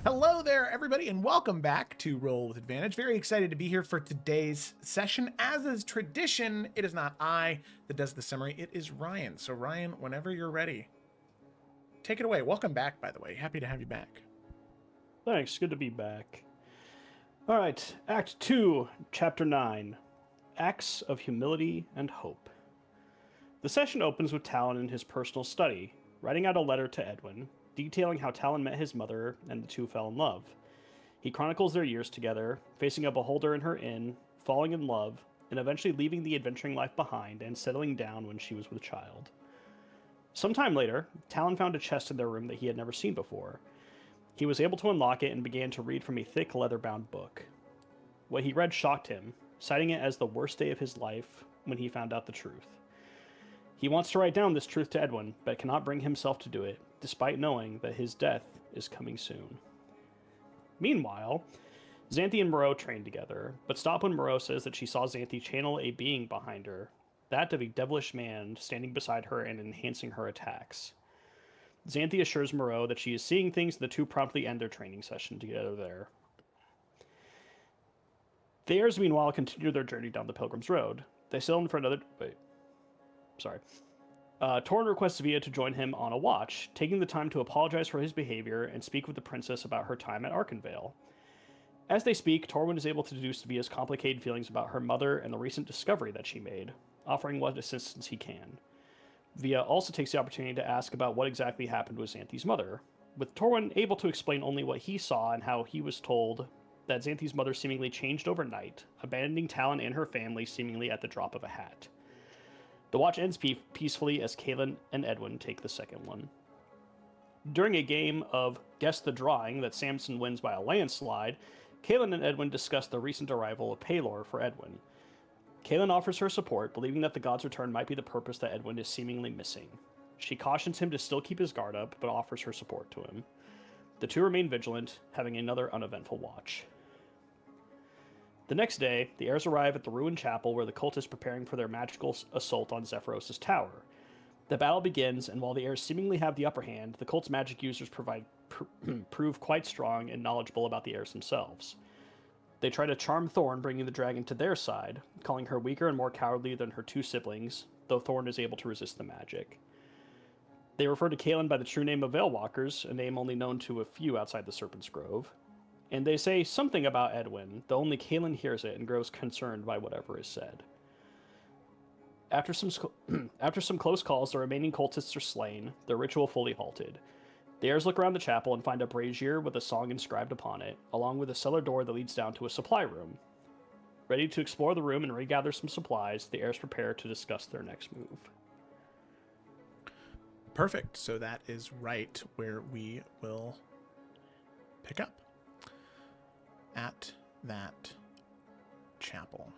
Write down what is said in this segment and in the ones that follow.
Hello there, everybody, and welcome back to Roll with Advantage. Very excited to be here for today's session. As is tradition, it is not I that does the summary, it is Ryan. So, Ryan, whenever you're ready, take it away. Welcome back, by the way. Happy to have you back. Thanks, good to be back. All right, Act 2, Chapter 9, Acts of Humility and Hope. The session opens with Talon in his personal study, writing out a letter to Edwin, detailing how Talon met his mother and the two fell in love. He chronicles their years together, facing a beholder in her inn, falling in love, and eventually leaving the adventuring life behind and settling down when she was with child. Sometime later, Talon found a chest in their room that he had never seen before. He was able to unlock it and began to read from a thick leather-bound book. What he read shocked him, citing it as the worst day of his life when he found out the truth. He wants to write down this truth to Edwin, but cannot bring himself to do it, despite knowing that his death is coming soon. Meanwhile, Xanthi and Moreau train together, but stop when Moreau says that she saw Xanthi channel a being behind her, that of a devilish man standing beside her and enhancing her attacks. Xanthi assures Moreau that she is seeing things. The two promptly end their training session together there. The heirs, meanwhile, continue their journey down the Pilgrim's Road. They sail in for another... Torrin requests Via to join him on a watch, taking the time to apologize for his behavior and speak with the princess about her time at Arkenvale. As they speak, Torwin is able to deduce Via's complicated feelings about her mother and the recent discovery that she made, offering what assistance he can. Via also takes the opportunity to ask about what exactly happened with Xanthi's mother, with Torwin able to explain only what he saw and how he was told that Xanthi's mother seemingly changed overnight, abandoning Talon and her family seemingly at the drop of a hat. The watch ends peacefully as Kaelin and Edwin take the second one. During a game of Guess the Drawing that Samson wins by a landslide, Kaelin and Edwin discuss the recent arrival of Paylor for Edwin. Kaelin offers her support, believing that the god's return might be the purpose that Edwin is seemingly missing. She cautions him to still keep his guard up, but offers her support to him. The two remain vigilant, having another uneventful watch. The next day, the heirs arrive at the ruined chapel where the cult is preparing for their magical assault on Zephyros' tower. The battle begins, and while the heirs seemingly have the upper hand, the cult's magic users prove quite strong and knowledgeable about the heirs themselves. They try to charm Thorn, bringing the dragon to their side, calling her weaker and more cowardly than her two siblings, though Thorn is able to resist the magic. They refer to Kaelin by the true name of Veilwalkers, a name only known to a few outside the Serpent's Grove. And they say something about Edwin, though only Kaelin hears it and grows concerned by whatever is said. After some close calls, the remaining cultists are slain, their ritual fully halted. The heirs look around the chapel and find a brazier with a song inscribed upon it, along with a cellar door that leads down to a supply room. Ready to explore the room and regather some supplies, the heirs prepare to discuss their next move. Perfect. So that is right where we will pick up. At that chapel.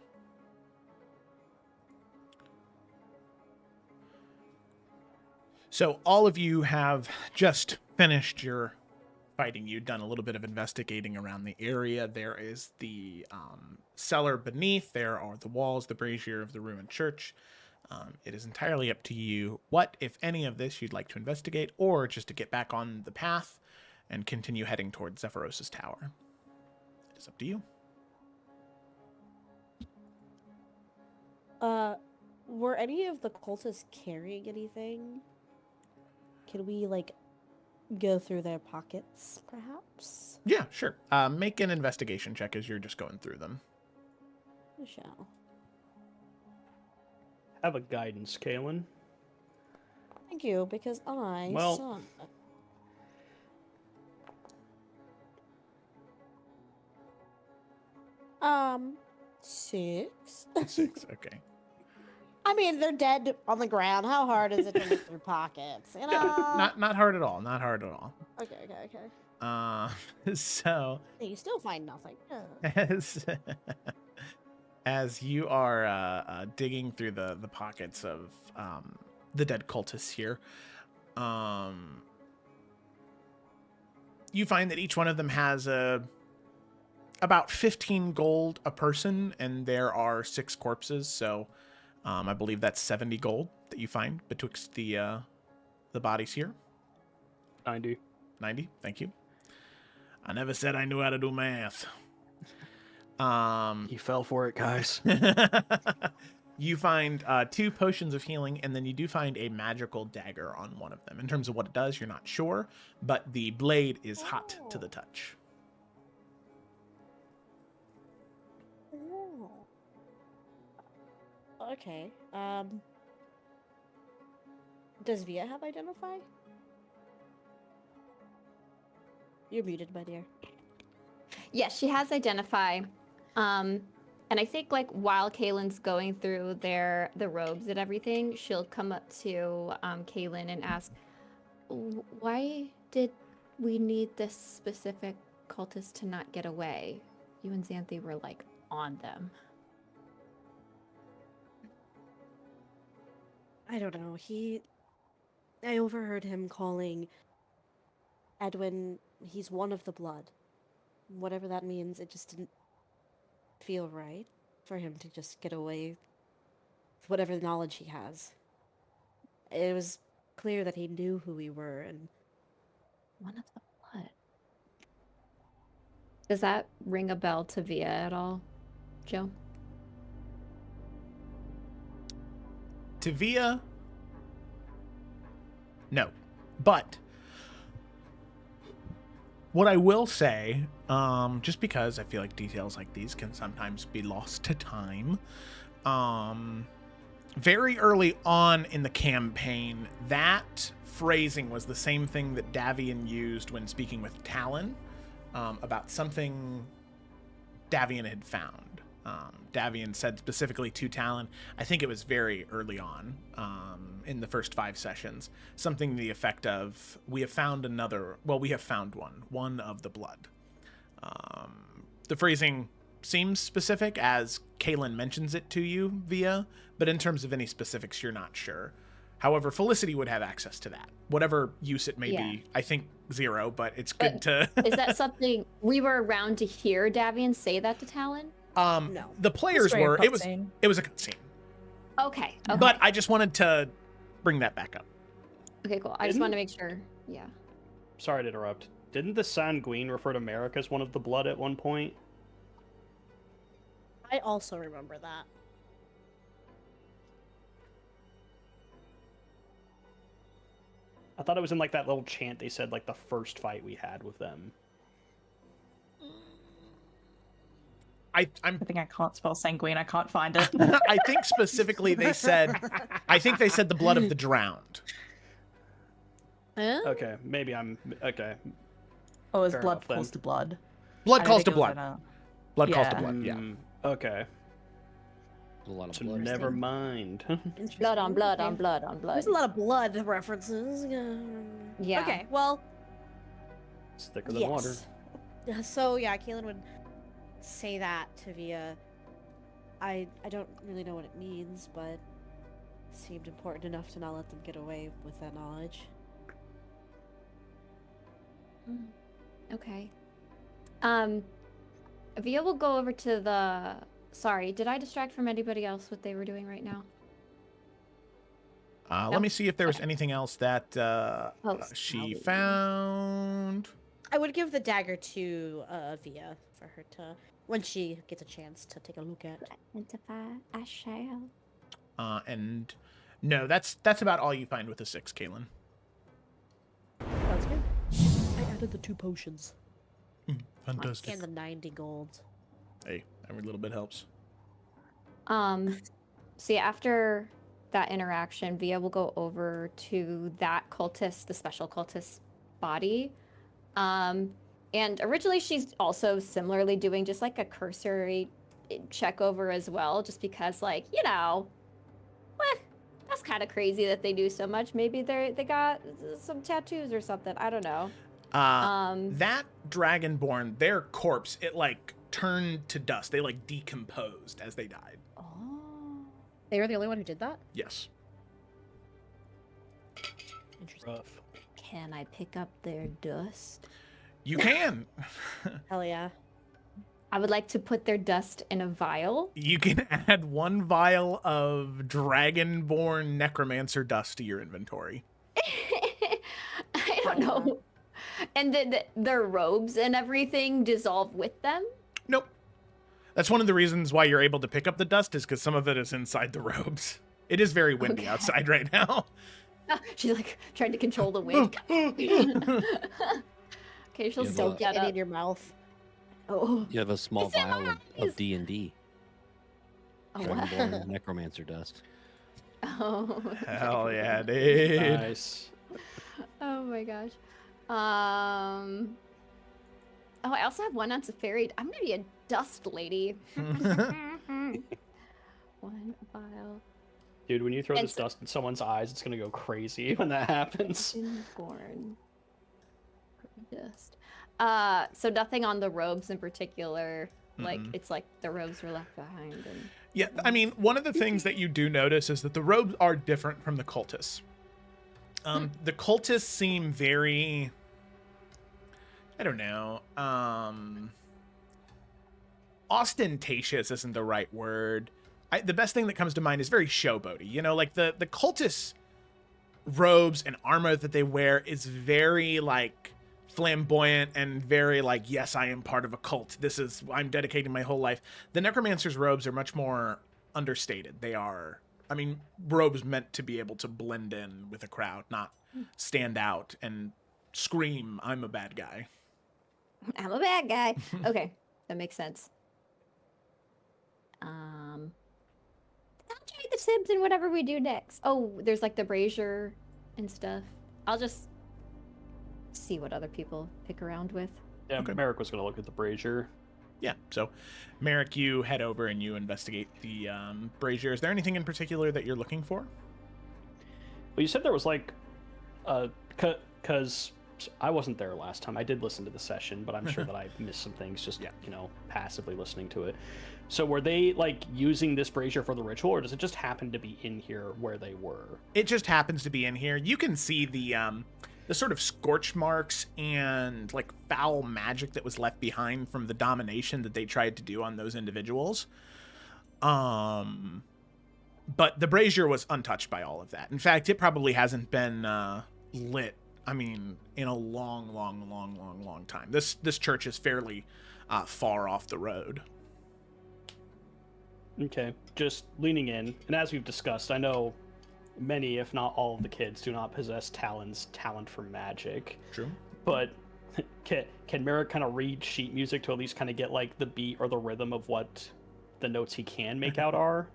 So all of you have just finished your fighting. You've done a little bit of investigating around the area. There is the cellar beneath. There are the walls, the brazier of the ruined church. It is entirely up to you what, if any of this, you'd like to investigate, or just to get back on the path and continue heading towards Zephyros' tower. It's up to you. Were any of the cultists carrying anything? Can we, go through their pockets, perhaps? Yeah, sure. Make an investigation check as you're just going through them. I shall. Have a guidance, Kaelin. Thank you, because I suck. 6. 6, okay. I mean, they're dead on the ground. How hard is it to look through pockets? You know? Yeah, not hard at all. Not hard at all. Okay. So You still find nothing. as you are digging through the pockets of the dead cultists here, you find that each one of them has about 15 gold a person, and there are 6 corpses, so I believe that's 70 gold that you find betwixt the bodies here. 90. 90, thank you. I never said I knew how to do math. You fell for it, guys. You find 2 potions of healing, and then you do find a magical dagger on one of them. In terms of what it does, you're not sure, but the blade is hot to the touch. Oh. Okay. Does Via have identify? You're muted, my dear. Yes, she has identify. And I think like while Kaylin's going through the robes and everything, she'll come up to Kaylin and ask, "Why did we need this specific cultist to not get away? You and Xanthe were like on them." I don't know. I overheard him calling Edwin, he's one of the blood. Whatever that means, it just didn't feel right for him to just get away with whatever knowledge he has. It was clear that he knew who we were, and One of the blood. Does that ring a bell to Via at all, Joe? To Via, no. But what I will say, just because I feel like details like these can sometimes be lost to time, very early on in the campaign, that phrasing was the same thing that Davian used when speaking with Talon about something Davian had found. Davian said specifically to Talon, I think it was very early on in the first 5 sessions, something to the effect of, we have found one of the blood. The phrasing seems specific as Kaylin mentions it to you Via, but in terms of any specifics, you're not sure. However, Felicity would have access to that. Whatever use it may be, I think 0, but it's good to... Is that something we were around to hear Davian say that to Talon? no. The players were. It was a cutscene. Okay. But I just wanted to bring that back up. Okay, cool. I just want to make sure. Yeah. Sorry to interrupt. Didn't the Sanguine refer to Merrick as one of the blood at one point? I also remember that. I thought it was in like that little chant they said like the first fight we had with them. I think I can't spell sanguine. I can't find it. I think specifically they said the blood of the drowned. Huh? Okay, maybe I'm okay. Oh, is Fair blood enough, then. calls to blood? Blood I calls to think it was blood. in a- Blood calls to Yeah. blood. Yeah. Okay. A lot of So blood. never mind. Blood on blood on Okay. blood on blood. There's a lot of blood references. Yeah. Okay, well, It's thicker than water. So yeah, Kaylin would say that to Via. I don't really know what it means, but it seemed important enough to not let them get away with that knowledge. Okay. Via will go over to the... Sorry, did I distract from anybody else what they were doing right now? Let me see if there was anything else that she Sally. found. I would give the dagger to Via for her to, when she gets a chance to take a look at. Identify, I shall. And no, that's about all you find with the 6, Kaylin. Sounds good. I added the 2 potions Fantastic. and the 90 gold. Hey, every little bit helps. So yeah, after that interaction, Via will go over to that cultist, the special cultist body. And originally she's also similarly doing just like a cursory check over as well, just because like, you know, that's kind of crazy that they do so much. Maybe they got some tattoos or something. I don't know. That Dragonborn, their corpse, it like turned to dust. They like decomposed as they died. Oh. They were the only one who did that? Yes. Interesting. Rough. Can I pick up their dust? You can. Hell yeah. I would like to put their dust in a vial. You can add 1 vial of Dragonborn Necromancer dust to your inventory. I don't know. And their robes and everything dissolve with them? Nope. That's one of the reasons why you're able to pick up the dust is because some of it is inside the robes. It is very windy Okay. outside right now. She's like trying to control the wind. Okay, she'll Yeah, still but- get Get it up. in your mouth. Oh, You have a small It's in my vial eyes. of D&D. oh, what? Dragonborn necromancer dust. Oh, Hell yeah, dude. Nice. Oh my gosh. Oh, I also have one on Safari. I'm gonna be a dust lady. One vial. Dude, when you throw And this so- dust in someone's eyes, it's gonna go crazy when that happens. Born dust. So nothing on the robes in particular. Like Mm-mm. it's like the robes were left behind. And Yeah, I mean, one of the things that you do notice is that the robes are different from the cultists. The cultists seem very, I don't know, ostentatious isn't the right word. The best thing that comes to mind is very showboaty. You know, like the cultists' robes and armor that they wear is very like flamboyant and very like, yes, I am part of a cult. I'm dedicating my whole life. The necromancer's robes are much more understated. They are, I mean, robes meant to be able to blend in with a crowd, not stand out and scream, I'm a bad guy. I'm a bad guy. Okay, that makes sense. I'll try the Sibs and whatever we do next. Oh, there's like the brazier and stuff. I'll just see what other people pick around with. Yeah, Okay. Merrick was gonna look at the brazier. Yeah, so Merrick, you head over and you investigate the brazier. Is there anything in particular that you're looking for? Well, you said there was like, because I wasn't there last time. I did listen to the session, but I'm sure that I missed some things just, passively listening to it. So were they like using this brazier for the ritual, or does it just happen to be in here where they were? It just happens to be in here. You can see the sort of scorch marks and like foul magic that was left behind from the domination that they tried to do on those individuals. But the brazier was untouched by all of that. In fact, it probably hasn't been lit, I mean, in a long time. This church is fairly far off the road. Okay, just leaning in, and as we've discussed, I know many, if not all, of the kids do not possess Talon's talent for magic. True. But can Merrick kind of read sheet music to at least kind of get like the beat or the rhythm of what the notes he can make out are?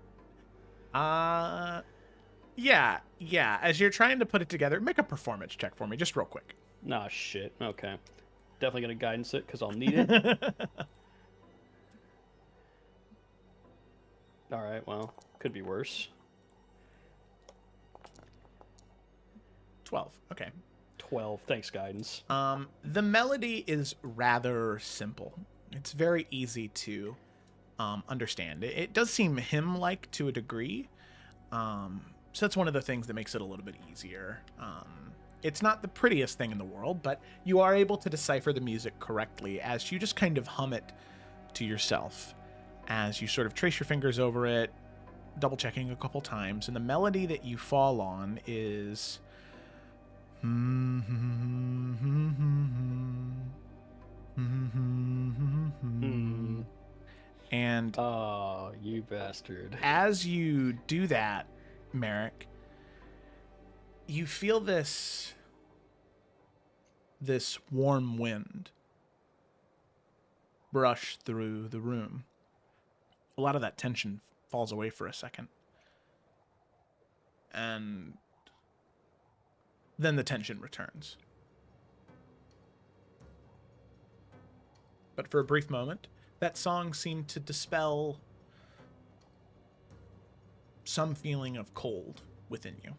Yeah. As you're trying to put it together, make a performance check for me, just real quick. Nah, shit. Okay. Definitely gonna guidance it because I'll need it. All right. Well, could be worse. 12. Okay. 12. Thanks, guidance. The melody is rather simple. It's very easy to understand. It does seem hymn-like to a degree. So that's one of the things that makes it a little bit easier. It's not the prettiest thing in the world, but you are able to decipher the music correctly as you just kind of hum it to yourself as you sort of trace your fingers over it, double checking a couple times. And the melody that you fall on is and Oh, you bastard. as you do that, Merrick, you feel this warm wind brush through the room. A lot of that tension falls away for a second. And then the tension returns. But for a brief moment, that song seemed to dispel some feeling of cold within you.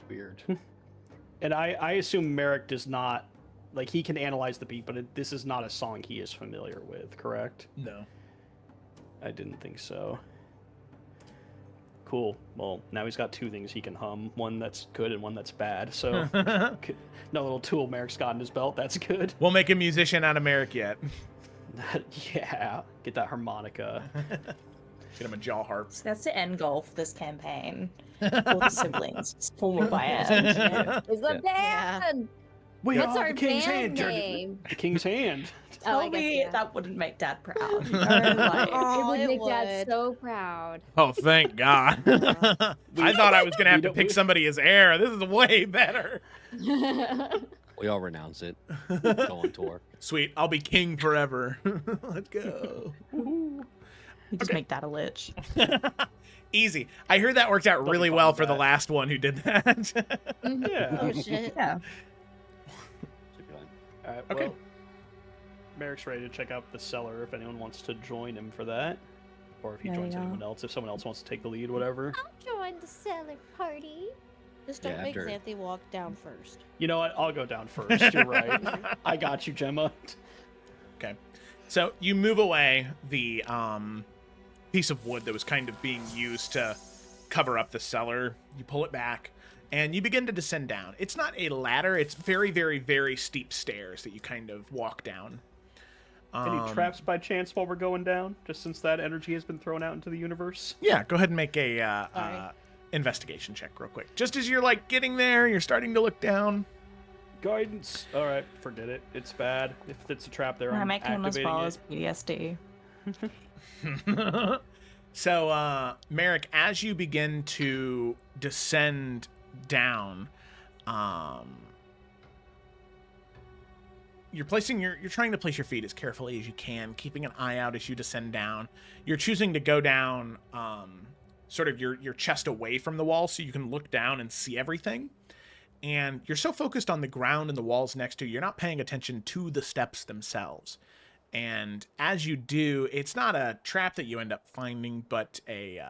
Weird. And I assume Merrick does not, like, he can analyze the beat, but this is not a song he is familiar with, correct? No. I didn't think so. Cool. Well, now he's got two things he can hum. One that's good and one that's bad. So, no little tool Merrick's got in his belt. That's good. We'll make a musician out of Merrick yet. Yeah. Get that harmonica. Get him a jaw harp. So that's the end goal for this campaign. All the siblings just form a band. Yeah. It's a Yeah. band. We What's are our the king's band hand. name? The king's hand. Oh, I Tell guess, me yeah. that wouldn't make Dad proud. It Aw, would it make Dad would. so proud. Oh, thank God. I thought I was going to have to pick somebody as heir. This is way better. We all renounce it. Go on tour. Sweet. I'll be king forever. Let's go. We just make Dad a lich. Easy. I heard that worked out They'll be really fine well with for the that. last one who did that. Yeah. Oh shit. Yeah. Should be fine. All right, Okay. well, Merrick's ready to check out the cellar if anyone wants to join him for that. Or if he There you joins go. anyone else, if someone else wants to take the lead, whatever. I'll join the cellar party. Just don't Yeah, make after- Xanthi walk down first. You know what? I'll go down first. You're right. I got you, Gemma. Okay. So you move away the piece of wood that was kind of being used to cover up the cellar. You pull it back and you begin to descend down. It's not a ladder. It's very, very, very steep stairs that you kind of walk down. Any traps by chance while we're going down? Just since that energy has been thrown out into the universe? Yeah, go ahead and make a Alright. investigation check real quick. Just as you're like getting there, you're starting to look down. Guidance. All right, forget it. It's bad. If it's a trap there, I I'm make him as activating well it. as PTSD. So, Merrick, as you begin to descend down, you're trying to place your feet as carefully as you can, keeping an eye out as you descend down. You're choosing to go down, sort of your chest away from the wall so you can look down and see everything. And you're so focused on the ground and the walls next to you, you're not paying attention to the steps themselves. And as you do, it's not a trap that you end up finding, but a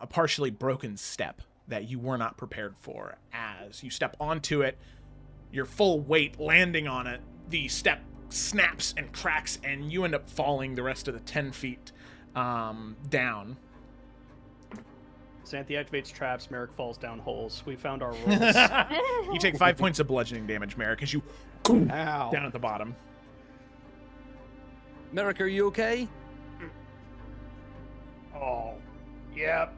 partially broken step that you were not prepared for. As you step onto it, your full weight landing on it, the step snaps and cracks, and you end up falling the rest of the 10 feet down. Xanthi activates traps. Merrick falls down holes. We found our rules. You take 5 points of bludgeoning damage, Merrick, as you Ow. down at the bottom. Merrick, are you okay? Oh, yeah.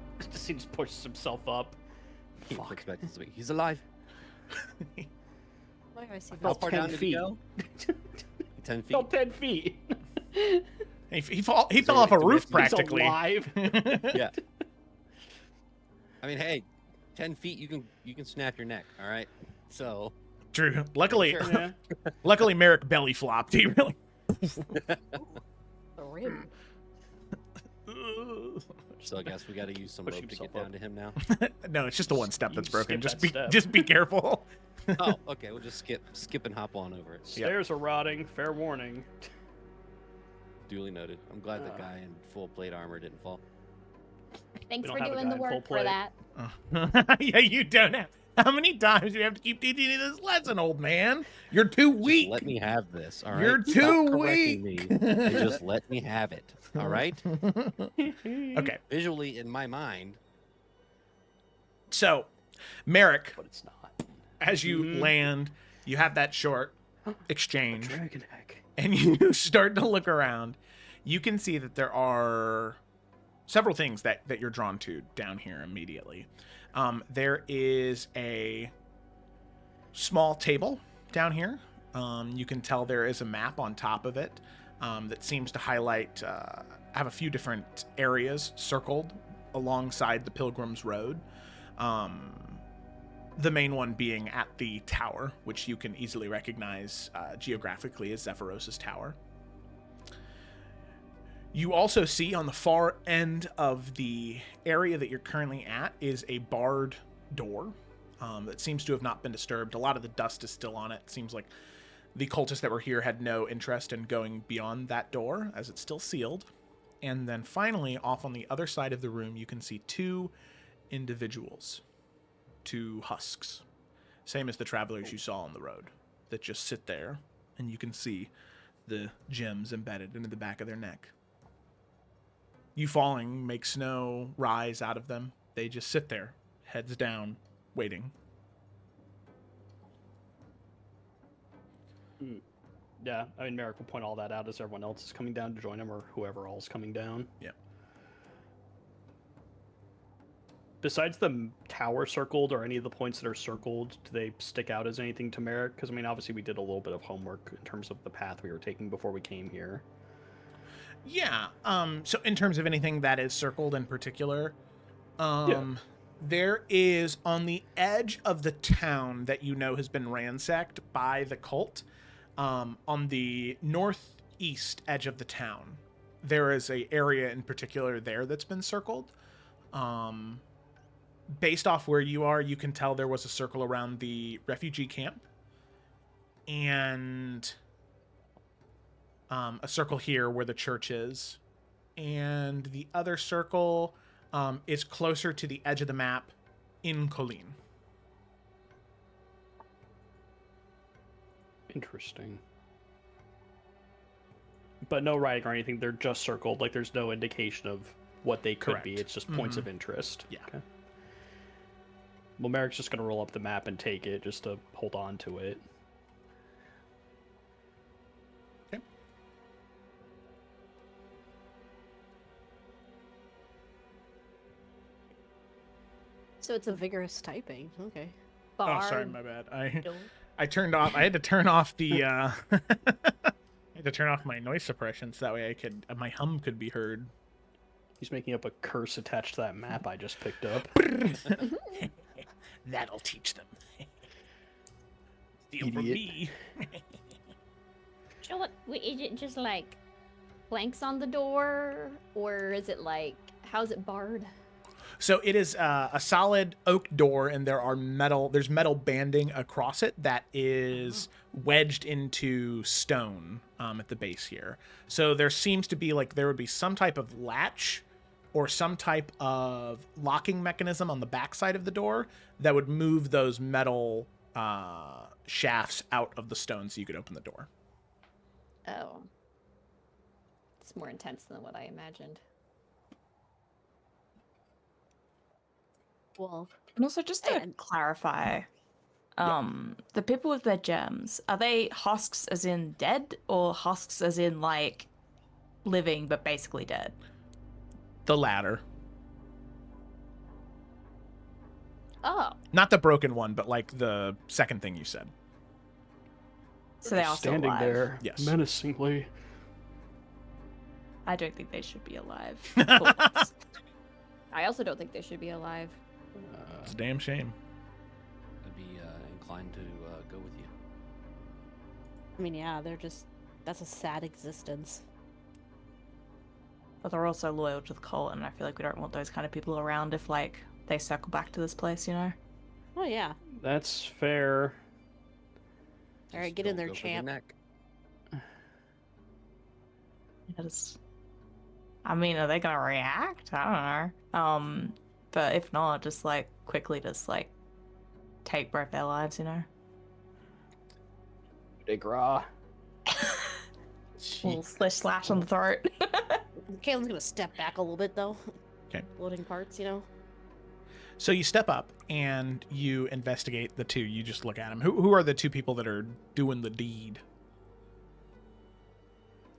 He just pushes himself up. He Fuck. looks back to me. He's alive. Why do I see How Fell this? far 10 down did feet. he go? 10 feet. Fell 10 feet. He fell off a roof He's practically. alive. Yeah. I mean, hey, 10 feet, you can snap your neck, all right? So, True. Luckily, Sure. Yeah. luckily Merrick belly flopped. He really. Grim. so I guess we got to use some Push rope to himself get up. down to him now. No, it's just the one step You that's broken. skip Just that step. just be careful. Oh, okay, we'll just skip and hop on over it. Stairs are rotting. Fair warning. Duly noted. I'm glad the guy in full plate armor didn't fall. Thanks We for don't have a doing the guy in full work for plate. that. Yeah, you don't have. How many times do you have to keep teaching you this lesson, old man? You're too Just weak. let me have this, all right? You're Stop too correcting weak. me and just let me have it, all right? Okay, Visually, in my mind, so Merrick, But it's not. as you Mhm. land, you have that short exchange, Dragon egg. and you start to look around. You can see that there are several things that you're drawn to down here immediately. There is a small table down here. You can tell there is a map on top of it that seems to highlight, have a few different areas circled alongside the Pilgrim's Road. The main one being at the tower, which you can easily recognize geographically as Zephyros' tower. You also see on the far end of the area that you're currently at is a barred door that seems to have not been disturbed. A lot of the dust is still on it. Seems like the cultists that were here had no interest in going beyond that door, as it's still sealed. And then finally, off on the other side of the room, you can see two individuals, two husks, same as the travelers you saw on the road, that just sit there, and you can see the gems embedded into the back of their neck. You falling makes no rise out of them. They just sit there, heads down, waiting. Yeah, I mean, Merrick will point all that out as everyone else is coming down to join him or whoever else is coming down. besides the tower circled or any of the points that are circled, do they stick out as anything to Merrick? Because, I mean, obviously we did a little bit of homework in terms of the path we were taking before we came here. Yeah. So in terms of anything that is circled in particular, there is on the edge of the town that you know has been ransacked by the cult, on the northeast edge of the town, there is a area in particular there that's been circled. Based off where you are, you can tell there was a circle around the refugee camp, and a circle here where the church is, and the other circle is closer to the edge of the map in Colleen. Interesting. But no writing or anything, they're just circled, like there's no indication of what they could be, Correct. it's just points of interest. Yeah. Okay. Well, Merrick's just going to roll up the map and take it, just to hold on to it. Okay. So it's a vigorous typing. Okay. Oh, sorry, my bad. Don't. I turned off. I had to turn off the. I had to turn off my noise suppression so that way I could my hum could be heard. He's making up a curse attached to that map I just picked up. That'll teach them. Steal from me. So what? Is it just like planks on the door, or is it like how's it barred? So it is a solid oak door, and there's metal banding across it that is wedged into stone at the base here. So there seems to be there would be some type of latch or some type of locking mechanism on the backside of the door that would move those metal shafts out of the stone so you could open the door. Oh, it's more intense than what I imagined. Well, And also, just to clarify, the people with their gems, are they husks as in dead, or husks as in living but basically dead? The latter. Oh, Not the broken one, but the second thing you said. So they are still standing alive. there Yes. menacingly. I don't think they should be alive. I also don't think they should be alive. It's a damn shame. I'd be inclined to go with you. I mean, yeah, that's a sad existence. But they're also loyal to the cult, and I feel like we don't want those kind of people around if they circle back to this place, you know? Oh, yeah. That's fair. All right, Just get in don't there, go for the champ. neck. I mean, are they gonna react? I don't know. But if not, just quickly take both their lives, you know? De gras. Little slash on the throat. Caitlin's gonna step back a little bit, though. Okay. Loading parts, you know? So you step up and you investigate the two. You just look at them. Who are the two people that are doing the deed?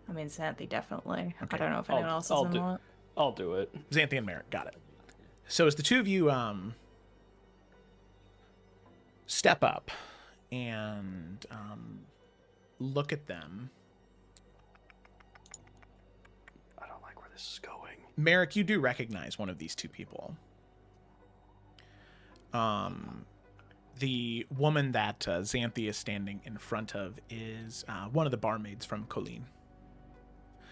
I mean, Xanthi, definitely. Okay. I don't know if anyone else is I'll in do- on it. I'll do it. Xanthi and Merrick. Got it. So as the two of you step up and look at them, I don't like where this is going. Merrick, you do recognize one of these two people. The woman that Xanthi is standing in front of is one of the barmaids from Colleen.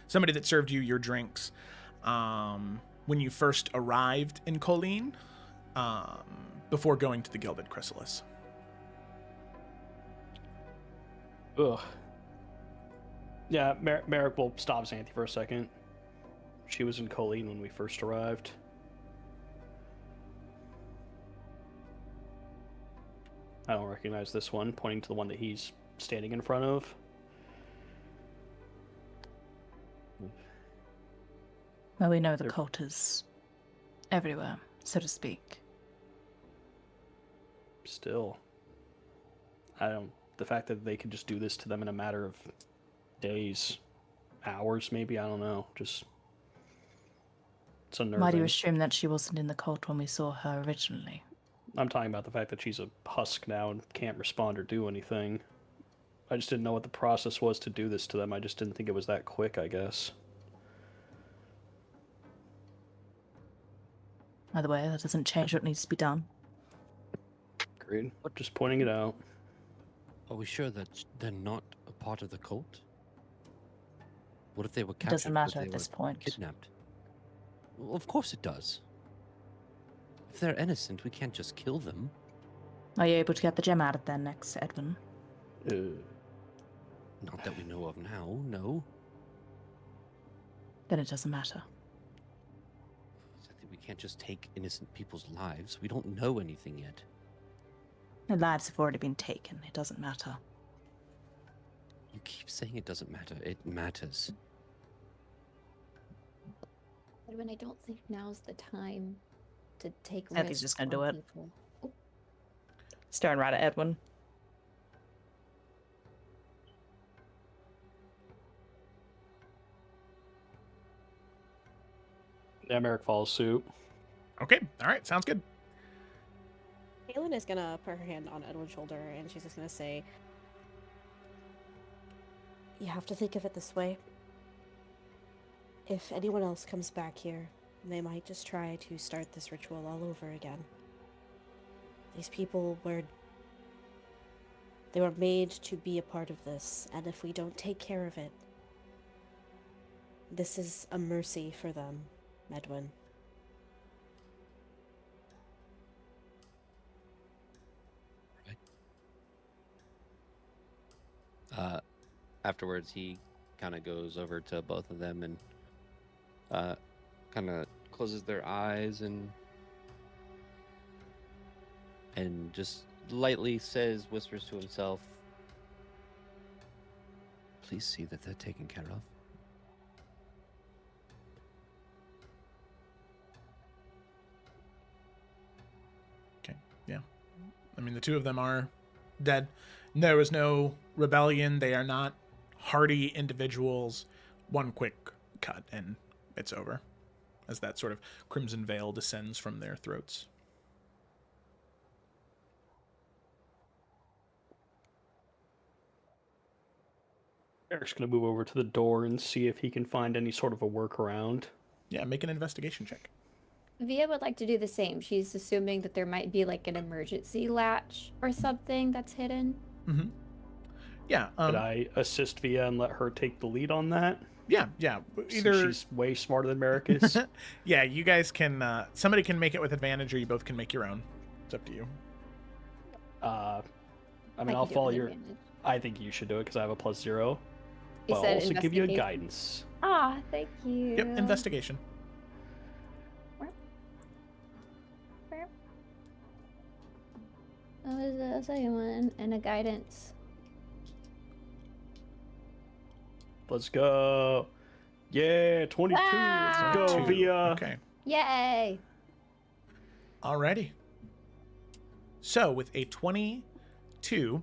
Somebody that served you your drinks when you first arrived in Colleen before going to the Gilded Chrysalis. Ugh. Yeah, Merrick will stop Xanthi for a second. She was in Colleen when we first arrived. I don't recognize this one, pointing to the one that he's standing in front of. Well, we know the They're- cult is everywhere, so to speak. Still. The fact that they could just do this to them in a matter of days, hours maybe, I don't know, just It's unnerving. Why do you assume that she wasn't in the cult when we saw her originally? I'm talking about the fact that she's a husk now and can't respond or do anything. I just didn't know what the process was to do this to them. I just didn't think it was that quick, I guess. By the way, that doesn't change what needs to be done. Agreed. Just pointing it out. Are we sure that they're not a part of the cult? What if they were It captured? doesn't because matter they at this were point. Kidnapped. Well, of course it does. If they're innocent, we can't just kill them. Are you able to get the gem out of their necks, Edwin? Not that we know of now, no. Then it doesn't matter. I think we can't just take innocent people's lives. We don't know anything yet. Their lives have already been taken. It doesn't matter. You keep saying it doesn't matter. It matters. Edwin, I don't think now's the time to take I think risks he's just gonna on do it. people. Staring right at Edwin. Yeah, Merrick follows suit. Okay. All right. Sounds good. Kaylin is gonna put her hand on Edwin's shoulder and she's just gonna say, "You have to think of it this way. If anyone else comes back here, they might just try to start this ritual all over again. These people they were made to be a part of this, and if we don't take care of it, this is a mercy for them, Edwin." Afterwards, he kind of goes over to both of them and kind of closes their eyes and just lightly whispers to himself, "Please see that they're taken care of." Okay. Yeah. I mean, the two of them are dead. There was no rebellion. They are not hardy individuals. One quick cut and it's over as that sort of crimson veil descends from their throats. Eric's going to move over to the door and see if he can find any sort of a workaround. Yeah, make an investigation check. Via would like to do the same. She's assuming that there might be like an emergency latch or something that's hidden. Mm-hmm. Yeah. Could I assist Via and let her take the lead on that? Yeah. Either she's way smarter than Merrick is. Yeah, you guys can. Somebody can make it with advantage, or you both can make your own. It's up to you. I mean, I I'll can do it follow with your. advantage. I think you should do it because I have a +0. You But I'll said also give you a investigation. guidance. Ah, thank you. Yep. Investigation. That was the second one, and a guidance. Let's go. Yeah, 22. Ah! Let's go, 2. Via. Okay. Yay! Alrighty. So with a 22,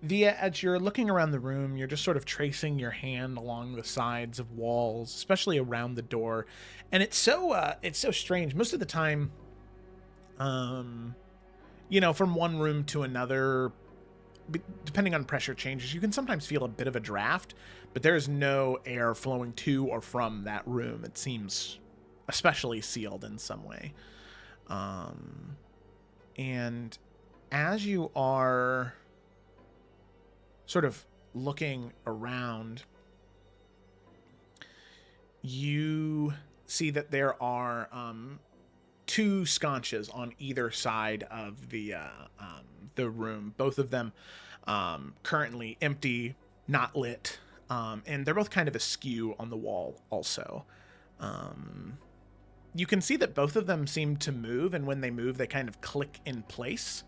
Via, as you're looking around the room, you're just sort of tracing your hand along the sides of walls, especially around the door, and it's so strange. Most of the time, from one room to another, depending on pressure changes, you can sometimes feel a bit of a draft, but there's no air flowing to or from that room. It seems especially sealed in some way. And as you are sort of looking around, you see that there are 2 sconces on either side of the room. Both of them currently empty, not lit, and they're both kind of askew on the wall also. You can see that both of them seem to move, and when they move, they kind of click in place.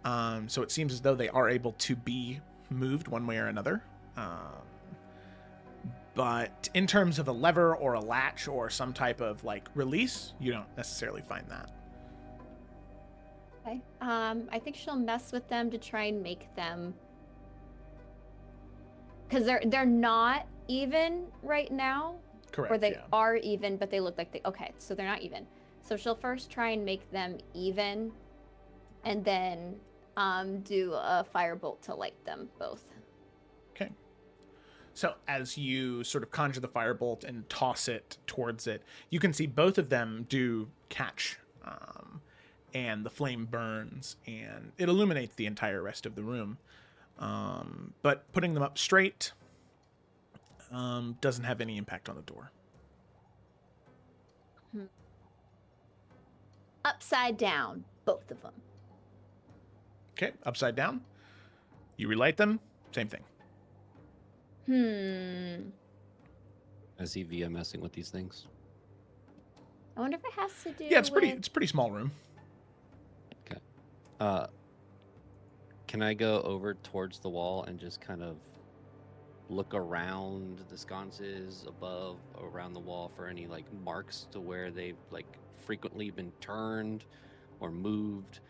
So it seems as though they are able to be moved one way or another. But in terms of a lever or a latch or some type of release, you don't necessarily find that. Okay. I think she'll mess with them to try and make them, because they're not even right now. Correct. Or they yeah. are even, but they look like okay, so they're not even. So she'll first try and make them even, and then do a firebolt to light them both. Okay. So as you sort of conjure the firebolt and toss it towards it, you can see both of them do catch, and the flame burns, and it illuminates the entire rest of the room. But putting them up straight doesn't have any impact on the door. Upside down, both of them. Okay, upside down. You relight them, same thing. I see Via messing with these things. I wonder if it has to do. Yeah, it's with... a pretty small room. Can I go over towards the wall and just kind of look around the sconces above, around the wall for any like marks to where they've like frequently been turned or moved?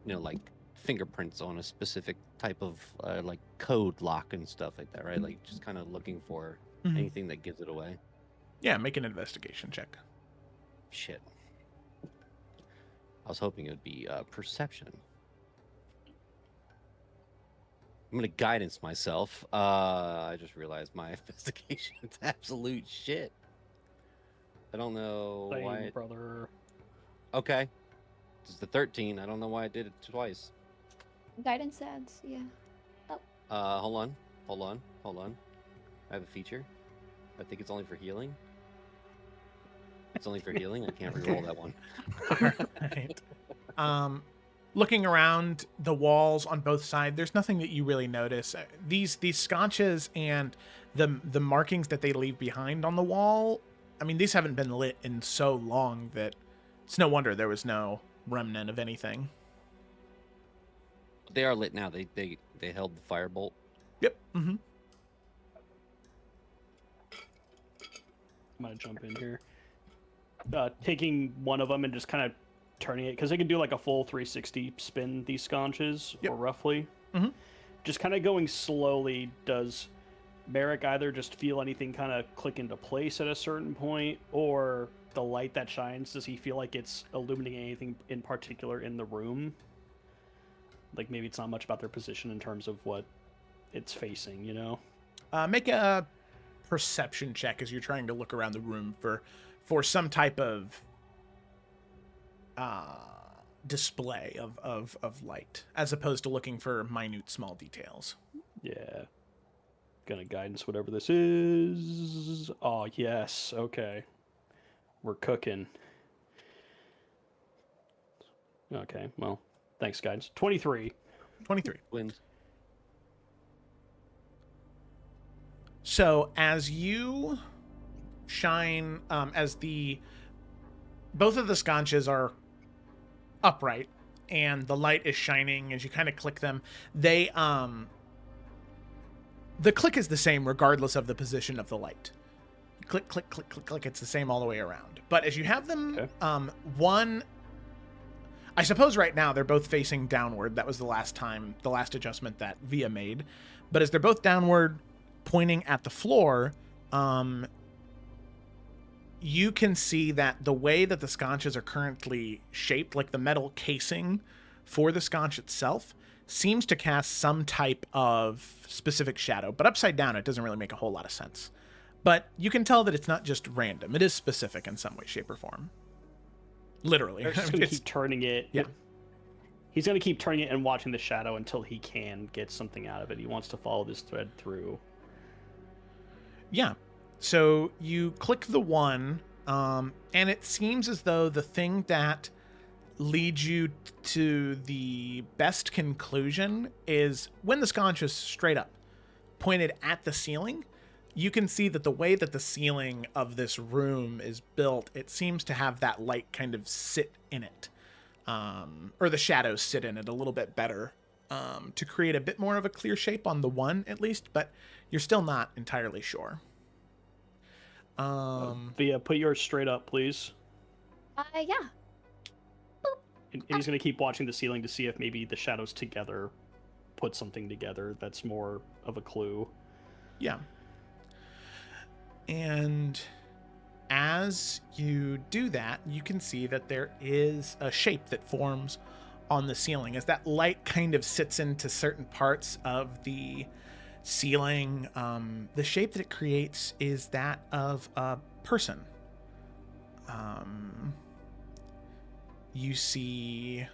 Like fingerprints on a specific type of like code lock and stuff like that, right? Like just kind of looking for anything that gives it away. Yeah, make an investigation check. Shit. I was hoping it would be perception. I'm gonna guidance myself. I just realized my investigation is absolute shit. I don't know Same, why. brother. Okay. This is the 13. I don't know why I did it twice. Guidance adds, yeah. Hold on. I have a feature. I think it's only for healing. It's only for healing. I can't reroll that one. All right. Looking around the walls on both sides, there's nothing that you really notice. These sconces and the markings that they leave behind on the wall, I mean, these haven't been lit in so long that it's no wonder there was no remnant of anything. They are lit now. They held the firebolt. Yep. Mm-hmm. I'm gonna jump in here. Taking one of them and just kind of turning it, because they can do like a full 360 spin, these sconces, Yep. or roughly. Mhm. Just kind of going slowly. Does Merrick either just feel anything kind of click into place at a certain point, or the light that shines, does he feel like it's illuminating anything in particular in the room? Like maybe it's not much about their position in terms of what it's facing, you know? Make a perception check as you're trying to look around the room for some type of display of light, as opposed to looking for minute small details. Yeah. Gonna guidance whatever this is. Oh, yes. Okay. We're cooking. Okay, well, thanks, guys. 23. 23. Wins. So as you shine, both of the sconces are upright and the light is shining as you kind of click them, the click is the same regardless of the position of the light. Click, click, click, click, click. It's the same all the way around. But as you have them, one, I suppose right now they're both facing downward. That was the last adjustment that Via made. But as they're both downward, pointing at the floor, you can see that the way that the sconces are currently shaped, like the metal casing for the sconce itself, seems to cast some type of specific shadow. But upside down, it doesn't really make a whole lot of sense. But you can tell that it's not just random. It is specific in some way, shape, or form. Literally. They're just going to keep turning it. Yeah. He's going to keep turning it and watching the shadow until he can get something out of it. He wants to follow this thread through. Yeah. So you click the one, and it seems as though the thing that leads you to the best conclusion is when the sconce is straight up, pointed at the ceiling. You can see that the way that the ceiling of this room is built, it seems to have that light kind of sit in it, or the shadows sit in it a little bit better, to create a bit more of a clear shape on the one, at least, but you're still not entirely sure. Via, put yours straight up, please. Yeah. And he's going to keep watching the ceiling to see if maybe the shadows together put something together that's more of a clue. Yeah. And as you do that, you can see that there is a shape that forms on the ceiling. As that light kind of sits into certain parts of the ceiling, the shape that it creates is that of a person. You see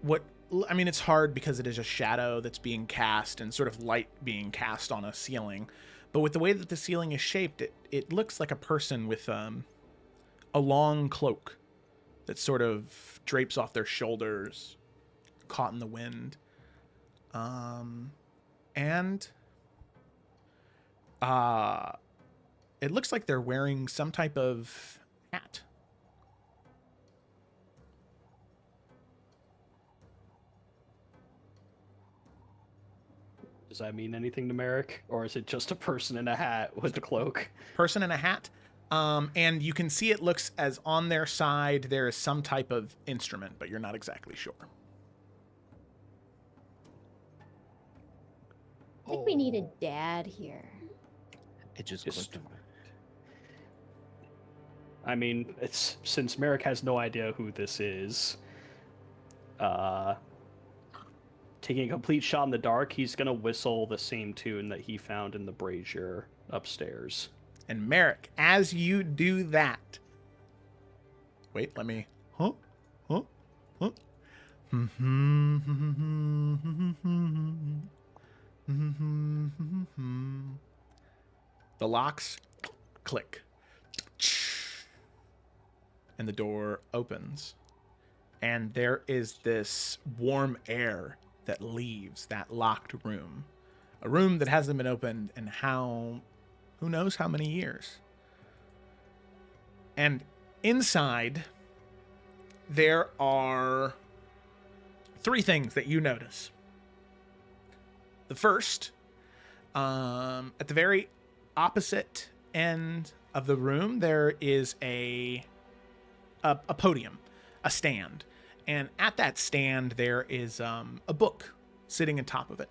what, I mean, it's hard because it is a shadow that's being cast and sort of light being cast on a ceiling. But with the way that the ceiling is shaped, it looks like a person with a long cloak that sort of drapes off their shoulders, caught in the wind. And it looks like they're wearing some type of hat. Does that mean anything to Merrick? Or is it just a person in a hat with a cloak? Person in a hat. And you can see it looks as on their side there is some type of instrument, but you're not exactly sure. I think we need a dad here. It just Just- clicked. I mean, it's since Merrick has no idea who this is. Taking a complete shot in the dark, he's gonna whistle the same tune that he found in the brazier upstairs. And Merrick, as you do that, wait, let me, the locks click, and the door opens, and there is this warm air that leaves that locked room, a room that hasn't been opened in who knows how many years. And inside, there are 3 things that you notice. The first, at the very opposite end of the room, there is a podium, a stand. And at that stand, there is a book sitting on top of it.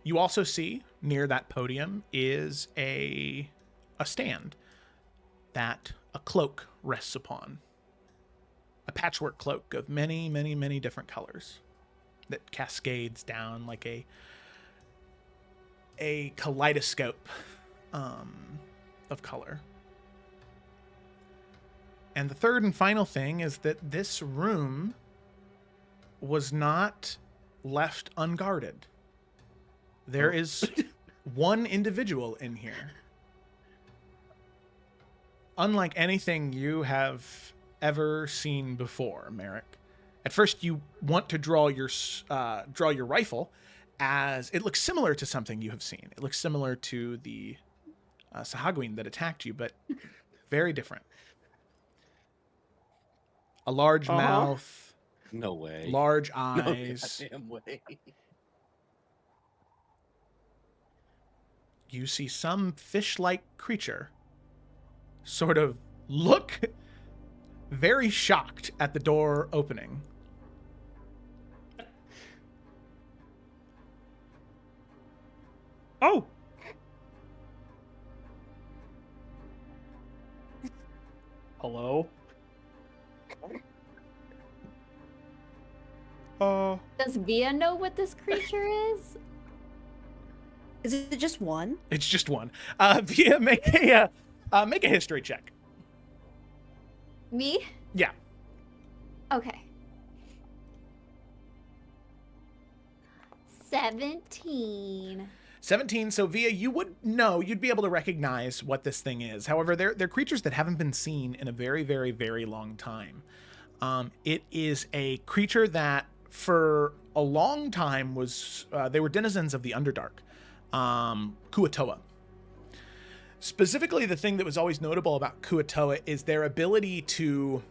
You also see near that podium is a stand that a cloak rests upon. A patchwork cloak of many, many, many different colors that cascades down like a kaleidoscope of color. And the third and final thing is that this room was not left unguarded. There is one individual in here. Unlike anything you have ever seen before, Merrick. At first, you want to draw your rifle, as it looks similar to something you have seen. It looks similar to the Sahagwin that attacked you, but very different. A large mouth, No way. large No eyes. goddamn way. You see some fish-like creature sort of look very shocked at the door opening. Oh! Hello? Does Via know what this creature is? Is it just one? It's just one. Via, make a history check. Me? Yeah. Okay. 17. 17. So Via, you would know, you'd be able to recognize what this thing is. However, they're creatures that haven't been seen in a very, very, very long time. It is a creature that for a long time was, they were denizens of the Underdark, Kuatoa. Specifically, the thing that was always notable about Kuatoa is their ability to,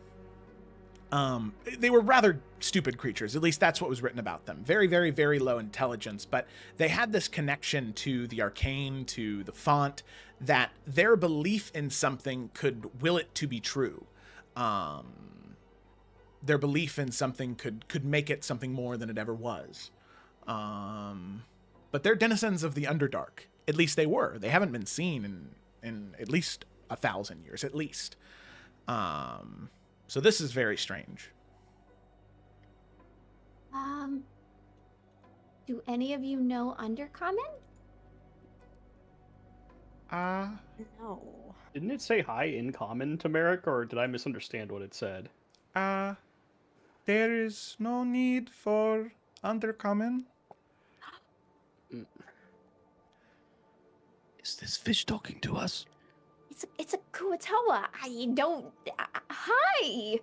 they were rather stupid creatures. At least that's what was written about them. Very, very, very low intelligence, but they had this connection to the arcane, to the font, that their belief in something could will it to be true. Their belief in something could make it something more than it ever was. But but they're denizens of the Underdark. At least they were. They haven't been seen in at least 1,000 years, at least. So this is very strange. Do any of you know Undercommon? No. Didn't it say hi in common to Merrick, or did I misunderstand what it said? There is no need for Undercommon. Is this fish talking to us? It's a Kuatoa. I don't. Hi.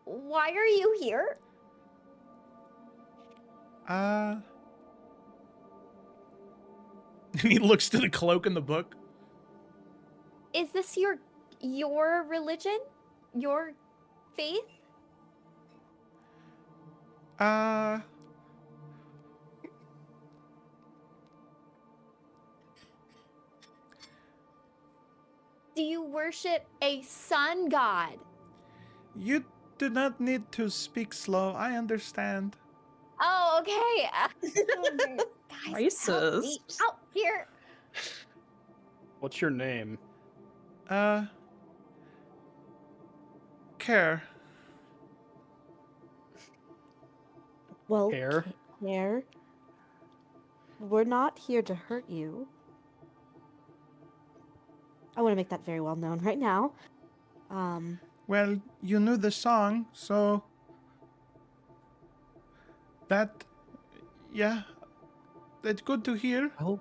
Why are you here? And he looks to the cloak in the book. Is this your religion? Your faith? Do you worship a sun god? You do not need to speak slow. I understand. Oh, okay. Guys, help me Racist. out here. What's your name? Care. Well, Care? Care. We're not here to hurt you. I want to make that very well known right now. Well, you knew the song, so that, yeah, that's good to hear. How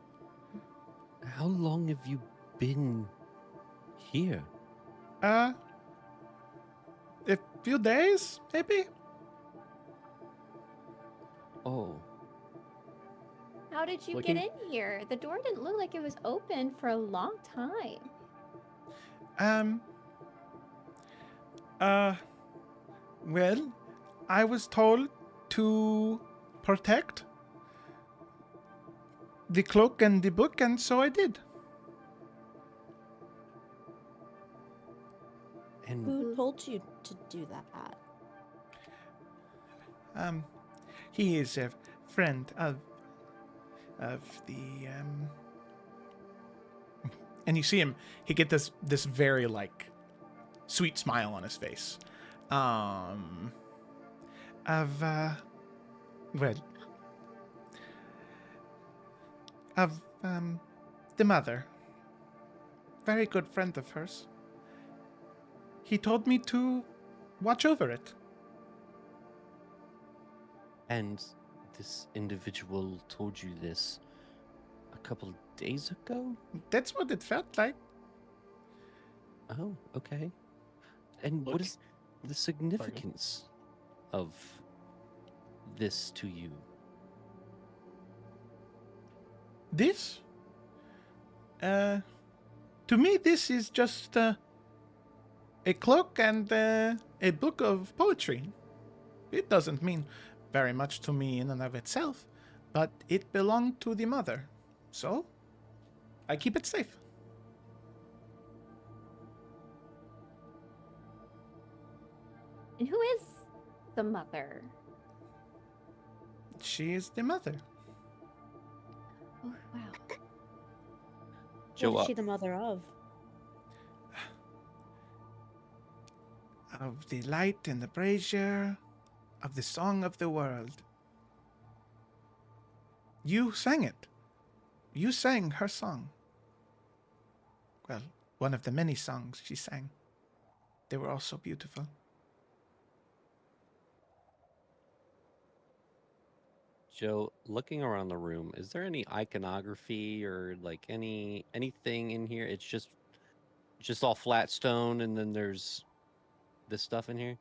long have you been here? A few days, maybe? Oh, How did you Looking- get in here? The door didn't look like it was open for a long time. Well, I was told to protect the cloak and the book, and so I did. and Who told you to do that? He is a friend of the and you see him, he get this very like sweet smile on his face. Of the mother. Very good friend of hers. He told me to watch over it. and this individual told you this a couple days ago? That's what it felt like. Oh, okay. And Look- what is the significance of this to you? This? To me, this is just a cloak and a book of poetry. It doesn't mean very much to me in and of itself, but it belonged to the mother. So, I keep it safe. And who is the mother? She is the mother. Oh, wow. Joe, What is she the mother of? Of the light and the brazier, of the song of the world. You sang it. You sang her song. Well, one of the many songs she sang. They were all so beautiful. Joe, looking around the room, is there any iconography or like anything in here? It's just all flat stone, and then there's this stuff in here.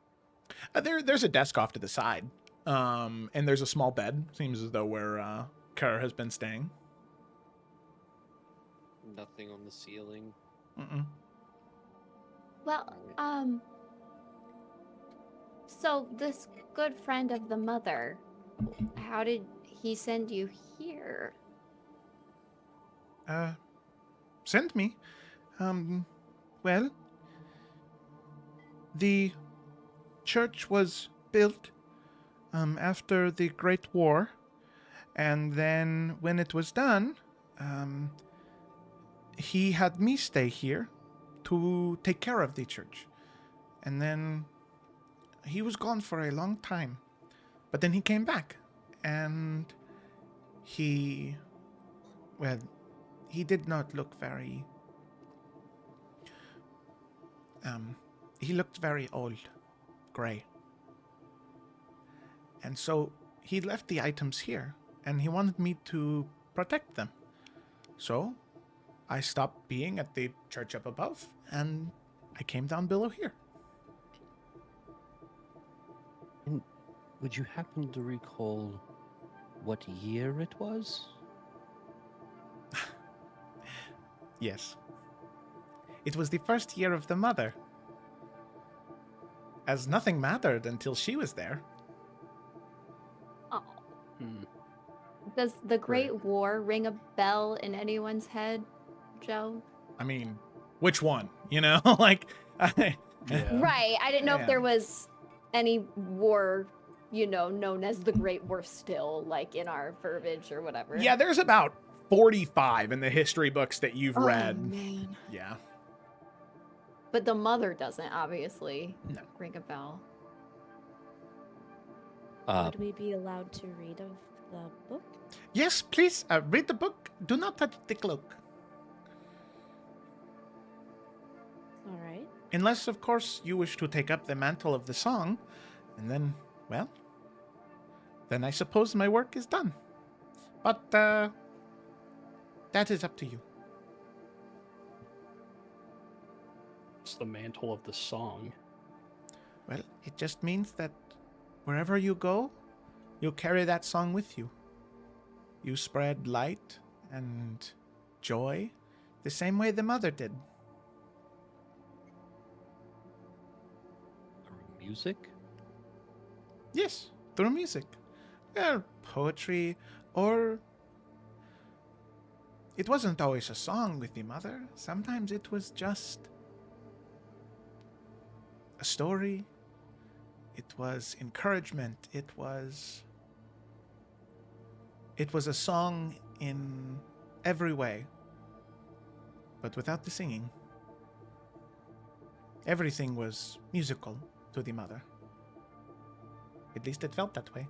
There's a desk off to the side, and there's a small bed. Seems as though where Kara has been staying. Nothing on the ceiling. Mm-mm. Well, so this good friend of the mother, how did he send you here? Sent me. Well, the church was built after the Great War, And then when it was done, he had me stay here to take care of the church. And then he was gone for a long time. But then he came back. And he did not look very... he looked very old, gray. And so he left the items here, and he wanted me to protect them. So I stopped being at the church up above, and I came down below here. And would you happen to recall what year it was? Yes. It was the first year of the mother. As nothing mattered until she was there. Oh. Hmm. Does the Great War ring a bell in anyone's head, Joe? I mean, which one? You know, like... Yeah. Right. I didn't know Yeah. if there was any war, known as the Great War still, like in our verbiage or whatever. Yeah, there's about 45 in the history books that you've Oh, read. man. Yeah. But the mother doesn't, obviously, No. ring a bell. Would we be allowed to read of the book? Yes, please, read the book. Do not touch the cloak. All right. Unless, of course, you wish to take up the mantle of the song. And then, well, then I suppose my work is done. But, that is up to you. It's the mantle of the song. Well, it just means that wherever you go, you'll carry that song with you. You spread light and joy the same way the mother did. Through music? Yes, through music. Poetry, or... It wasn't always a song with the mother. Sometimes it was just a story. It was encouragement. It was a song in every way, but without the singing. Everything was musical to the mother. At least it felt that way.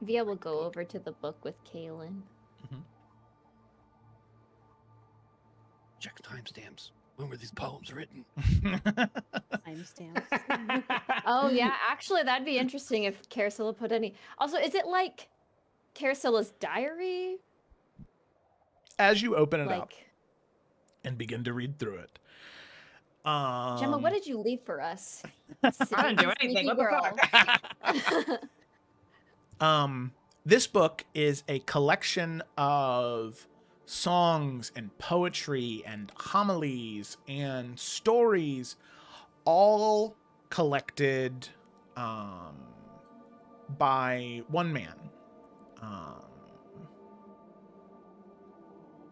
Via will go over to the book with Kaylin. Check timestamps. When were these poems written? Timestamps. Oh, yeah. Actually, that'd be interesting if Caracilla put any... Also, is it like Caracilla's diary? As you open it up Like, and begin to read through it. Gemma, what did you leave for us? I didn't do Sneaky anything. What the girl. fuck? This book is a collection of songs and poetry and homilies and stories, all collected by one man.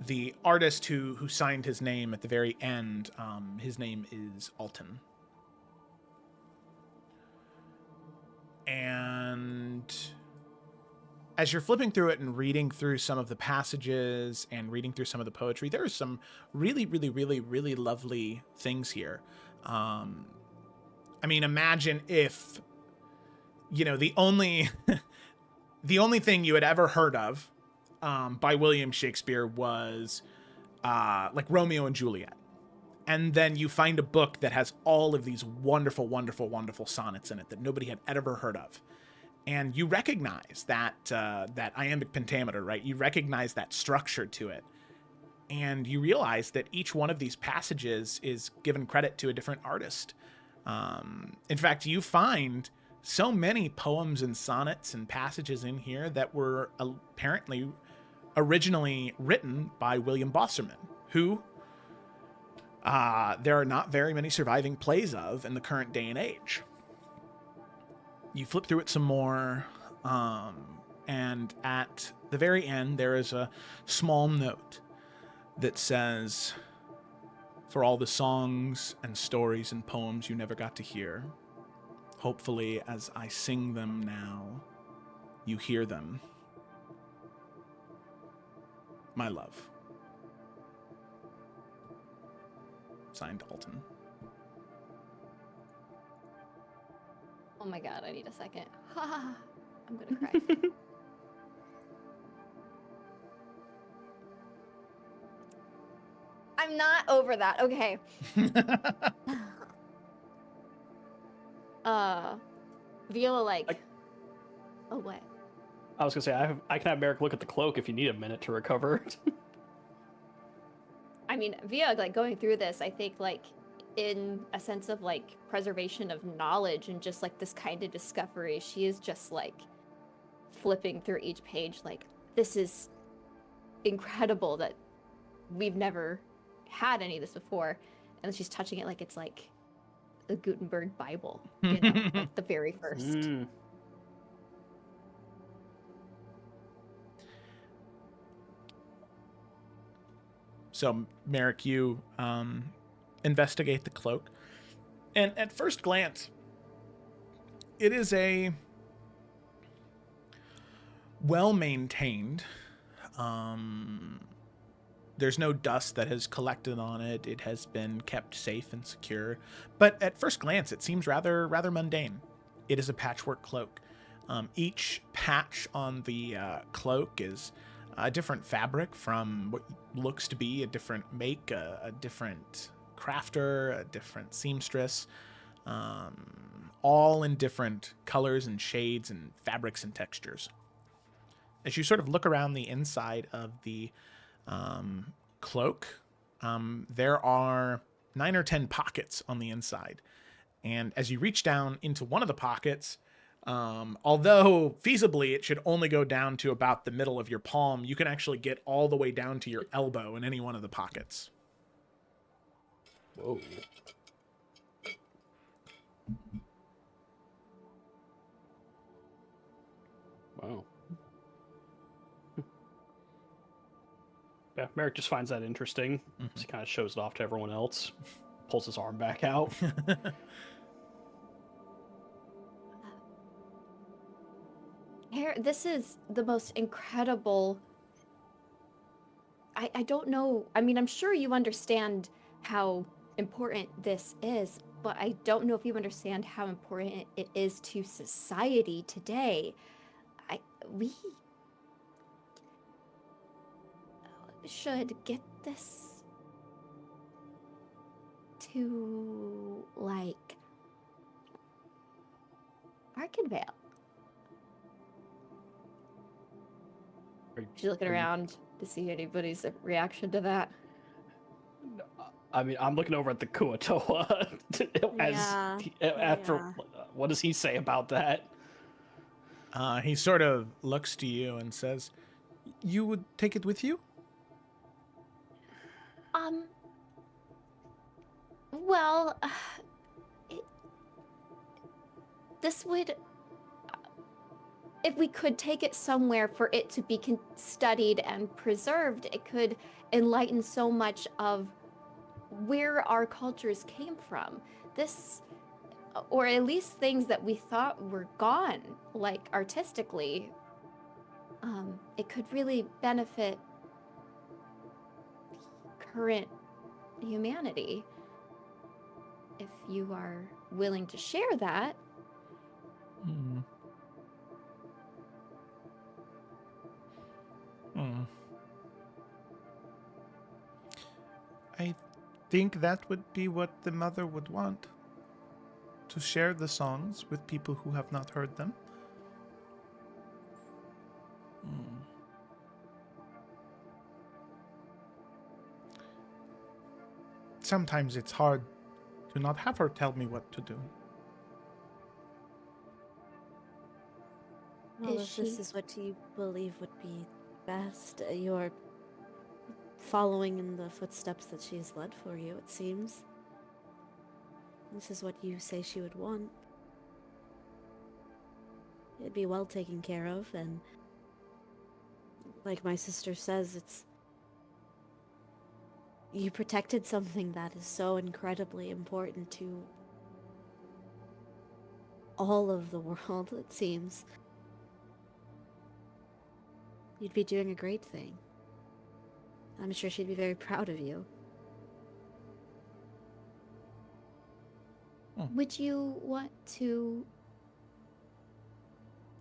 The artist who signed his name at the very end, his name is Alton. And as you're flipping through it and reading through some of the passages and reading through some of the poetry, there are some really, really, really, really lovely things here. I mean, imagine if, the only thing you had ever heard of by William Shakespeare was like Romeo and Juliet. And then you find a book that has all of these wonderful, wonderful, wonderful sonnets in it that nobody had ever heard of. And you recognize that iambic pentameter, right? You recognize that structure to it. And you realize that each one of these passages is given credit to a different artist. In fact, you find so many poems and sonnets and passages in here that were apparently originally written by William Bosserman, who there are not very many surviving plays of in the current day and age. You flip through it some more, and at the very end, there is a small note that says, for all the songs and stories and poems you never got to hear. Hopefully, as I sing them now, you hear them. My love. Signed, Alton. Oh my god, I need a second. I'm gonna cry. I'm not over that. Okay. Viola, like. Oh, what? I was gonna say I can have Merrick look at the cloak if you need a minute to recover. I mean, via like going through this, I think like in a sense of like preservation of knowledge and just like this kind of discovery, she is just like flipping through each page like, this is incredible that we've never had any of this before. And then she's touching it like it's like the Gutenberg Bible, you know, like the very first. Mm. So, Merrick, you investigate the cloak. And at first glance, it is a well-maintained. There's no dust that has collected on it. It has been kept safe and secure. But at first glance, it seems rather mundane. It is a patchwork cloak. Each patch on the cloak is a different fabric from what looks to be a different make, a different crafter, a different seamstress, all in different colors and shades and fabrics and textures. As you sort of look around the inside of the cloak, there are 9 or 10 pockets on the inside. And as you reach down into one of the pockets, although feasibly it should only go down to about the middle of your palm, you can actually get all the way down to your elbow in any one of the pockets. Whoa. Wow. Yeah, Merrick just finds that interesting. Mm-hmm. So he kind of shows it off to everyone else, pulls his arm back out. Here, this is the most incredible. I don't know. I mean, I'm sure you understand how important this is, but I don't know if you understand how important it is to society today. We should get this to, like, Arkenvale. She's looking around to see anybody's reaction to that. I mean, I'm looking over at the Kuatoa after. Yeah. What does he say about that? He sort of looks to you and says, "You would take it with you?" Well, this would, if we could take it somewhere for it to be studied and preserved, it could enlighten so much of where our cultures came from. This, or at least things that we thought were gone, like artistically. It could really benefit current humanity. If you are willing to share that. I think that would be what the mother would want. To share the songs with people who have not heard them. Sometimes it's hard to not have her tell me what to do. Well, Is if this she- is what you believe would be best, you're following in the footsteps that she's led for you, it seems. This is what you say she would want. It'd be well taken care of, and like my sister says, You protected something that is so incredibly important to all of the world, it seems. You'd be doing a great thing. I'm sure she'd be very proud of you. Would you want to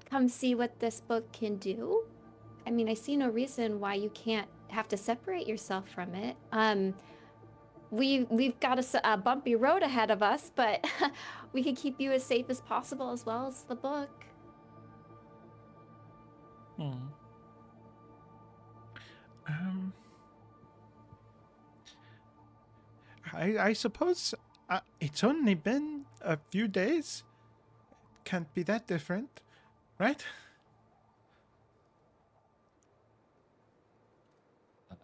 come see what this book can do? I mean, I see no reason why you can't have to separate yourself from it. We've got a bumpy road ahead of us, but we can keep you as safe as possible as well as the book. I suppose it's only been a few days. Can't be that different, right?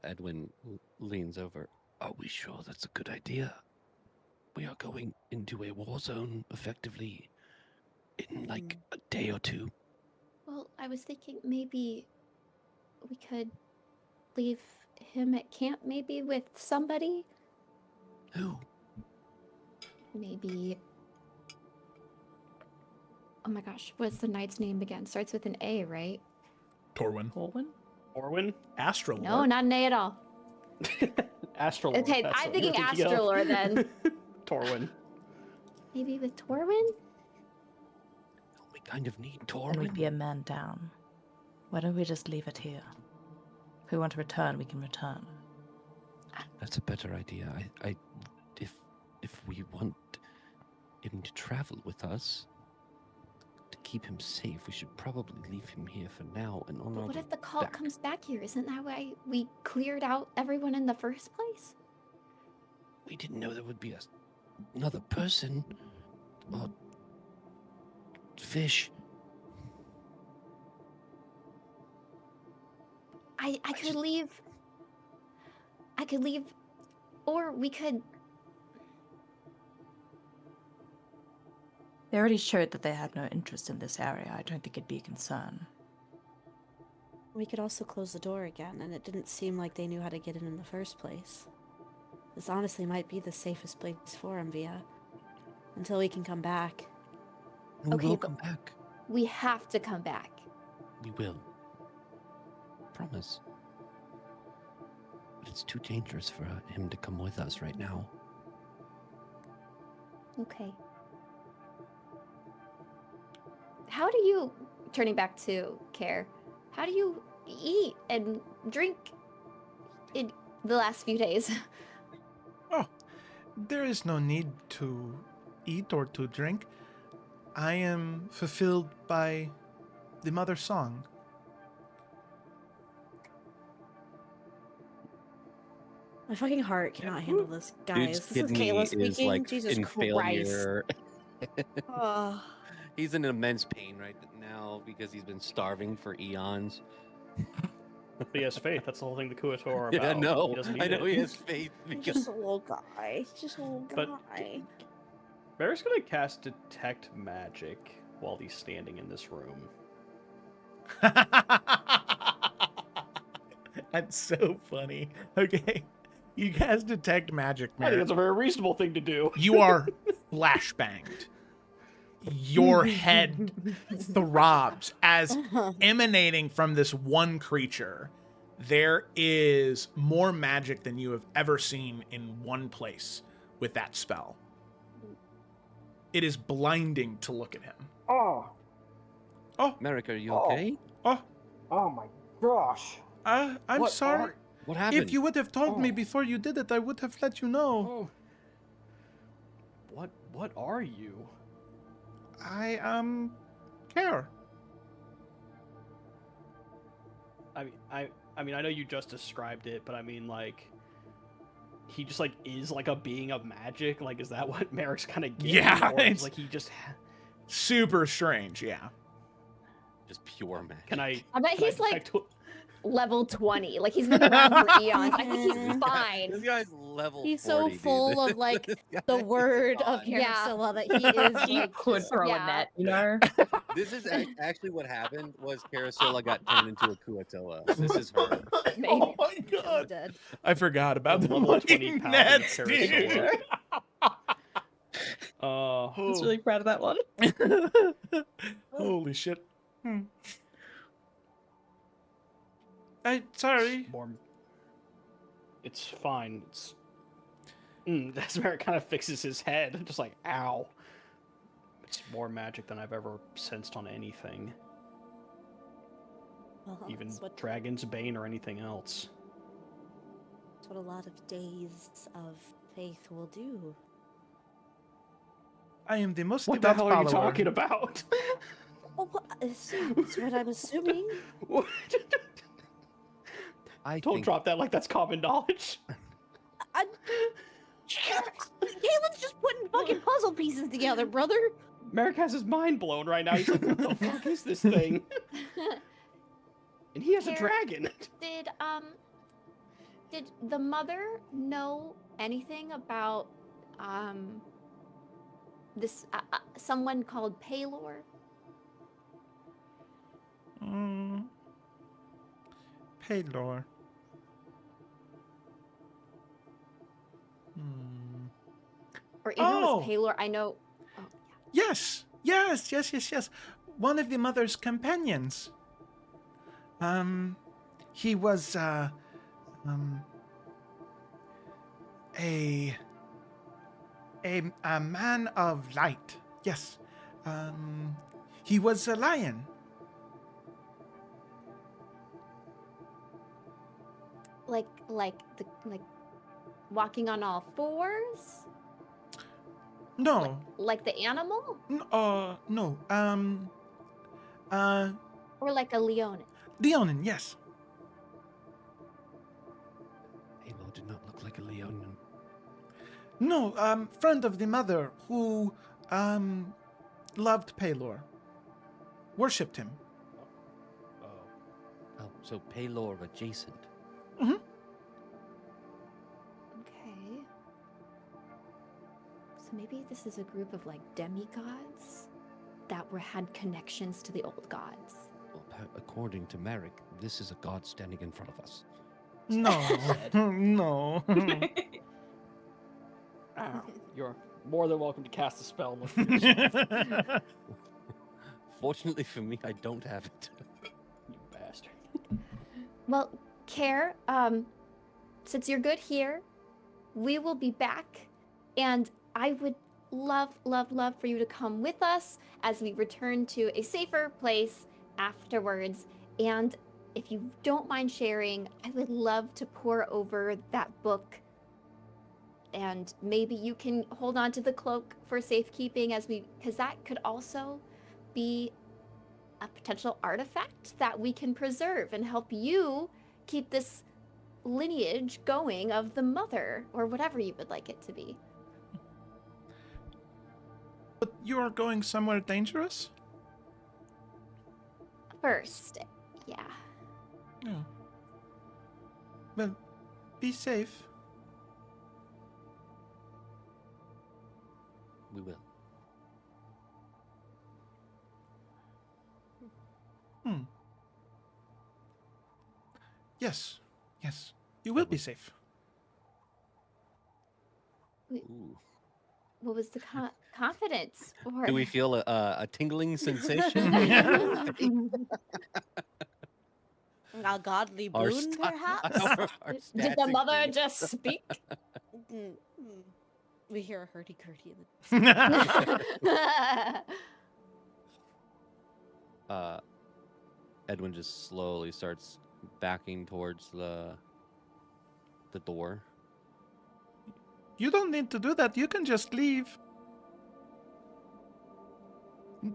Edwin leans over. Are we sure that's a good idea? We are going into a war zone effectively in like a day or two. Well, I was thinking maybe we could leave him at camp maybe with somebody. Who? Maybe... Oh my gosh, what's the knight's name again? Starts with an A, right? Torwin. Corwin? Orwin? Astrolord. No, not an A at all. Astrolord. Okay, that's I'm what you're thinking of. Astrolord then. Torwin. Maybe with Torwin? We kind of need And Torwin. we'd be a man down. Why don't we just leave it here? If we want to return, we can return. That's a better idea. If we want him to travel with us, to keep him safe, we should probably leave him here for now and on But our what way if the cult back. comes back here? Isn't that why we cleared out everyone in the first place? We didn't know there would be another person or fish. I could leave. I could leave, or we could. They already showed that they had no interest in this area. I don't think it'd be a concern. We could also close the door again, and it didn't seem like they knew how to get in the first place. This honestly might be the safest place for him, Via. Until we can come back. We Okay, will but- come back. We have to come back. We will. Promise. But it's too dangerous for him to come with us right now. Okay. How do you, turning back to Care, how do you eat and drink in the last few days? Oh, there is no need to eat or to drink. I am fulfilled by the mother song. My fucking heart cannot handle this, guys. Dude's This is kidney Kayla is speaking. like Jesus in Christ. failure. Ugh. He's in immense pain right now because he's been starving for eons. But he has faith. That's the whole thing the Kuator are Yeah, about. I know. He doesn't I need know it. he has faith He's because just a little guy. He's just a little But- guy. Bear's gonna cast Detect Magic while he's standing in this room. That's so funny. Okay. You guys detect magic, I think Merrick. that's a very reasonable thing to do. You are flashbanged. Your head throbs as emanating from this one creature. There is more magic than you have ever seen in one place with that spell. It is blinding to look at him. Oh, Merrick, are you Oh. okay? Oh, oh my gosh. I'm What sorry. are- What happened? If you would have told me Oh. before you did it, I would have let you know. Oh. What are you? I care. I mean, I know you just described it, but I mean, like, he just like is like a being of magic. Like, is that what Merrick's kind of getting? Yeah, Or is, it's- like he just. Super strange, yeah. Just pure magic. Can I? I bet can he's like, detect level 20. Like, he's been around for eons. I think he's fine. This guy's level He's 40, so dude. full of, This like, guy the is word of gone. Yeah. Carasilla that he is, He like, could just- throw yeah. a net, you know? This is actually what happened was Carasilla got turned into a Kuatoa. This is her. Maybe. Oh my Joe's god. dead. I forgot about the Level 20 fucking paladin nets, Carasilla. dude. Uh, I was really proud of that one. Holy shit. Sorry. more. It's fine. It's. Desmer kind of fixes his head, just like, ow. It's more magic than I've ever sensed on anything, Well, even that's what, Dragon's Bane or anything else. that's what a lot of days of faith will do. I am the most What the devout hell are you follower. talking about? Oh, that's what I'm assuming. I Don't think drop that like that's common knowledge. Galen's just putting fucking puzzle pieces together, brother. Merrick has his mind blown right now. He's like, what the fuck is this thing? And he has a Here- dragon. Did the mother know anything about this someone called Paylor? Paylor. Or even Oh! was Paylor? I know. Oh, Yes. One of the mother's companions. He was a man of light. Yes. He was a lion. like walking on all fours, No. like the animal, No. or like a leone. Leonin, yes. Halo did not look like a Leonin. No, friend of the mother who, loved Paylor. Worshipped him. Oh. Oh, so Paylor adjacent. Okay. So maybe this is a group of like demigods that had connections to the old gods. Well, according to Merrick, this is a god standing in front of us. No. No. Ow. You're more than welcome to cast a spell and look for yourself, Fortunately for me, I don't have it. you bastard. Well, Care, since you're good here, we will be back, and I would love for you to come with us as we return to a safer place afterwards. And if you don't mind sharing, I would love to pour over that book, and maybe you can hold on to the cloak for safekeeping because that could also be a potential artifact that we can preserve and help you keep this lineage going of the mother, or whatever you would like it to be. But you are going somewhere dangerous? First, yeah. No. Well, be safe. We will. Yes. You will be safe. Ooh. What was the confidence? Or... Do we feel a tingling sensation? A godly Our boon, st- perhaps? our Did the stats mother increase. just speak? We hear a hurdy-gurdy. Edwin just slowly starts backing towards the door. You don't need to do that. You can just leave.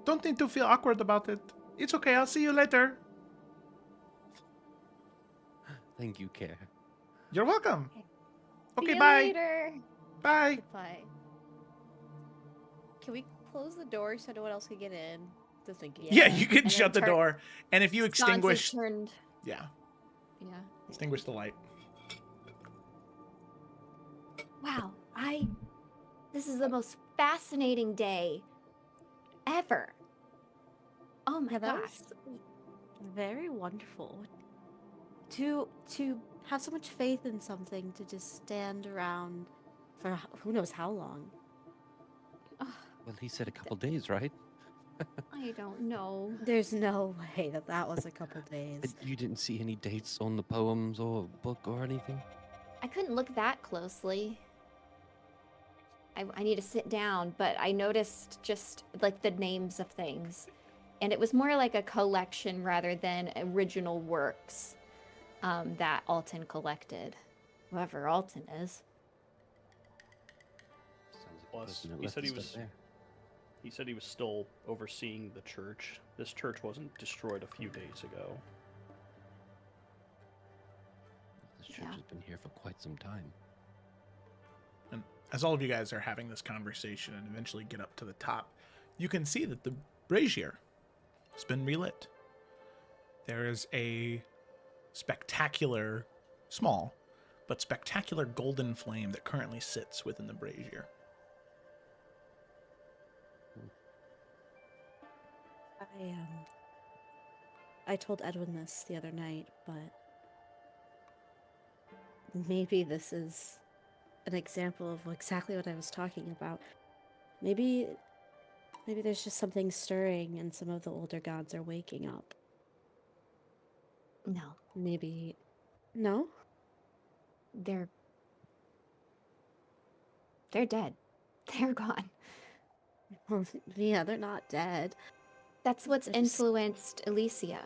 Don't need to feel awkward about it. It's okay. I'll see you later. Thank you, Care. You're welcome. See Okay, you bye. later. Bye. Bye. Can we close the door so no one else can get in? Just thinking. Yeah, you can And shut the then door. And if you Sconces extinguish... turned. Yeah. Yeah. Extinguish the light. Wow, this is the most fascinating day ever. Oh my Yeah, that gosh. was very wonderful. To have so much faith in something, to just stand around for who knows how long. Ugh, Well, he said a couple days, right? I don't know. There's no way that that was a couple days. You didn't see any dates on the poems or book or anything? I couldn't look that closely. I need to sit down, but I noticed just like the names of things. And it was more like a collection rather than original works that Alton collected. Whoever Alton is. Sounds like the Plus, person that he left said the he stuff was there. he said he was still overseeing the church. This church wasn't destroyed a few days ago. This church Yeah. has been here for quite some time. And as all of you guys are having this conversation and eventually get up to the top, you can see that the brazier has been relit. There is a spectacular, small, but spectacular golden flame that currently sits within the brazier. I told Edwin this the other night, but maybe this is an example of exactly what I was talking about. Maybe there's just something stirring and some of the older gods are waking up. No, Maybe no? they're dead. They're gone. Well, yeah, they're not dead. That's what's They're just- influenced Alicia.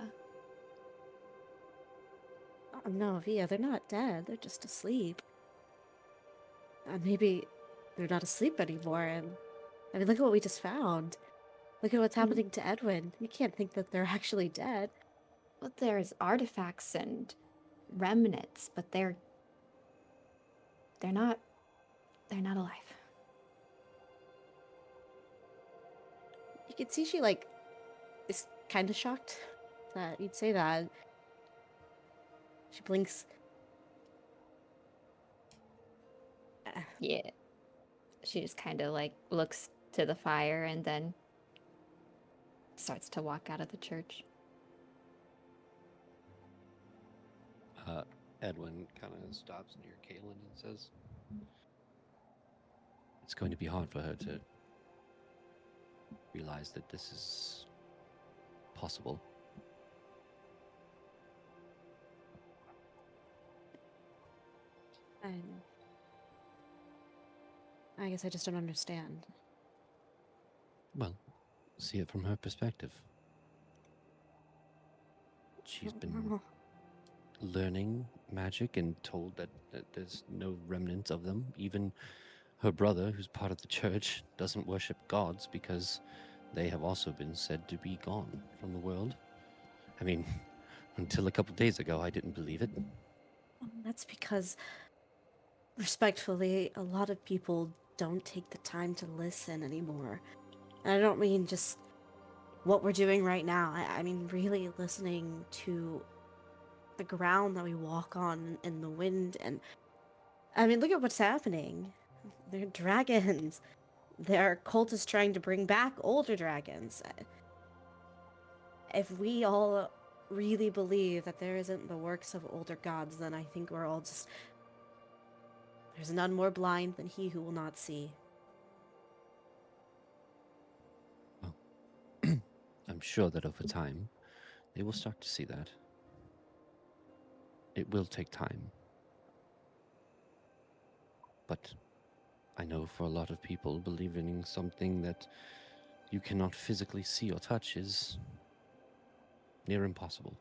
Oh, no, Via, they're not dead. They're just asleep. Maybe they're not asleep anymore. And I mean, look at what we just found. Look at what's happening to Edwin. You can't think that they're actually dead. Well, there's artifacts and remnants, but they're not alive. You can see she is kind of shocked that you'd say that. She blinks. Yeah. She just kind of like looks to the fire and then starts to walk out of the church. Edwin kind of stops near Kaylin and says, "It's going to be hard for her to realize that this is possible." I guess I just don't understand. Well, see it from her perspective. She's been learning magic and told that there's no remnants of them. Even her brother, who's part of the church, doesn't worship gods because they have also been said to be gone from the world. I mean, until a couple days ago, I didn't believe it. That's because, respectfully, a lot of people don't take the time to listen anymore. And I don't mean just what we're doing right now. I mean really listening to the ground that we walk on and the wind. And I mean, look at what's happening. They're dragons. There are cultists trying to bring back older dragons. If we all really believe that there isn't the works of older gods, then I think we're all just... There's none more blind than he who will not see. I'm sure that over time, they will start to see that. It will take time. But I know for a lot of people, believing in something that you cannot physically see or touch is near impossible.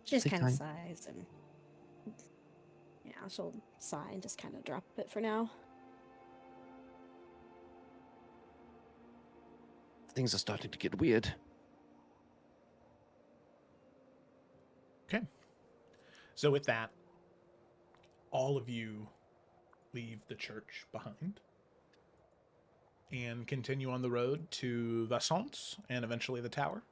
She just Take kind of time. sighs and... Yeah, she'll sigh and just kind of drop it for now. Things are starting to get weird. Okay. So with that, all of you leave the church behind. and continue on the road to Vassance and eventually the tower?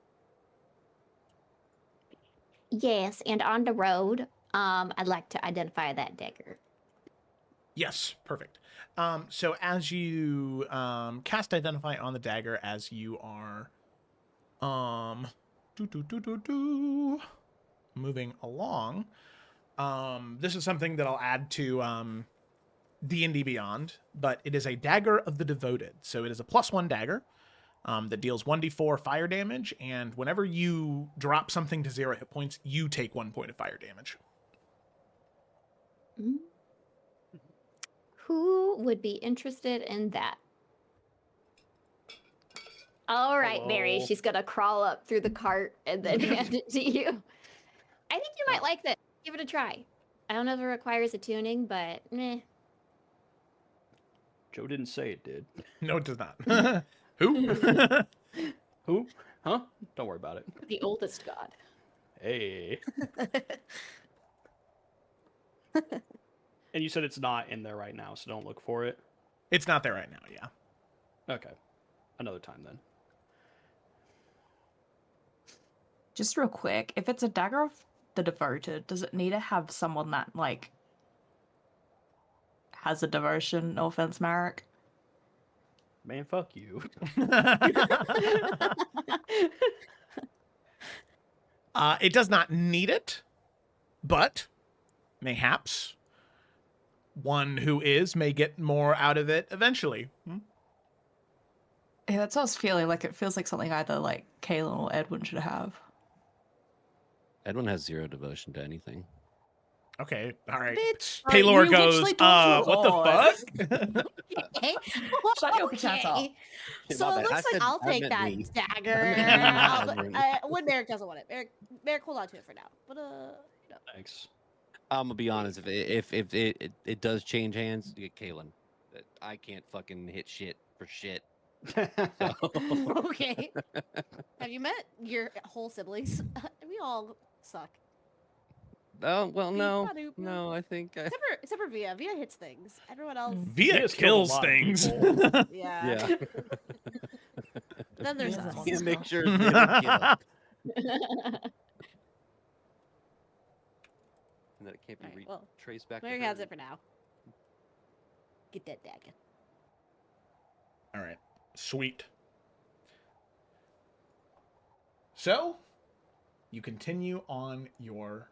Yes, and on the road, I'd like to identify that dagger. Yes, perfect. So as you cast Identify on the dagger, as you are moving along, this is something that I'll add to D&D Beyond, but it is a Dagger of the Devoted. So it is a +1 dagger that deals 1d4 fire damage, and whenever you drop something to 0 hit points, you take 1 point of fire damage. Mm. Who would be interested in that? All right, Mary. Hello. She's gonna crawl up through the cart and then hand it to you. I think you might like this. Give it a try. I don't know if it requires attuning, but meh. Joe didn't say it did. No, it does not. Who? Who? Huh? Don't worry about it. The oldest god. Hey. And you said it's not in there right now, so don't look for it. It's not there right now, yeah. Okay. Another time then. Just real quick, if it's a dagger of the devoted, does it need to have someone that, like, has a devotion? No offense, Marek. Man, fuck you. It does not need it, but mayhaps one who may get more out of it eventually. Yeah, that's what I was feeling. Like, it feels like something either, like, Kaylin or Edwin should have. Edwin has 0 devotion to anything. Okay, all right. Bitch. Paylor you goes, literally told what me. the fuck? Okay. Shut your potato. Okay. So My it bad. I looks like said- I'll I take meant that me. dagger. I meant me. When Merrick doesn't want it. Merrick, hold on to it for now. But you know. Thanks. I'm gonna be honest. If it does change hands, you get Kaylin. I can't fucking hit shit for shit. So. Okay. Have you met your whole siblings? We all suck. Oh well, no, Beep-ba-doop. no. I think Except for Via. Via hits things. Everyone else. Via Via's killed a kills lot of things. people. Yeah. yeah. Then there's Via's us. a You make monster. sure they don't kill. And that it can't be Alright, well, traced back. Merrick to has her. it for now. Get that dagger. All right, sweet. So, you continue on your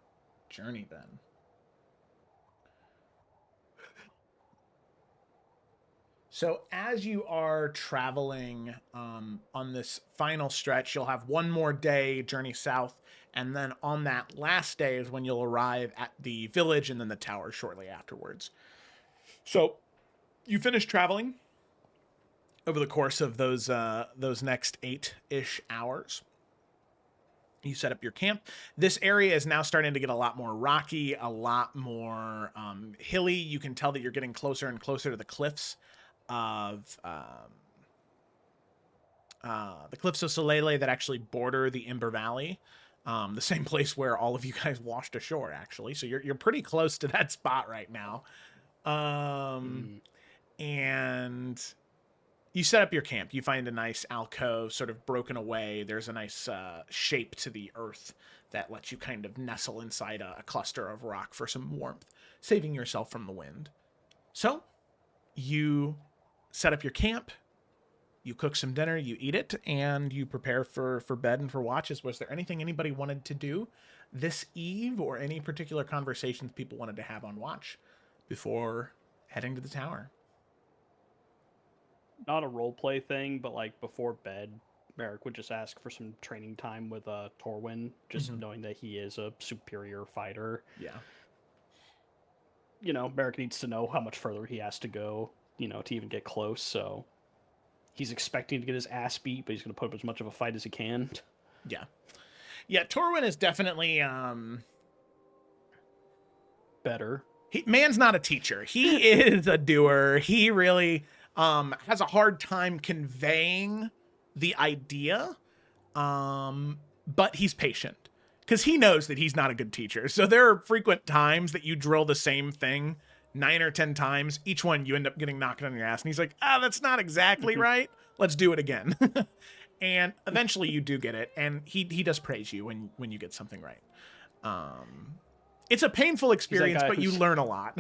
journey then. So as you are traveling on this final stretch, you'll have one more day journey south, and then on that last day is when you'll arrive at the village and then the tower shortly afterwards. So you finish traveling over the course of those next 8-ish hours. You set up your camp. This area is now starting to get a lot more rocky, a lot more hilly. You can tell that you're getting closer and closer to the cliffs of Soleil that actually border the Ember Valley, the same place where all of you guys washed ashore, actually. So you're pretty close to that spot right now. And you set up your camp. You find a nice alcove sort of broken away. There's a nice shape to the earth that lets you kind of nestle inside a cluster of rock for some warmth, saving yourself from the wind. So you set up your camp, you cook some dinner, you eat it, and you prepare for bed and for watches. Was there anything anybody wanted to do this eve, or any particular conversations people wanted to have on watch before heading to the tower? Not a role play thing, but like before bed, Merrick would just ask for some training time with Torwin, just knowing that he is a superior fighter. Yeah. You know, Merrick needs to know how much further he has to go, you know, to even get close. So he's expecting to get his ass beat, but he's going to put up as much of a fight as he can. Yeah. Yeah, Torwin is definitely Better. Man's not a teacher. He is a doer. He really has a hard time conveying the idea, but he's patient because he knows that he's not a good teacher. So there are frequent times that you drill the same thing 9 or 10 times. Each one you end up getting knocked on your ass. And he's like, that's not exactly right. Let's do it again. And eventually you do get it. And he does praise you when you get something right. It's a painful experience, but you learn a lot.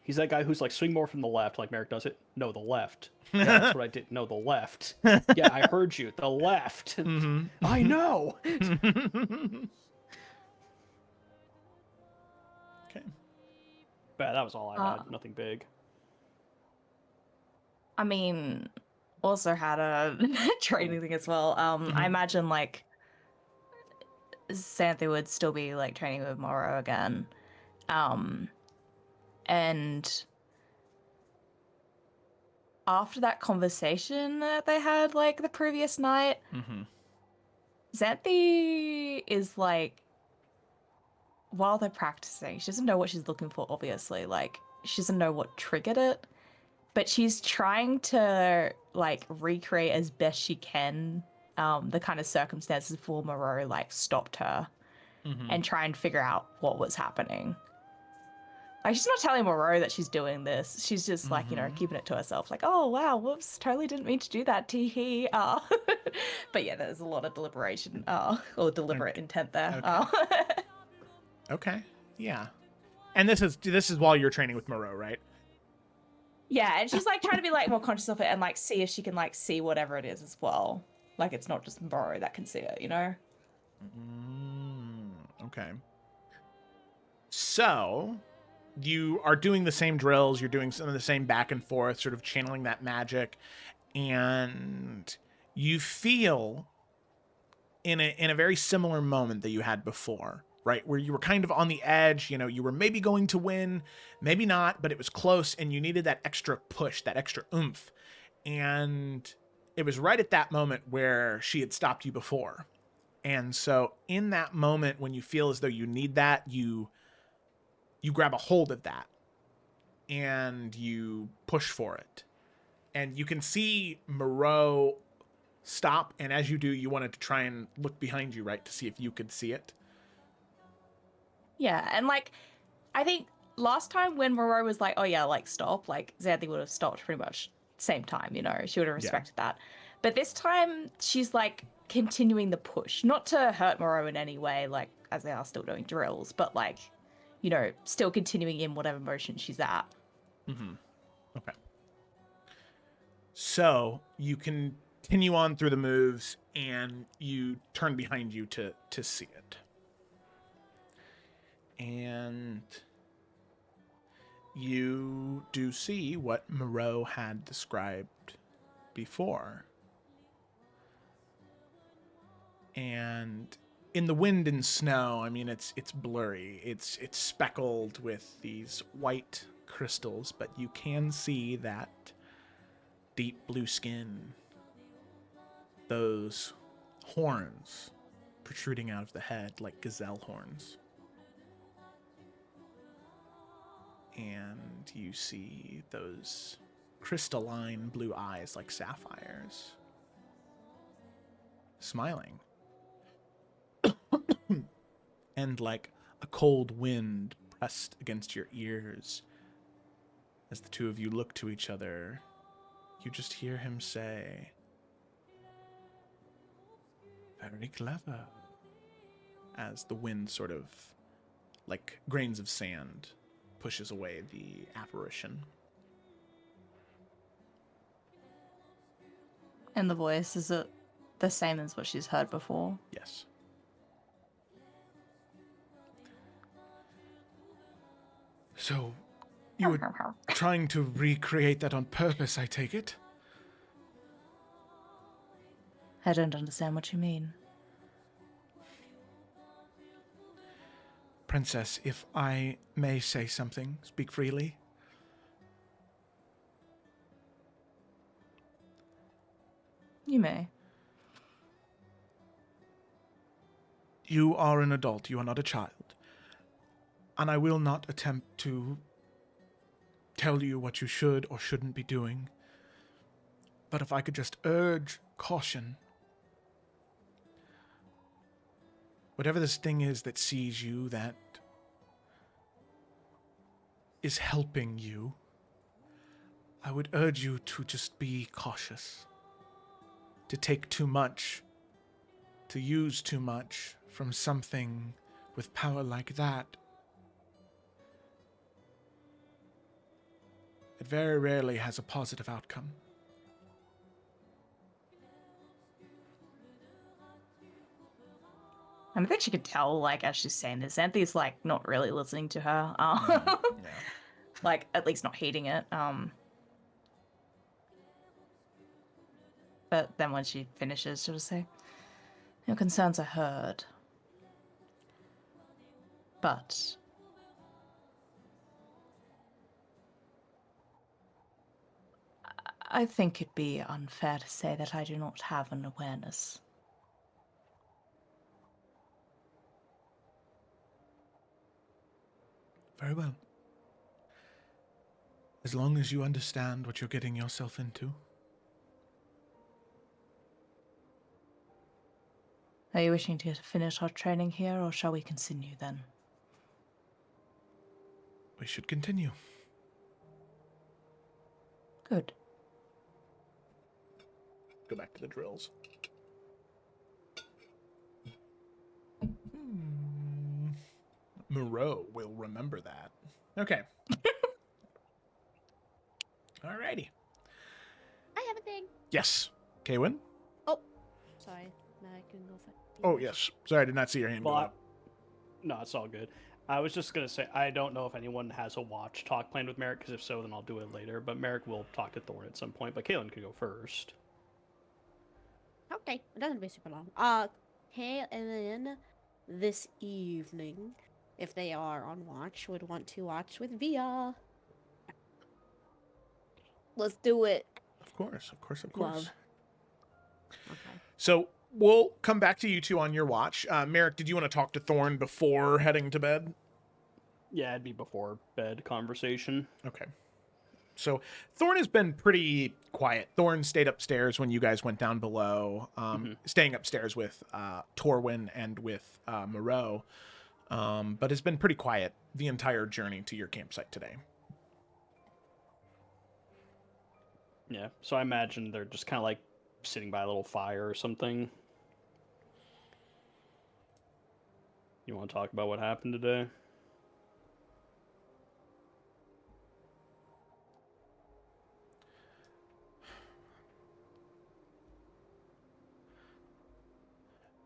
He's that guy who's like, swing more from the left, like Merrick does it. No, the left. Yeah, that's what I did. No, the left. Yeah, I heard you. The left. Mm-hmm. I know. Okay. But that was all I had. Nothing big. I mean, also had a training thing as well. I imagine like Xanthe would still be like training with Morrow again. And after that conversation that they had like the previous night, Xanthe is like, while they're practicing, she doesn't know what she's looking for, obviously. Like, she doesn't know what triggered it, but she's trying to like recreate as best she can the kind of circumstances before Moreau like stopped her and try and figure out what was happening. Like, she's not telling Moreau that she's doing this. She's just like, you know, keeping it to herself. Like, oh, wow, whoops, totally didn't mean to do that, tee-hee. But yeah, there's a lot of deliberation or deliberate intent there. Okay. Okay. Yeah. And this is while you're training with Moreau, right? Yeah, and she's like trying to be like more conscious of it and like see if she can like see whatever it is as well. Like, it's not just Moreau that can see it, you know? Okay. So you are doing the same drills, you're doing some of the same back and forth, sort of channeling that magic, and you feel in a very similar moment that you had before, right? Where you were kind of on the edge, you know, you were maybe going to win, maybe not, but it was close and you needed that extra push, that extra oomph. And it was right at that moment where she had stopped you before. And so in that moment, when you feel as though you need that, you grab a hold of that and you push for it. And you can see Moreau stop. And as you do, you wanted to try and look behind you, right? To see if you could see it. Yeah, and like, I think last time when Moreau was like, oh yeah, like stop, like Xanthe would have stopped pretty much same time, you know, she would have respected that. But this time she's like continuing the push, not to hurt Moreau in any way, like as they are still doing drills, but like, you know, still continuing in whatever motion she's at. Okay. So you continue on through the moves and you turn behind you to see it. And you do see what Moreau had described before. And in the wind and snow, I mean, it's blurry. It's speckled with these white crystals, but you can see that deep blue skin, those horns protruding out of the head like gazelle horns. And you see those crystalline blue eyes like sapphires, smiling. And like a cold wind pressed against your ears, as the two of you look to each other, you just hear him say, "Very clever," as the wind sort of, like grains of sand, pushes away the apparition. And the voice, is it the same as what she's heard before? Yes. So, you were trying to recreate that on purpose, I take it? I don't understand what you mean. Princess, if I may say something, speak freely. You may. You are an adult, you are not a child. And I will not attempt to tell you what you should or shouldn't be doing. But if I could just urge caution. Whatever this thing is that sees you, that is helping you, I would urge you to just be cautious. To take too much, to use too much from something with power like that, it very rarely has a positive outcome. And I think she could tell, like, as she's saying this, Xanthi's, like, not really listening to her. Yeah. Like, at least not heeding it. But then when she finishes, she'll just say, your concerns are heard. But I think it'd be unfair to say that I do not have an awareness. Very well. As long as you understand what you're getting yourself into. Are you wishing to finish our training here, or shall we continue then? We should continue. Good. Go back to the drills. Moreau will remember that. Okay. Alrighty. I have a thing. Yes. Kaywin? Sorry, now I can go for. Oh, yes. Sorry, I did not see your hand go Well, up. no, it's all good. I was just gonna say I don't know if anyone has a watch talk planned with Merrick, because if so, then I'll do it later. But Merrick will talk to Thorn at some point. But Kaylin could go first. Okay, it doesn't be super long. Kaylin, this evening, if they are on watch, would want to watch with Via. Let's do it. Of course, of course, of Love. course. Okay. So we'll come back to you two on your watch. Merrick, did you want to talk to Thorn before heading to bed? Yeah, it'd be before bed conversation. Okay. So Thorn has been pretty quiet. Thorn stayed upstairs when you guys went down below, staying upstairs with Torwin and with Moreau, but has been pretty quiet the entire journey to your campsite today. Yeah, so I imagine they're just kind of like sitting by a little fire or something. You want to talk about what happened today?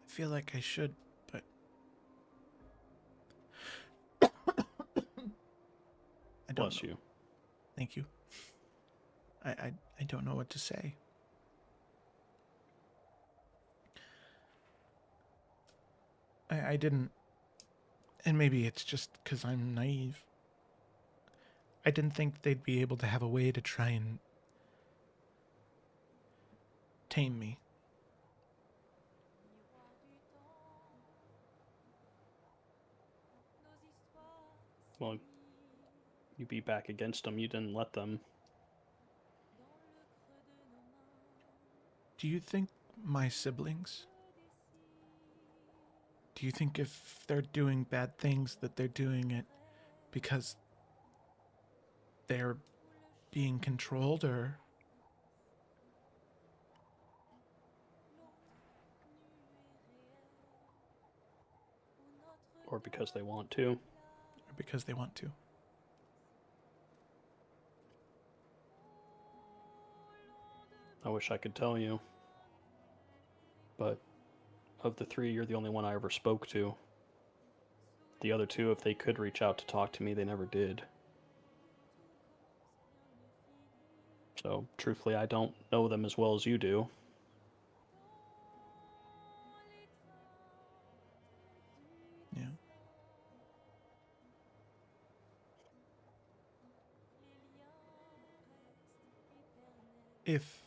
I feel like I should, but I don't Bless know. you. Thank you. I don't know what to say. I didn't, and maybe it's just because I'm naive. I didn't think they'd be able to have a way to try and tame me. Well, you beat back against them. You didn't let them. Do you think my siblings? Do you think if they're doing bad things that they're doing it because they're being controlled, or Or because they want to. because they want to? I wish I could tell you. But of the three, you're the only one I ever spoke to. The other two, if they could reach out to talk to me, they never did. So, truthfully, I don't know them as well as you do. Yeah. If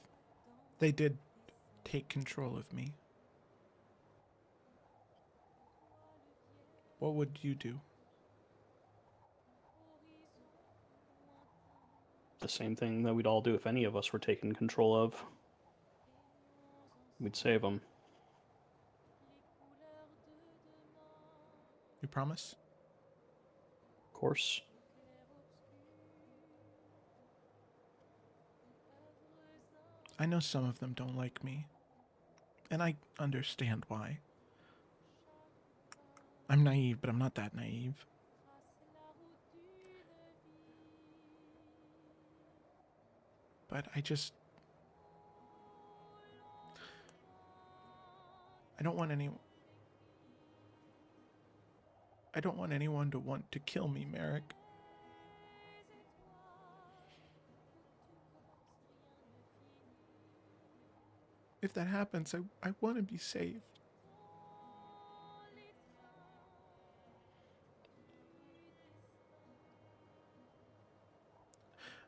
they did take control of me, what would you do? The same thing that we'd all do if any of us were taken control of. We'd save them. You promise? Of course. I know some of them don't like me. And I understand why. I'm naive, but I'm not that naive. But I don't want anyone to want to kill me, Merrick. If that happens, I want to be saved.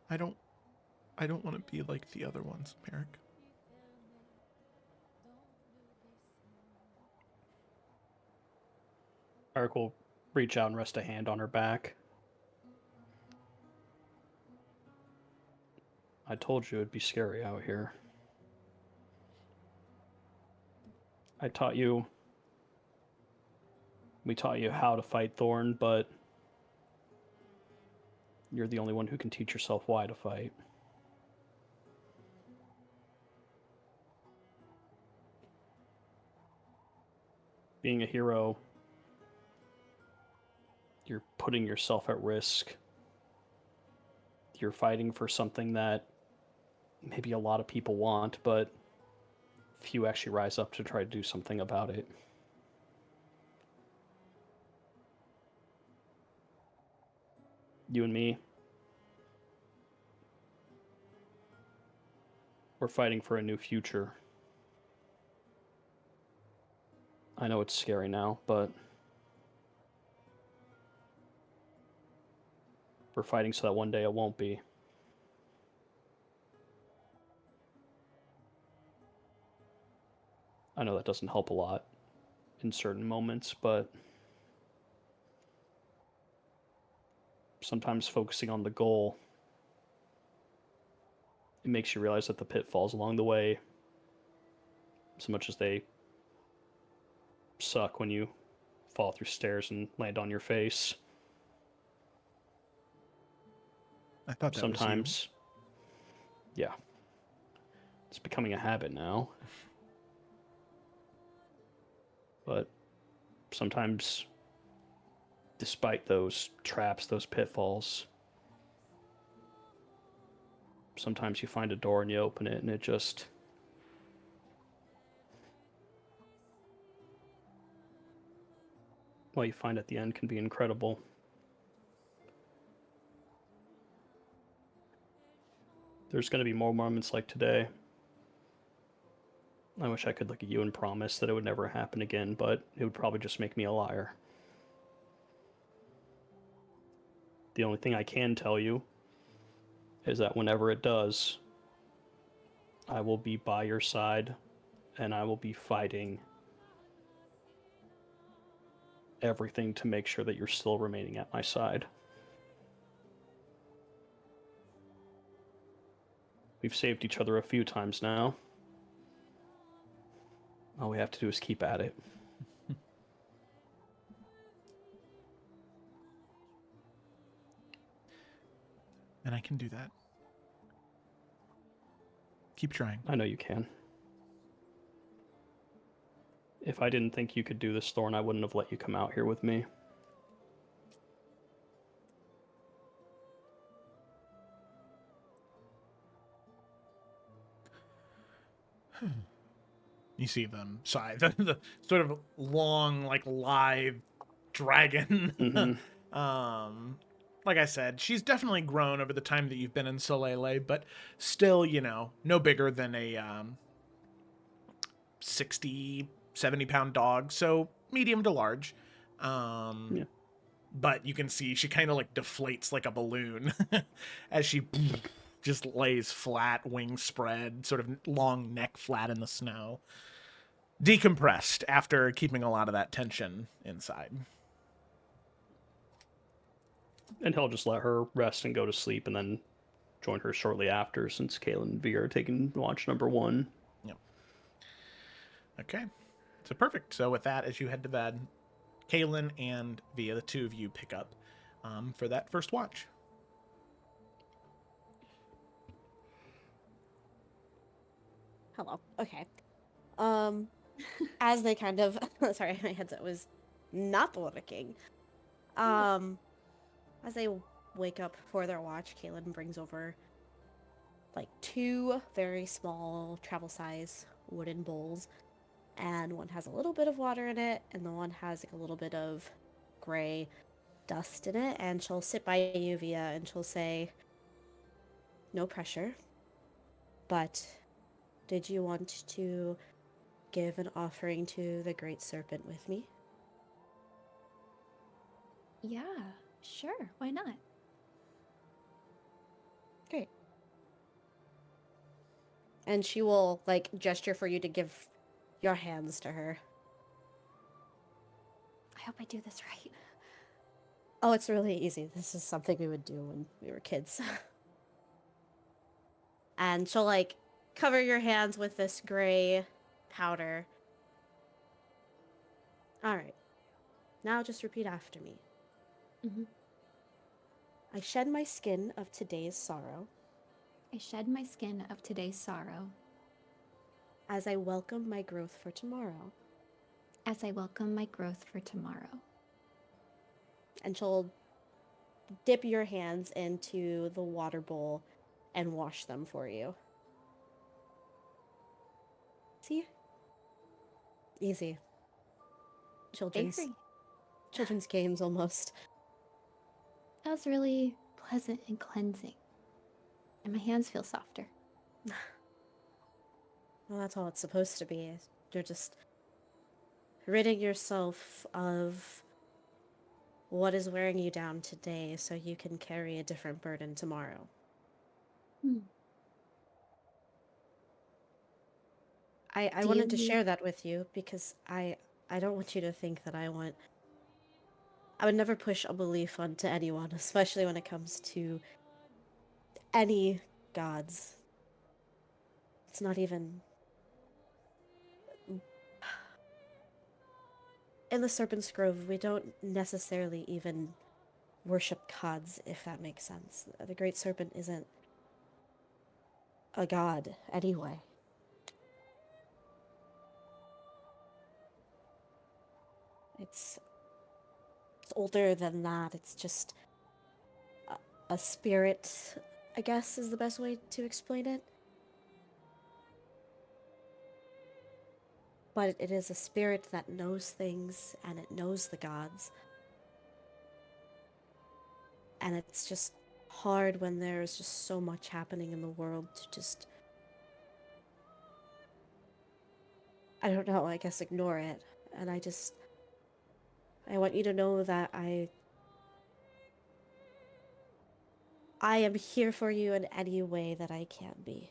I don't want to be like the other ones, Merrick. Eric will reach out and rest a hand on her back. I told you it'd be scary out here. We taught you how to fight Thorn, but you're the only one who can teach yourself why to fight. Being a hero, you're putting yourself at risk. You're fighting for something that maybe a lot of people want, but few actually rise up to try to do something about it. You and me, we're fighting for a new future. I know it's scary now, but we're fighting so that one day it won't be. I know that doesn't help a lot in certain moments, but sometimes focusing on the goal, it makes you realize that the pitfalls along the way, as much as they suck when you fall through stairs and land on your face, I thought that sometimes, yeah, it's becoming a habit now. But sometimes, despite those traps, those pitfalls, sometimes you find a door and you open it and it just... what you find at the end can be incredible. There's going to be more moments like today. I wish I could look at you and promise that it would never happen again, but it would probably just make me a liar. The only thing I can tell you is that whenever it does, I will be by your side and I will be fighting everything to make sure that you're still remaining at my side. We've saved each other a few times now. All we have to do is keep at it. And I can do that. Keep trying. I know you can. If I didn't think you could do this, Thorn, I wouldn't have let you come out here with me. You see them sigh. The sort of long, like live dragon. Mm-hmm. Like I said, she's definitely grown over the time that you've been in Soleil, but still, no bigger than a 60, 70-pound dog. So medium to large. Yeah. But you can see she kind of like deflates like a balloon as she just lays flat, wings spread, sort of long neck flat in the snow. Decompressed after keeping a lot of that tension inside. And he'll just let her rest and go to sleep and then join her shortly after, since Kaylin and V are taking watch number 1. Yep. Okay. So perfect. So with that, as you head to bed, Kaylin and Via, the two of you pick up for that first watch. Hello. Okay. As they kind of sorry, my headset was not working. As they wake up for their watch, Kaylin brings over like two very small travel size wooden bowls, and one has a little bit of water in it, and the one has like a little bit of gray dust in it, and she'll sit by you, Via, and she'll say, "No pressure, but did you want to give an offering to the Great Serpent with me?" Yeah, sure. Why not? Great. And she will, like, gesture for you to give your hands to her. I hope I do this right. Oh, it's really easy. This is something we would do when we were kids. And she'll, like, cover your hands with this gray powder. All right. Now just repeat after me. Mm-hmm. I shed my skin of today's sorrow I shed my skin of today's sorrow as I welcome my growth for tomorrow. as I welcome my growth for tomorrow. And she'll dip your hands into the water bowl and wash them for you. See? Easy. Children's games almost. That was really pleasant and cleansing. And my hands feel softer. Well, that's all it's supposed to be. You're just ridding yourself of what is wearing you down today so you can carry a different burden tomorrow. I Do wanted to you- share that with you because I don't want you to think that I would never push a belief onto anyone, especially when it comes to any gods. It's not even in the Serpent's Grove, we don't necessarily even worship gods, if that makes sense. The Great Serpent isn't a god anyway. It's older than that. It's just a spirit, I guess, is the best way to explain it. But it is a spirit that knows things, and it knows the gods. And it's just hard when there's just so much happening in the world to just, I don't know, I guess ignore it. And I want you to know that I am here for you in any way that I can be.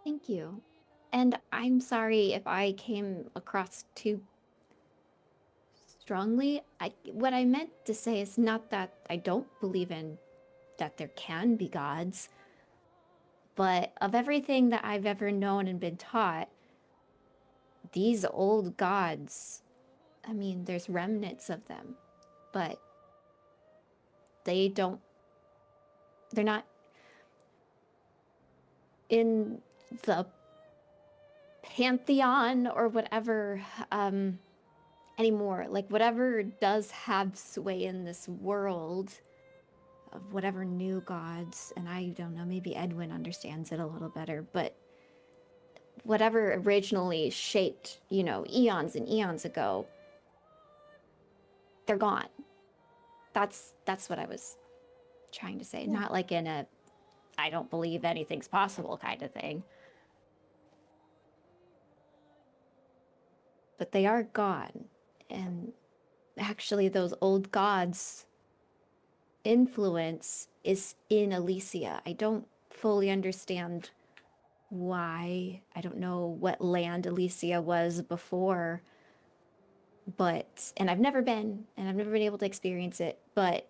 Thank you. And I'm sorry if I came across too strongly. What I meant to say is not that I don't believe in that there can be gods, but of everything that I've ever known and been taught, these old gods, I mean, there's remnants of them, but they're not in the pantheon or whatever anymore. Like, whatever does have sway in this world of whatever new gods, and I don't know, maybe Edwin understands it a little better, but whatever originally shaped, eons and eons ago, they're gone. That's what I was trying to say. Not like in a I don't believe anything's possible kind of thing. But they are gone. And actually those old gods' influence is in Elysia. I don't fully understand why. I don't know what land Elysia was before. And I've never been able to experience it, but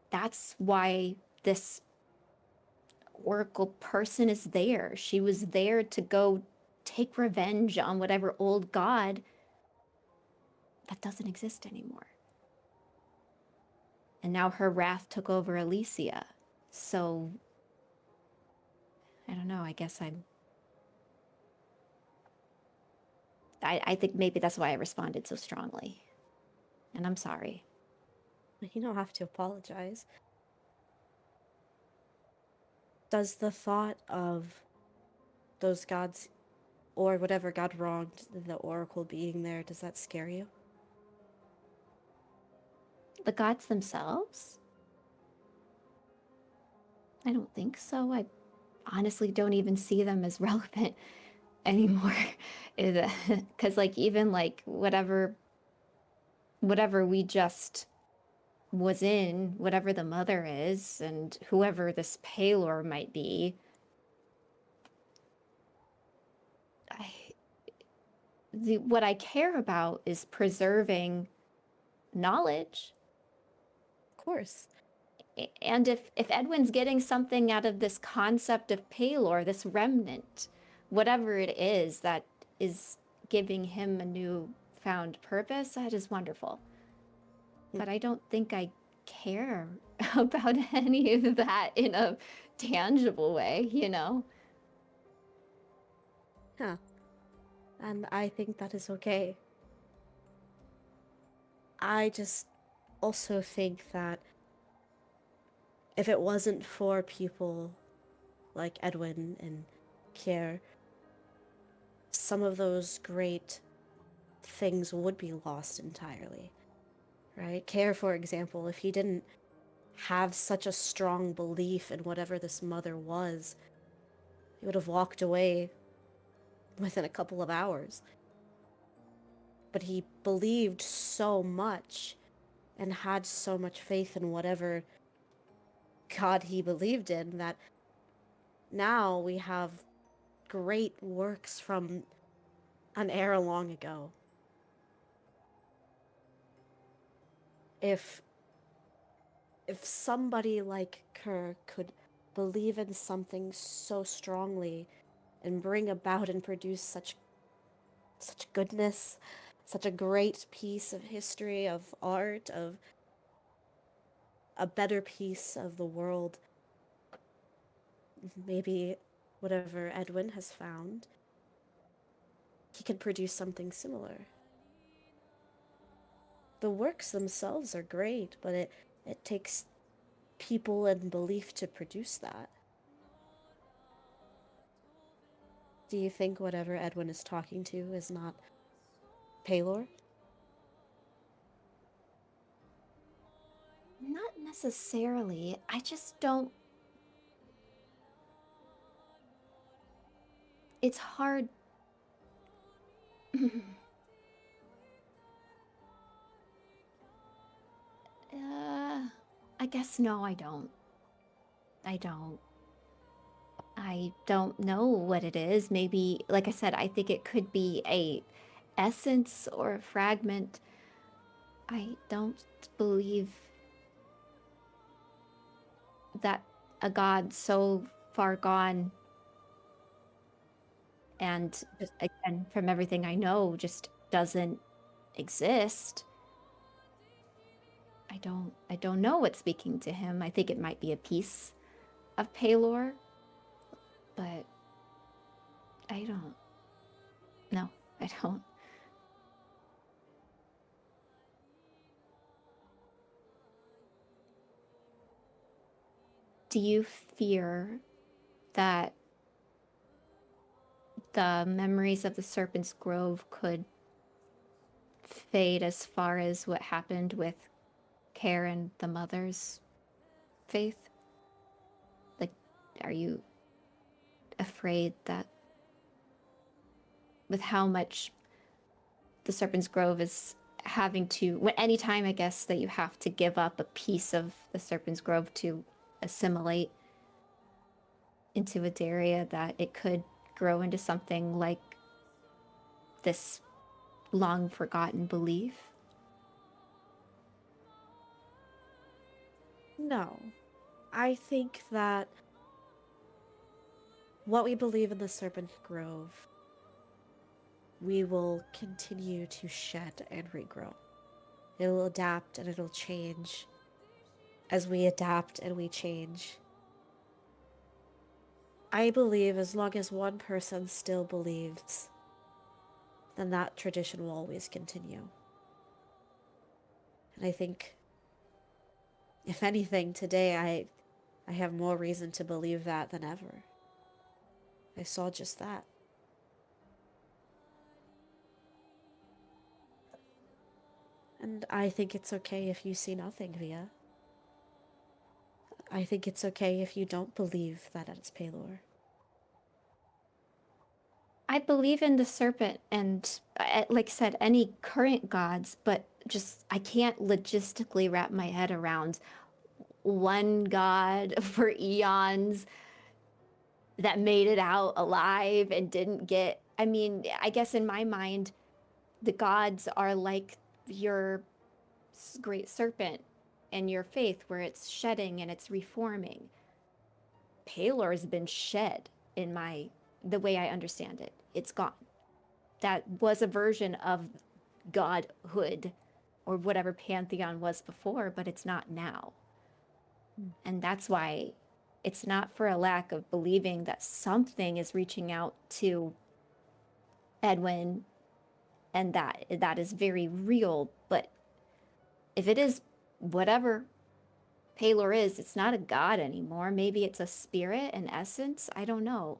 that's why this Oracle person is there. She was there to go take revenge on whatever old god that doesn't exist anymore. And now her wrath took over Elysia. So don't know. I guess I think maybe that's why I responded so strongly. And I'm sorry. You don't have to apologize. Does the thought of those gods, or whatever god wronged the oracle being there, does that scare you? The gods themselves? I don't think so. I honestly don't even see them as relevant anymore. Because, like, even like whatever we just was in, whatever the mother is, and whoever this Palor might be, what I care about is preserving knowledge. Of course. And if Edwin's getting something out of this concept of Palor, this remnant, whatever it is that is giving him a new found purpose, that is wonderful. But I don't think I care about any of that in a tangible way, you know? Huh. And I think that is okay. I just also think that if it wasn't for people like Edwin and Kier, some of those great things would be lost entirely. Right? Kier, for example, if he didn't have such a strong belief in whatever this mother was, he would have walked away within a couple of hours. But he believed so much and had so much faith in whatever god he believed in that now we have great works from an era long ago. If somebody like Kerr could believe in something so strongly and bring about and produce such goodness, such a great piece of history, of art, of a better piece of the world, maybe whatever Edwin has found, he could produce something similar. The works themselves are great, but it takes people and belief to produce that. Do you think whatever Edwin is talking to is not Palor? Not necessarily. I just don't. It's hard. I guess no, I don't. I don't. I don't know what it is. Maybe, like I said, I think it could be a essence or a fragment. I don't believe that a god so far gone, and again, from everything I know, just doesn't exist. I don't know what's speaking to him. I think it might be a piece of Palor, but I don't. No, I don't. Do you fear that the memories of the Serpent's Grove could fade as far as what happened with Karen, the mother's faith? Like, are you afraid that with how much the Serpent's Grove is having to, any time I guess that you have to give up a piece of the Serpent's Grove to assimilate into a Daria, that it could grow into something like this long forgotten belief? No. I think that what we believe in the Serpent Grove, we will continue to shed and regrow. It'll adapt and it'll change as we adapt and we change. I believe as long as one person still believes, then that tradition will always continue. And I think, if anything, today I have more reason to believe that than ever. I saw just that. And I think it's okay if you see nothing, Via. I think it's okay if you don't believe that it's Palor. I believe in the serpent and, like I said, any current gods, but just I can't logistically wrap my head around one god for eons that made it out alive and didn't get. I mean, I guess in my mind, the gods are like your great serpent and your faith, where it's shedding and it's reforming. Palor's been shed in the way I understand it. It's gone. That was a version of godhood or whatever pantheon was before, but it's not now. And that's why it's not for a lack of believing that something is reaching out to Edwin and that is very real. But if it is whatever Palor is, it's not a god anymore. Maybe it's a spirit, an essence. I don't know.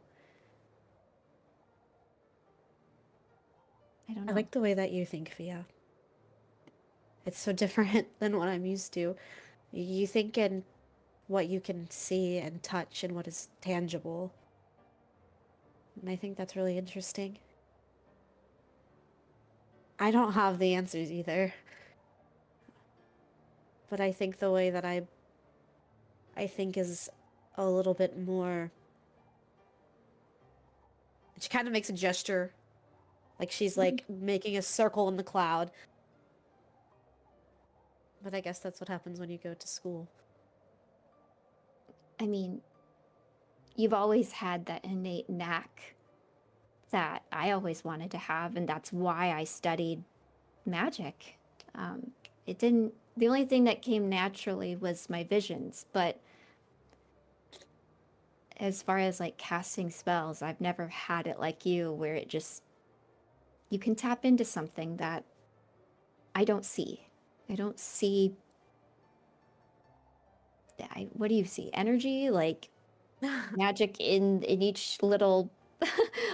I like the way that you think, Via. It's so different than what I'm used to. You think in what you can see and touch and what is tangible. And I think that's really interesting. I don't have the answers either. But I think the way that I think is a little bit more. She kind of makes a gesture. Like she's like making a circle in the cloud. But I guess that's what happens when you go to school. I mean, you've always had that innate knack that I always wanted to have, and that's why I studied magic. It didn't. The only thing that came naturally was my visions, but as far as like casting spells, I've never had it like you, where it just you can tap into something that I don't see. I don't see. What do you see? Energy, like magic in each little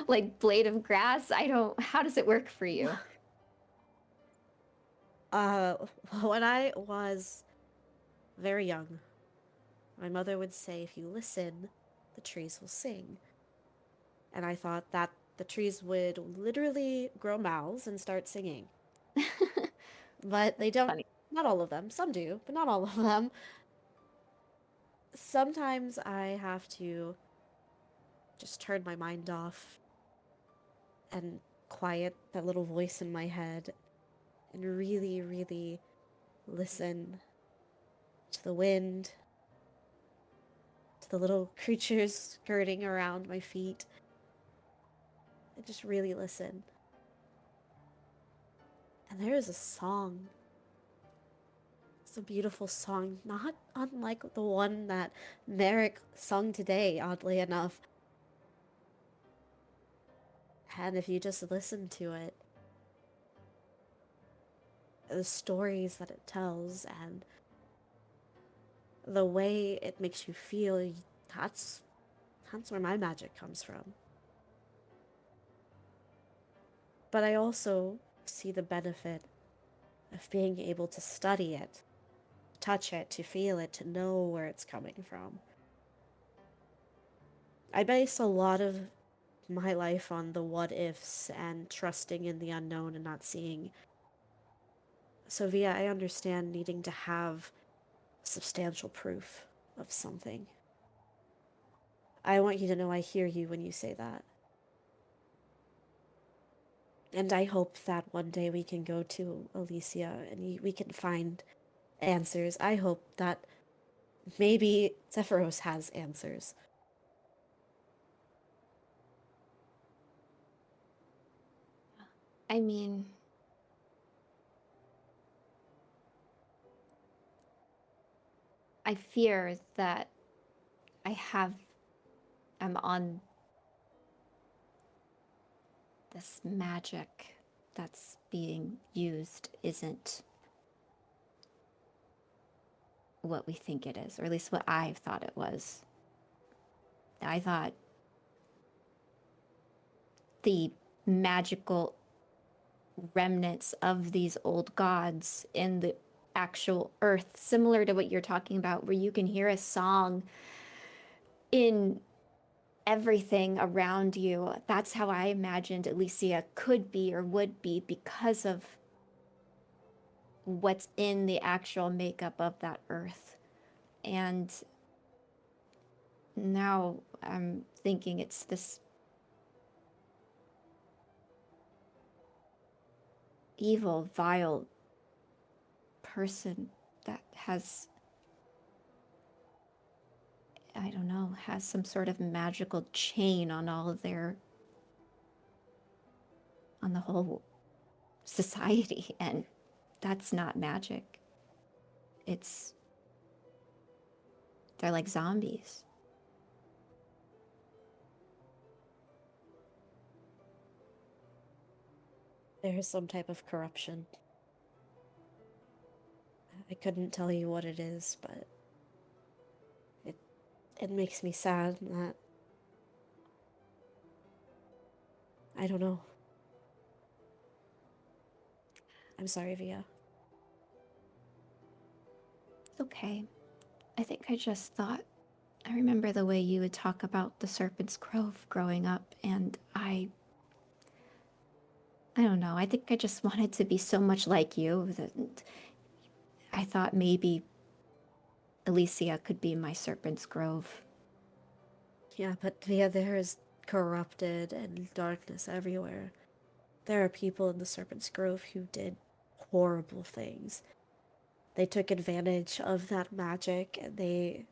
like blade of grass. I don't. How does it work for you? When I was very young, my mother would say, if you listen, the trees will sing. And I thought that the trees would literally grow mouths and start singing. But they don't. Funny. Not all of them. Some do, but not all of them. Sometimes I have to just turn my mind off and quiet that little voice in my head and really, really listen to the wind, to the little creatures skirting around my feet, and just really listen. And there is a song. It's a beautiful song, not unlike the one that Merrick sung today, oddly enough. And if you just listen to it, the stories that it tells and the way it makes you feel, that's where my magic comes from. But I also see the benefit of being able to study it, touch it, to feel it, to know where it's coming from. I base a lot of my life on the what ifs and trusting in the unknown and not seeing. So, Via, I understand needing to have substantial proof of something. I want you to know I hear you when you say that. And I hope that one day we can go to Alicia and we can find answers. I hope that maybe Zephyros has answers. I mean, I fear that I have am on this magic that's being used isn't what we think it is, or at least what I thought it was. I thought the magical remnants of these old gods in the actual earth, similar to what you're talking about, where you can hear a song in everything around you. That's how I imagined Elysia could be or would be because of what's in the actual makeup of that earth. And now I'm thinking it's this evil, vile person that has, I don't know, has some sort of magical chain on all of their, on the whole society. And that's not magic. They're like zombies. There is some type of corruption. I couldn't tell you what it is, but it makes me sad that I don't know. I'm sorry, Via. It's okay. I think I just thought, I remember the way you would talk about the Serpent's Grove growing up, and I don't know, I think I just wanted to be so much like you that I thought maybe Elysia could be my Serpent's Grove. Yeah, but Via, there is corrupted and darkness everywhere. There are people in the Serpent's Grove who did horrible things. They took advantage of that magic and they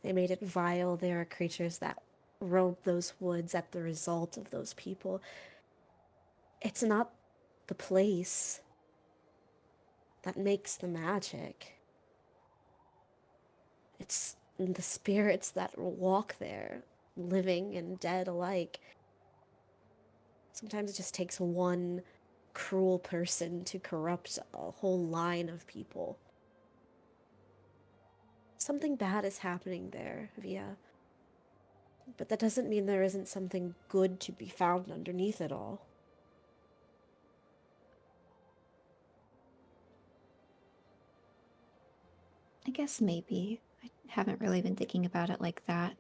made it vile. There are creatures that roam those woods at the result of those people. It's not the place that makes the magic. It's the spirits that walk there, living and dead alike. Sometimes it just takes one cruel person to corrupt a whole line of people. Something bad is happening there, Via. But that doesn't mean there isn't something good to be found underneath it all. I guess maybe. I haven't really been thinking about it like that.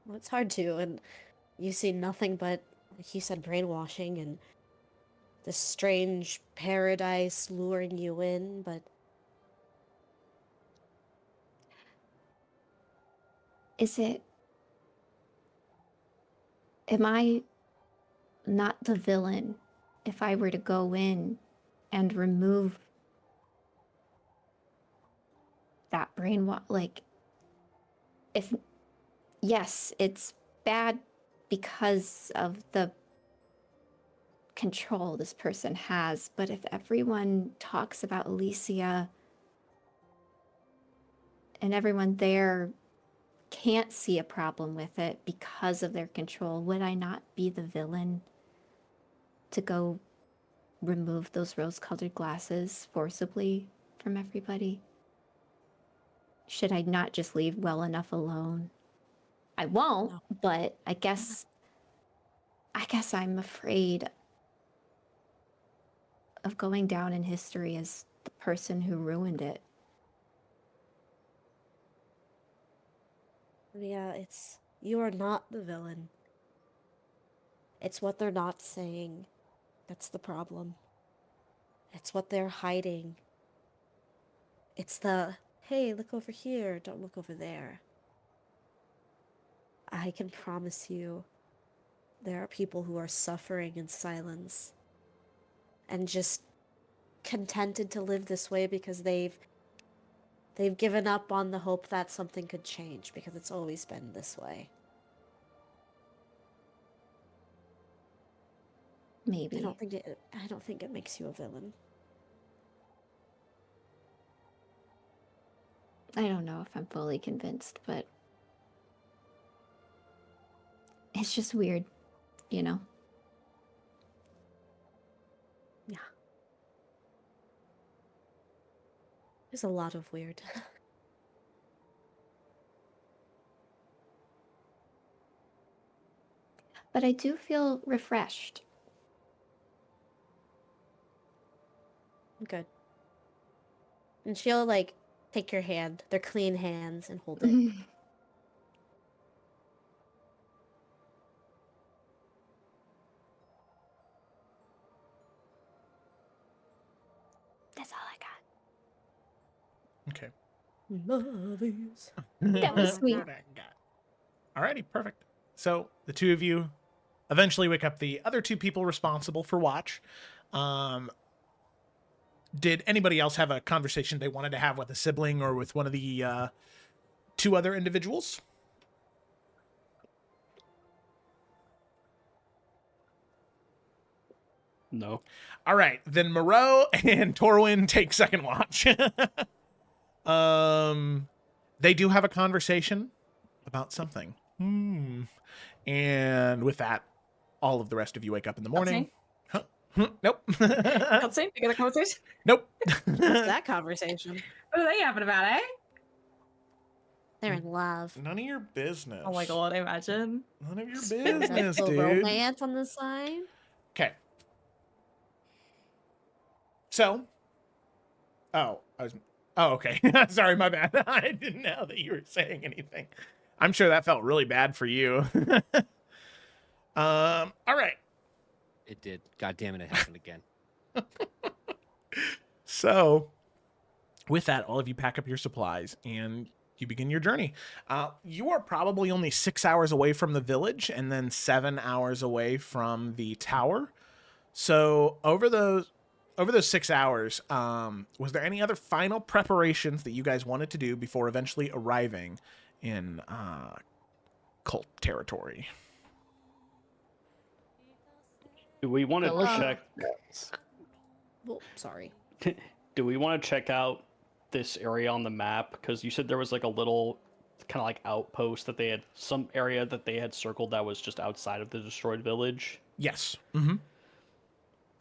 Well, it's hard to, and you see nothing but, like you said, brainwashing and this strange paradise luring you in, but Am I not the villain if I were to go in and remove that brainwash? Like, if, yes, it's bad because of the control this person has, but if everyone talks about Elysia and everyone there can't see a problem with it because of their control, would I not be the villain to go remove those rose-colored glasses forcibly from everybody? Should I not just leave well enough alone? I won't, No. but I guess I'm afraid of going down in history as the person who ruined it. yeah, you are not the villain. It's what they're not saying that's the problem. It's what they're hiding. It's the, hey, look over here, don't look over there. I can promise you, there are people who are suffering in silence and just contented to live this way because they've given up on the hope that something could change because it's always been this way. Maybe. I don't think it makes you a villain. I don't know if I'm fully convinced, but It's just weird, you know? There's a lot of weird. But I do feel refreshed. Good. And she'll like take your hand, their clean hands, and hold it. That's all I got. Okay. Love is. That was sweet. Alrighty, perfect. So the two of you eventually wake up the other two people responsible for watch. Did anybody else have a conversation they wanted to have with a sibling or with one of the two other individuals? No. All right, then Moreau and Torwin take second watch. They do have a conversation about something. And with that, all of the rest of you wake up in the morning. Huh? Nope. Cutscene? You got a conversation? Nope. What's that conversation? What are they yapping about, eh? They're in love. None of your business. Oh my god, imagine. None of your That's business, the dude. romance on the side. Okay. So. Oh, okay. Sorry, my bad. I didn't know that you were saying anything. I'm sure that felt really bad for you. All right. It did. God damn it, it happened again. So, with that, all of you pack up your supplies and you begin your journey. You are probably only 6 hours away from the village and then 7 hours away from the tower. So, over those 6 hours, was there any other final preparations that you guys wanted to do before eventually arriving in cult territory? Do we want to check? Well, sorry. Do we want to check out this area on the map? Because you said there was like a little kind of like outpost that they had, some area that they had circled that was just outside of the destroyed village. Yes. Mm-hmm.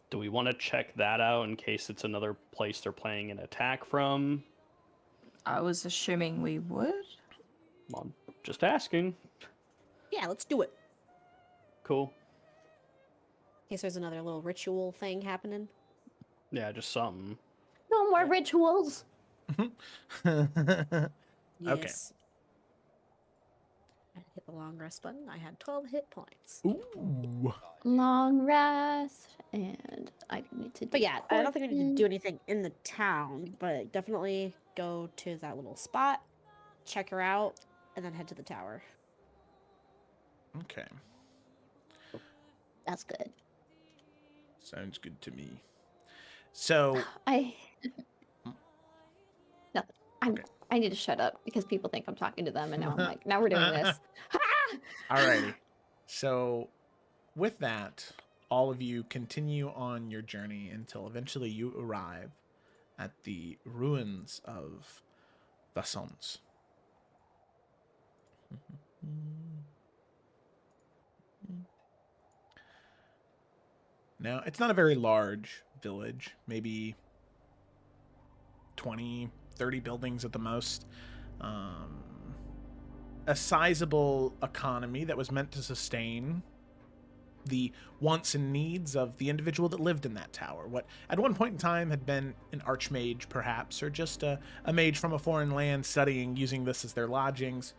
Do we want to check that out in case it's another place they're planning an attack from? I was assuming we would. I'm just asking. Yeah, let's do it. Cool. In case there's another little ritual thing happening. Yeah, just something. No more rituals. Yes. I hit the long rest button. I had 12 hit points. Ooh. Long rest, and I need to. But yeah, I don't think I need to do anything in the town, but definitely go to that little spot, check her out, and then head to the tower. Okay. That's good. Sounds good to me. So Nothing. Okay. I need to shut up because people think I'm talking to them, and now I'm like, now we're doing this. Alrighty. So with that, all of you continue on your journey until eventually you arrive at the ruins of the Sons. Now, it's not a very large village, maybe 20, 30 buildings at the most. A sizable economy that was meant to sustain the wants and needs of the individual that lived in that tower. What at one point in time had been an archmage, perhaps, or just a mage from a foreign land studying, using this as their lodgings.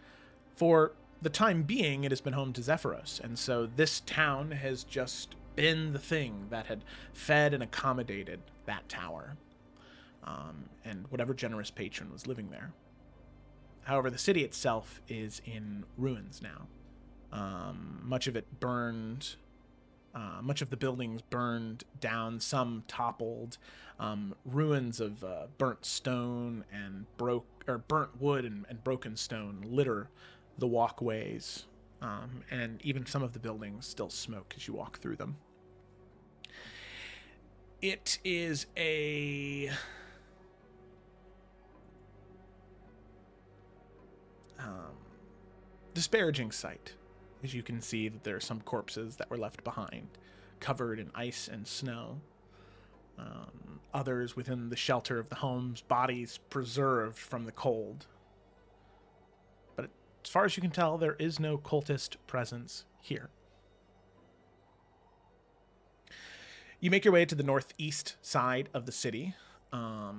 For the time being, it has been home to Zephyros, and so this town has just been the thing that had fed and accommodated that tower, and whatever generous patron was living there. However, the city itself is in ruins now. Much of it burned. Much of the buildings burned down, some toppled. Ruins of burnt stone and burnt wood and broken stone litter the walkways, and even some of the buildings still smoke as you walk through them. It is a disparaging sight as you can see that there are some corpses that were left behind, covered in ice and snow. Others within the shelter of the homes, bodies preserved from the cold. But as far as you can tell, there is no cultist presence here. You make your way to the northeast side of the city, or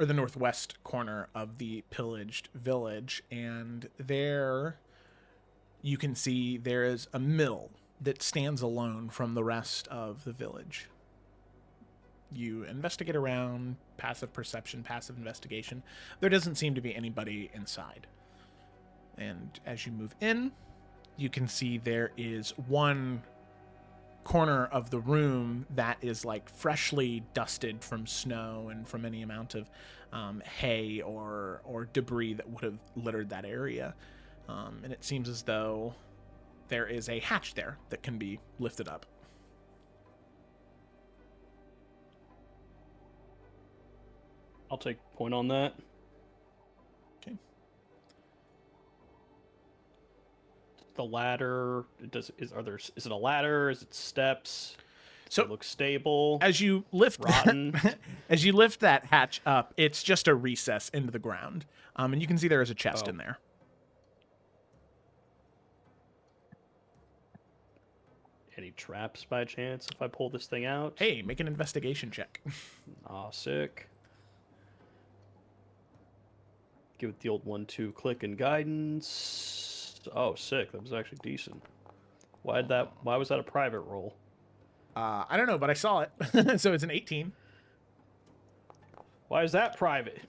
the northwest corner of the pillaged village, and there you can see there is a mill that stands alone from the rest of the village. You investigate around, passive perception, passive investigation. There doesn't seem to be anybody inside. And as you move in, you can see there is one corner of the room that is like freshly dusted from snow and from any amount of hay or debris that would have littered that area. And it seems as though there is a hatch there that can be lifted up. I'll take point on that. Okay. The ladder, is it a ladder? Is it steps? So it looks stable. As you lift rotten. as you lift that hatch up, it's just a recess into the ground. And you can see there is a chest in there. Any traps by chance if I pull this thing out? Hey, make an investigation check. Aw, sick. Give it the old 1-2 click and guidance. Oh, sick. That was actually decent. Why was that a private roll? I don't know, but I saw it. So it's an 18. Why is that private?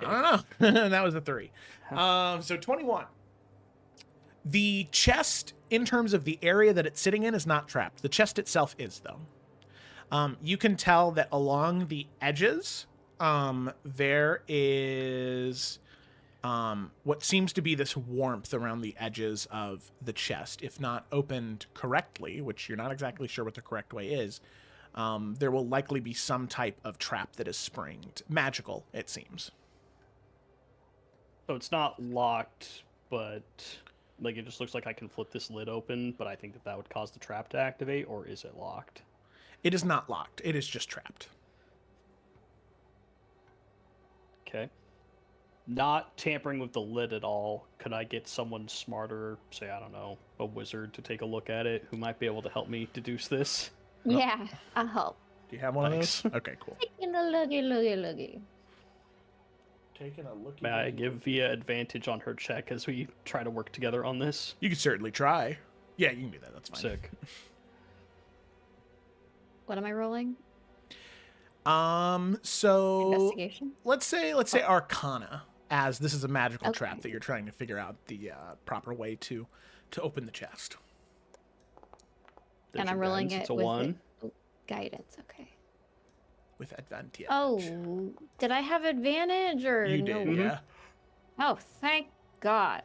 I don't know. That was a 3. So 21. The chest, in terms of the area that it's sitting in, is not trapped. The chest itself is, though. You can tell that along the edges, there is what seems to be this warmth around the edges of the chest. If not opened correctly, which you're not exactly sure what the correct way is, there will likely be some type of trap that is springed. Magical, it seems. So it's not locked, but like it just looks like I can flip this lid open, but I think that would cause the trap to activate, or is it locked? It is not locked. It is just trapped. Okay. Not tampering with the lid at all. Could I get someone smarter, say, I don't know, a wizard, to take a look at it who might be able to help me deduce this? Yeah, I'll help. Do you have one Thanks. of those? Okay, cool. Taking a looky. Taking a look. May I give Via advantage on her check as we try to work together on this? You can certainly try. Yeah, you can do that. That's fine. Sick. What am I rolling? So Investigation? let's say Arcana, as this is a magical trap that you're trying to figure out the proper way to open the chest. There's And I'm your rolling guidance. it It's a with 1. guidance. Okay. With advantage. Oh, did I have advantage or You no? did, yeah. Oh, thank God.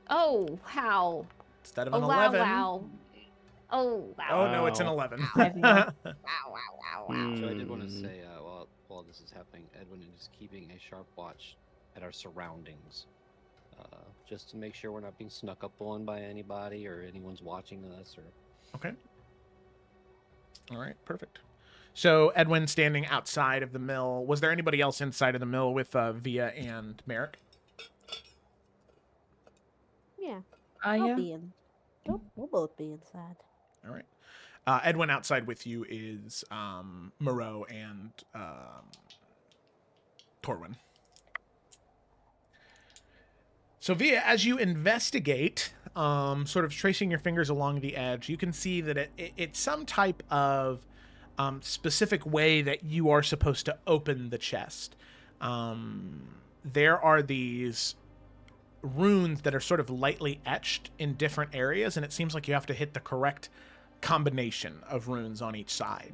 Oh, wow. Instead of Oh, an wow, 11. wow. Oh, wow. Oh, no, it's an Wow. 11. Wow, wow, wow. So I did want to Hmm. say, while this is happening, Edwin is keeping a sharp watch at our surroundings, just to make sure we're not being snuck up on by anybody or anyone's watching us. Or Okay. All right, perfect. So Edwin standing outside of the mill. Was there anybody else inside of the mill with Via and Merrick? Yeah. Yeah. I'll be in. We'll both be inside. All right. Edwin outside with you is Moreau and Torwin. So Via, as you investigate, sort of tracing your fingers along the edge, you can see that it's some type of specific way that you are supposed to open the chest. There are these runes that are sort of lightly etched in different areas, and it seems like you have to hit the correct combination of runes on each side.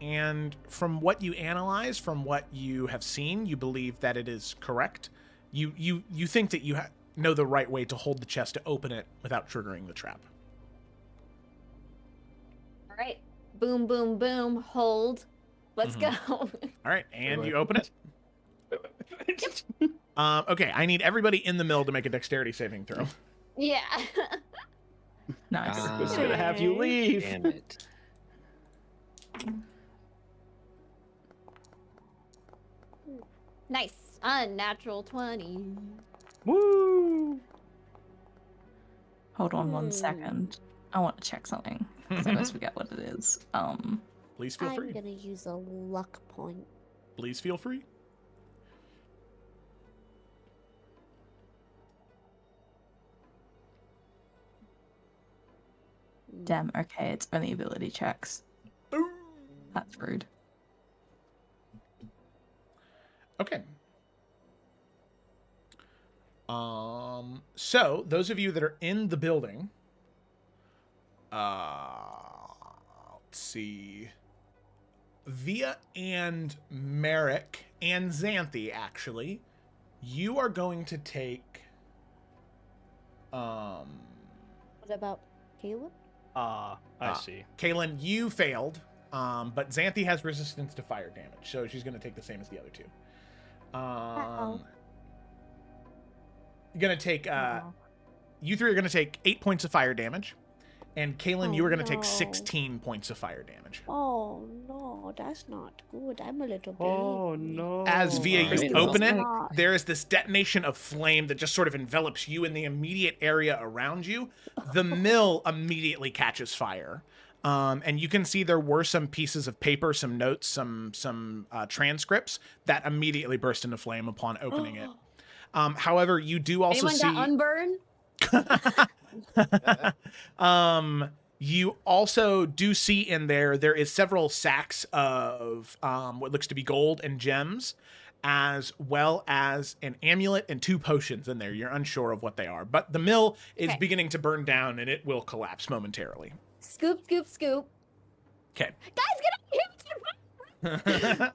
And from what you analyze, from what you have seen, you believe that it is correct. You think that you know the right way to hold the chest to open it without triggering the trap. All right. Boom, boom, boom. Hold. Let's go. All right, and you open it. Okay, I need everybody in the mill to make a dexterity saving throw. Yeah. Nice. Who's gonna have you leave? Damn it. Nice. Unnatural 20. Woo! Hold on 1 second. I want to check something. 'Cause I always forget what it is. Please feel I'm free. gonna use a luck point. Please feel free. Damn, okay, it's only ability checks. That's rude. Okay. So those of you that are in the building, let's see, Via and Merrick and Xanthi, actually, you are going to take, What about Caleb? I see. Kaylin, you failed, but Xanthi has resistance to fire damage, so she's going to take the same as the other two. Uh-oh. You're going to take, you three are going to take 8 points of fire damage, and Kaylin, you are going to take no. 16 points of fire damage. Oh no, that's not good. I'm a little bit. Oh no! As Via, you Alright, open it, well. there is this detonation of flame that just sort of envelops you in the immediate area around you. The mill immediately catches fire. And you can see there were some pieces of paper, some notes, some transcripts that immediately burst into flame upon opening it. However, you do also Anyone see... got unburn? You also do see in there is several sacks of what looks to be gold and gems, as well as an amulet and 2 potions in there. You're unsure of what they are, but the mill is Okay. beginning to burn down and it will collapse momentarily. Scoop, scoop, scoop. Okay. Guys, get up!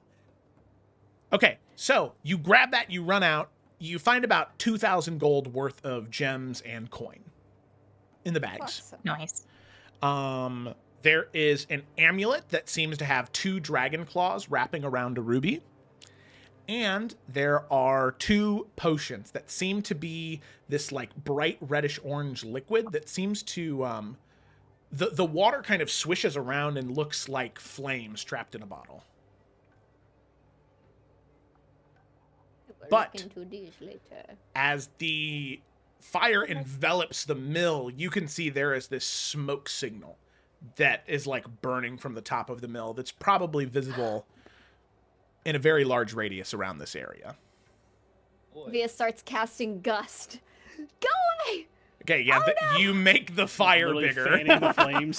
Okay, so you grab that, you run out, you find about 2,000 gold worth of gems and coin in the bags. Awesome. Nice. There is an amulet that seems to have 2 dragon claws wrapping around a ruby. And there are 2 potions that seem to be this like bright reddish orange liquid that seems to, the water kind of swishes around and looks like flames trapped in a bottle. We'll But- look into these later. As the fire envelops the mill, you can see there is this smoke signal that is like burning from the top of the mill that's probably visible in a very large radius around this area. Via starts casting Gust. Go away! Okay, yeah, you make the fire Literally bigger. fanning the flames.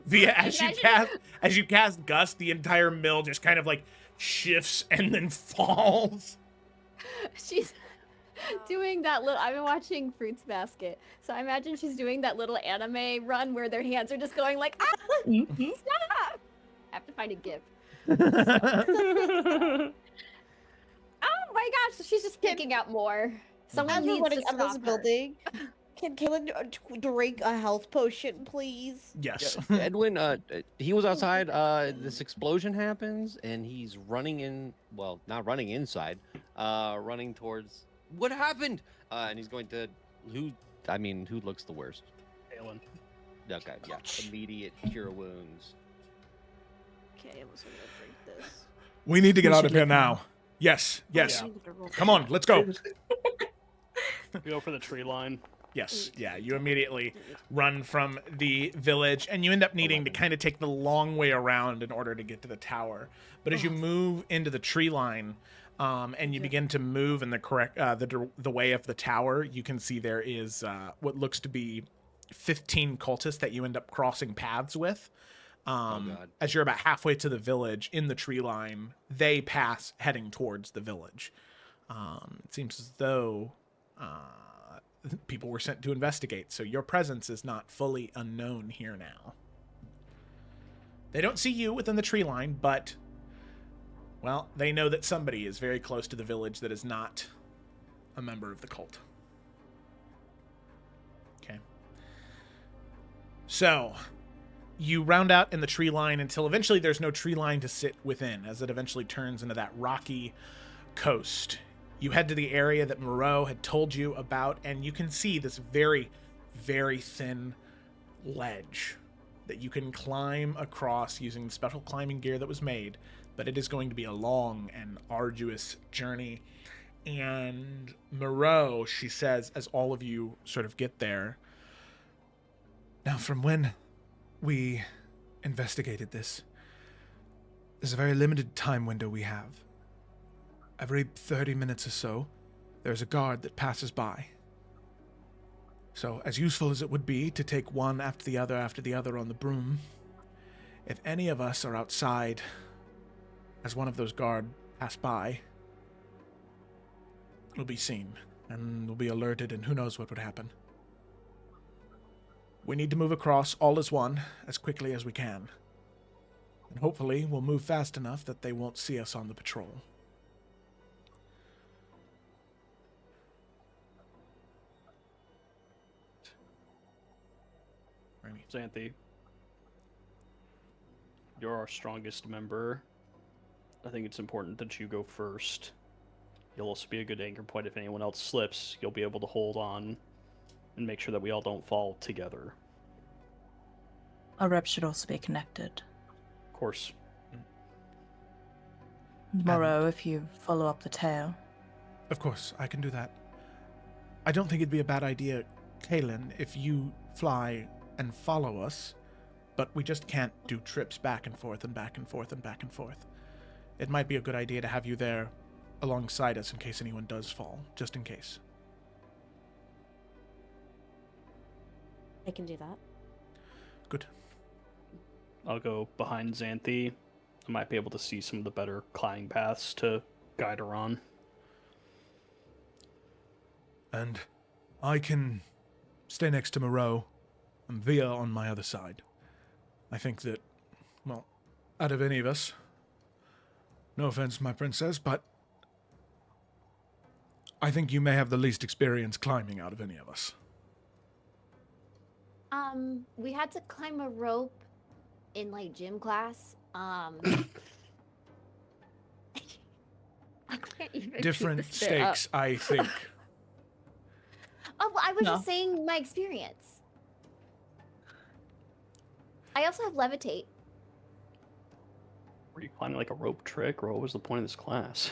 Via, Imagine- as you cast Gust, the entire mill just kind of like shifts and then falls. She's doing that little. I've been watching Fruits Basket, so I imagine she's doing that little anime run where their hands are just going like, ah, stop! I have to find a gif. Oh my gosh, she's just kicking out more. Someone As we're needs running to out of this stop her. building, can Kaylin drink a health potion, please? Yes. Edwin, he was outside. This explosion happens, and he's running in. Well, not running inside. Running towards. What happened? And he's going to. Who looks the worst? Aelin. Okay, yeah. Immediate cure wounds. Okay, I'm just gonna drink this. We need to get We out should of here leave now. Yes, yes. I need to roll Come on, let's go. We go for the tree line. Yes, yeah, you immediately run from the village, and you end up needing to kind of take the long way around in order to get to the tower. But as you move into the tree line, and you begin to move in the correct the way of the tower, you can see there is what looks to be 15 cultists that you end up crossing paths with. God. As you're about halfway to the village in the tree line, they pass heading towards the village. It seems as though people were sent to investigate, so your presence is not fully unknown here now. They don't see you within the tree line, but, well, they know that somebody is very close to the village that is not a member of the cult. Okay. So, you round out in the tree line until eventually there's no tree line to sit within, as it eventually turns into that rocky coast. You head to the area that Moreau had told you about, and you can see this very, very thin ledge that you can climb across using the special climbing gear that was made, but it is going to be a long and arduous journey. And Moreau, she says, as all of you sort of get there, now from when we investigated this, there's a very limited time window we have. Every 30 minutes or so, there's a guard that passes by. So, as useful as it would be to take one after the other on the broom, if any of us are outside as one of those guard pass by, we'll be seen, and we'll be alerted, and who knows what would happen. We need to move across all as one, as quickly as we can. And hopefully, we'll move fast enough that they won't see us on the patrol. Xanthi, you're our strongest member. I think it's important that you go first. You'll also be a good anchor point if anyone else slips. You'll be able to hold on and make sure that we all don't fall together. Our reps should also be connected. Of course. Tomorrow, if you follow up the tail. Of course, I can do that. I don't think it'd be a bad idea, Kaylin, if you fly and follow us, but we just can't do trips back and forth and back and forth and back and forth. It might be a good idea to have you there alongside us in case anyone does fall, just in case. I can do that. Good. I'll go behind Xanthi. I might be able to see some of the better climbing paths to guide her on. And I can stay next to Moreau and Via on my other side. I think that, well, out of any of us, no offense, my princess, but I think you may have the least experience climbing out of any of us. We had to climb a rope in like gym class. I can't even keep Different this bit up. stakes, I think. Oh, well, I was No. just saying my experience. I also have levitate. Were you climbing like a rope trick, or what was the point of this class?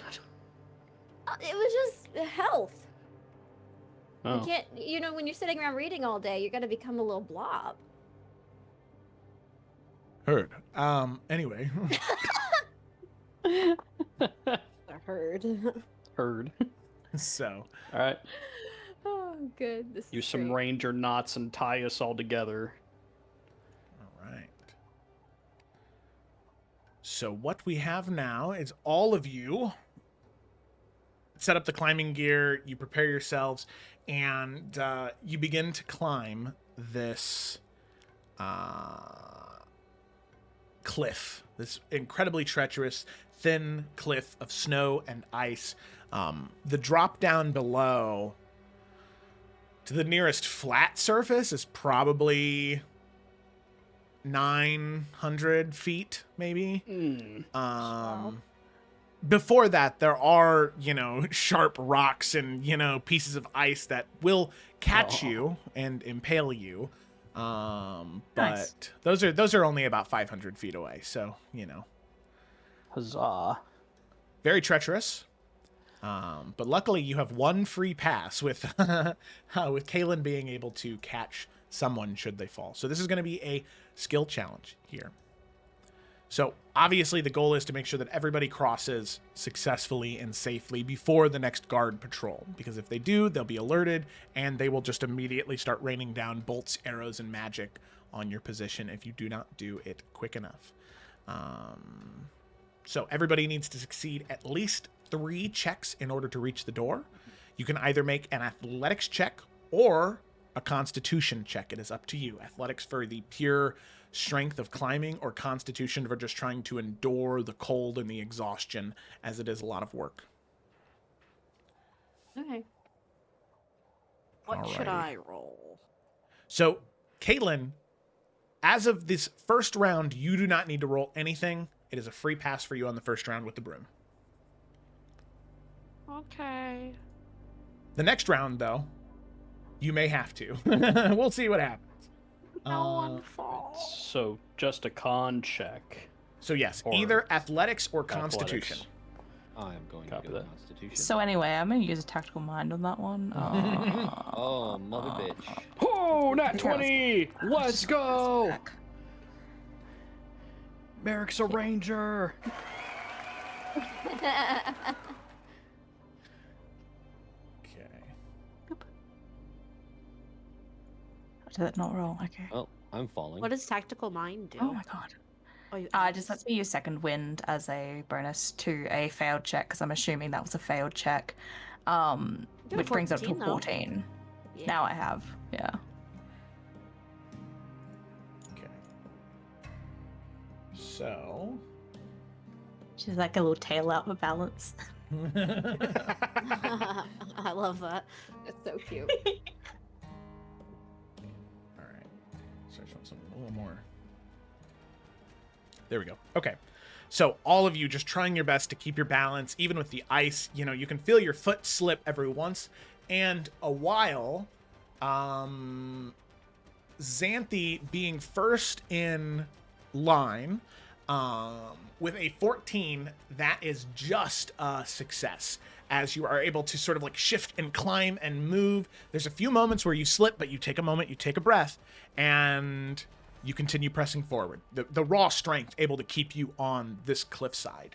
It was just health. Oh. You can't, when you're sitting around reading all day, you're gonna become a little blob. Heard. Anyway. I heard. Heard. So, All right. Oh, good. This Use is some great. ranger knots and tie us all together. all right. So what we have now is all of you set up the climbing gear, you prepare yourselves, and you begin to climb this cliff, this incredibly treacherous, thin cliff of snow and ice. The drop down below to the nearest flat surface is probably 900 feet, maybe. Before that, there are, sharp rocks and, pieces of ice that will catch you and impale you. But Nice. those are only about 500 feet away. So, Huzzah. very treacherous. But luckily you have one free pass with with Kaylin being able to catch someone should they fall. So this is going to be a skill challenge here. So obviously the goal is to make sure that everybody crosses successfully and safely before the next guard patrol, because if they do, they'll be alerted and they will just immediately start raining down bolts, arrows, and magic on your position if you do not do it quick enough. So everybody needs to succeed at least 3 checks in order to reach the door. You can either make an athletics check or a constitution check. It is up to you. Athletics for the pure strength of climbing, or constitution for just trying to endure the cold and the exhaustion, as it is a lot of work. Okay. What should Alrighty. I roll? So, Caitlin, as of this first round, you do not need to roll anything. It is a free pass for you on the first round with the broom. Okay. The next round, though, you may have to. We'll see what happens. So just a con check. So yes, Or either athletics or constitution. Athletics. I am going Copy to go that. Constitution. So anyway, I'm gonna use a tactical mind on that one. Oh, mother bitch. Oh, nat Okay, 20! Let's go! Back. Merrick's a ranger. Okay. Did it not roll? Okay. Oh, I'm falling. What does tactical mind do? Oh my god. Oh, you Just lets me use second wind as a bonus to a failed check because I'm assuming that was a failed check. Which brings it up to 14 though. 14. Yeah. Now I have. Yeah. Okay. So. She's like a little tail out for balance. I love that. That's so cute. All right. So I just want something a little more. There we go. Okay. So all of you just trying your best to keep your balance, even with the ice. You know, you can feel your foot slip every once and a while. Xanthi being first in line with a 14, that is just a success. As you are able to sort of like shift and climb and move. There's a few moments where you slip, but you take a moment, you take a breath, and you continue pressing forward. The raw strength able to keep you on this cliffside.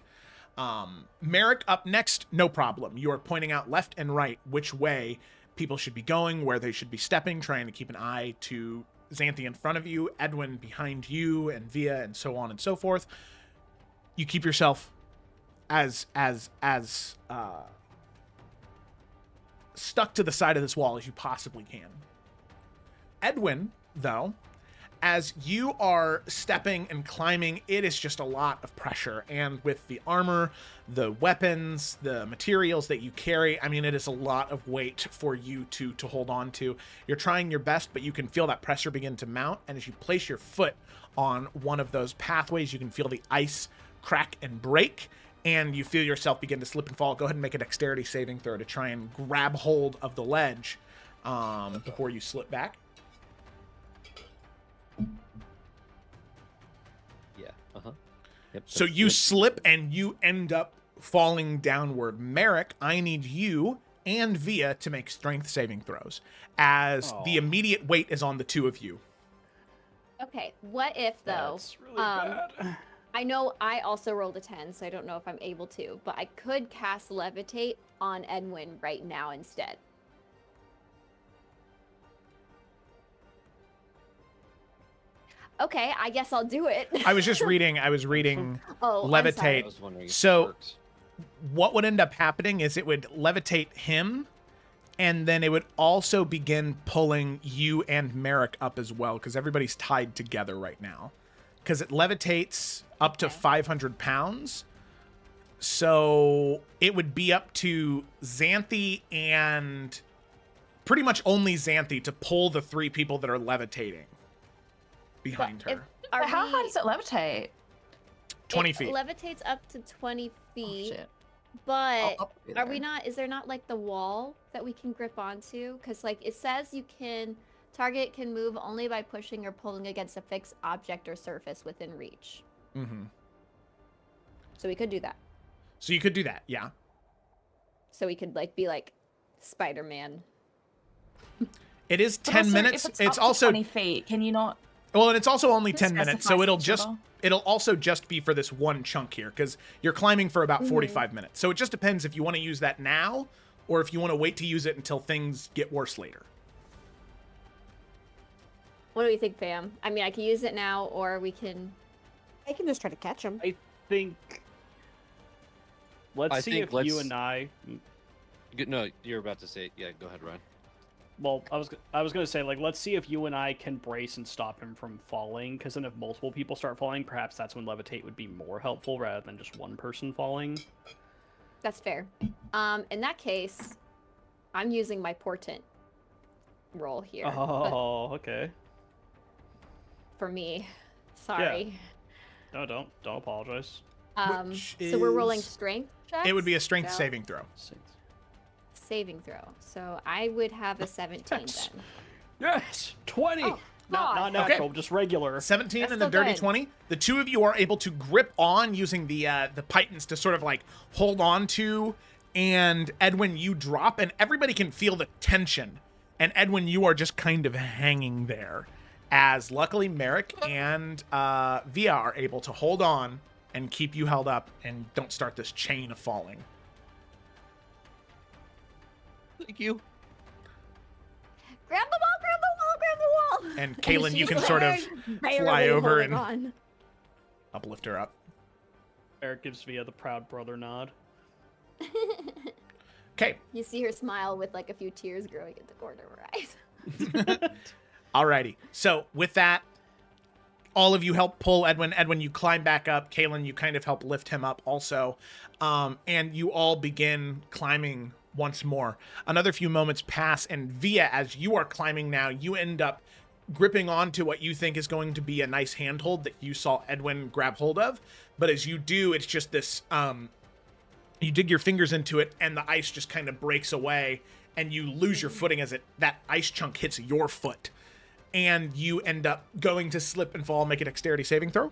Merrick up next, no problem. You are pointing out left and right which way people should be going, where they should be stepping, trying to keep an eye to Xanthi in front of you, Edwin behind you, and Via, and so on and so forth. You keep yourself as stuck to the side of this wall as you possibly can. Edwin, though, as you are stepping and climbing, it is just a lot of pressure. And with the armor, the weapons, the materials that you carry, I mean, it is a lot of weight for you to hold on to. You're trying your best, but you can feel that pressure begin to mount. And as you place your foot on one of those pathways, you can feel the ice crack and break. And you feel yourself begin to slip and fall. Go ahead and make a dexterity saving throw to try and grab hold of the ledge before you slip back. Yeah. Yep. So you slip and you end up falling downward. Merrick, I need you and Via to make strength saving throws, as the immediate weight is on the two of you. Okay, what if though? That's really bad. I know I also rolled a 10, so I don't know if I'm able to, but I could cast Levitate on Edwin right now instead. Okay, I guess I'll do it. I was reading Oh, I'm levitate. sorry. I was wondering if So- it works. What would end up happening is it would levitate him, and then it would also begin pulling you and Merrick up as well, because everybody's tied together right now. Because it levitates up to Okay. 500 pounds. So it would be up to Xanthi and pretty much only Xanthi to pull the three people that are levitating behind But if- her. Are How we- high does it levitate? 20 it feet. levitates up to 20 feet, shit. but I'll be are we there. not? Is there not like the wall that we can grip onto? Because like it says, target can move only by pushing or pulling against a fixed object or surface within reach. Mm-hmm. So we could do that. So you could do that, yeah. So we could like be like Spider-Man. It is But 10 also, minutes. If It's it's up to also 20 feet. Can you not? well, and it's also only 10 minutes, specify so feature? it'll also just be for this one chunk here, because you're climbing for about 45 minutes. So it just depends if you want to use that now or if you want to wait to use it until things get worse later. What do you think, Pam? I mean, I can use it now, or we can. I can just try to catch him. I think. Let's I see think if let's- you and I. No, you're about to say. Yeah, go ahead, Ryan. Well, I was gonna say, like, let's see if you and I can brace and stop him from falling. Because then, if multiple people start falling, perhaps that's when levitate would be more helpful rather than just one person falling. That's fair. In that case, I'm using my portent roll here. but Oh, okay. for me, sorry. No, don't apologize. Which So we're rolling is- strength checks. It would be a strength So- saving throw. saving throw. So I would have a 17 Yes. then. Yes, 20. Oh, not God. natural, just regular. 17 That's and a still dirty good. 20. The two of you are able to grip on using the pythons to sort of like hold on to, and Edwin, you drop, and everybody can feel the tension. And Edwin, you are just kind of hanging there, as luckily Merrick and Via are able to hold on and keep you held up and don't start this chain of falling. Thank you. Grab the wall, grab the wall, grab the wall. And Kaylin, you she's can sort of barely fly over holding and on. uplift her up. Eric gives Via the proud brother nod. Okay. You see her smile with like a few tears growing at the corner of her eyes. Alrighty. So with that, all of you help pull Edwin. Edwin, you climb back up. Kaylin, you kind of help lift him up also. And you all begin climbing once more. Another few moments pass, and Via, as you are climbing now, you end up gripping onto what you think is going to be a nice handhold that you saw Edwin grab hold of. But as you do, it's just this, you dig your fingers into it, and the ice just kind of breaks away, and you lose your footing as that ice chunk hits your foot. And you end up going to slip and fall. Make a dexterity saving throw.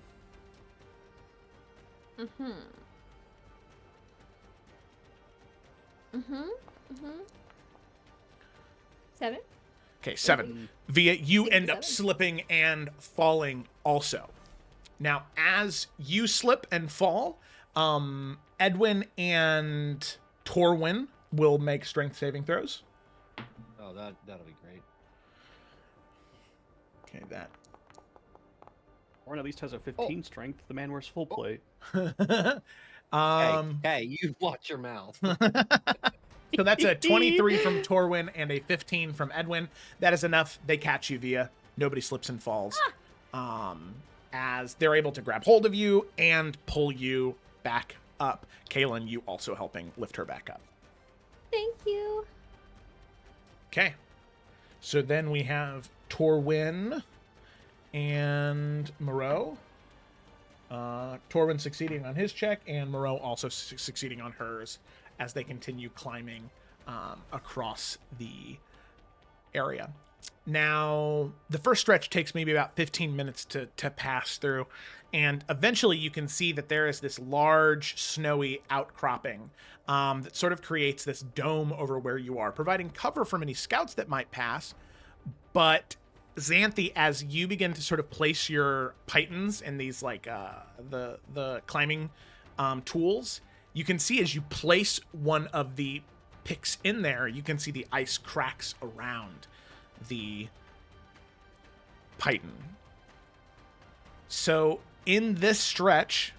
Mm-hmm. Mm-hmm. Mm-hmm. 7? Okay, 7. Via, you end up 7. slipping and falling also. Now, as you slip and fall, Edwin and Torwin will make strength saving throws. Oh, that'll be great. Okay, that. Or at least has a 15 strength. The man wears full plate. Hey, you watch your mouth. So that's a 23 from Torwin and a 15 from Edwin. That is enough. They catch you, Via. Nobody slips and falls. As they're able to grab hold of you and pull you back up. Kaylin, you also helping lift her back up. Thank you. Okay. So then we have Torwin and Moreau. Torwin succeeding on his check, and Moreau also succeeding on hers as they continue climbing across the area. Now, the first stretch takes maybe about 15 minutes to pass through, and eventually you can see that there is this large snowy outcropping that sort of creates this dome over where you are, providing cover from any scouts that might pass. But Xanthi, as you begin to sort of place your pythons and these like the climbing tools, you can see as you place one of the picks in there, you can see the ice cracks around the python. So in this stretch,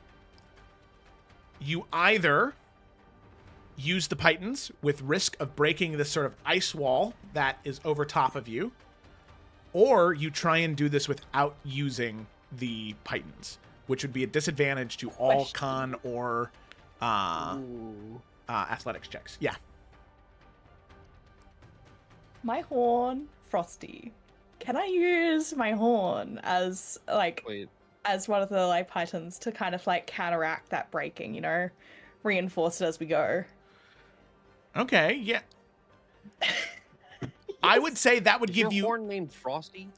you either use the pythons with risk of breaking this sort of ice wall that is over top of you, or you try and do this without using the pythons, which would be a disadvantage to all con or athletics checks. Yeah. My horn, Frosty. Can I use my horn as like as one of the like pythons to kind of like counteract that breaking, you know? Reinforce it as we go. Okay, yeah. I would say that would give your you horn named Frosty?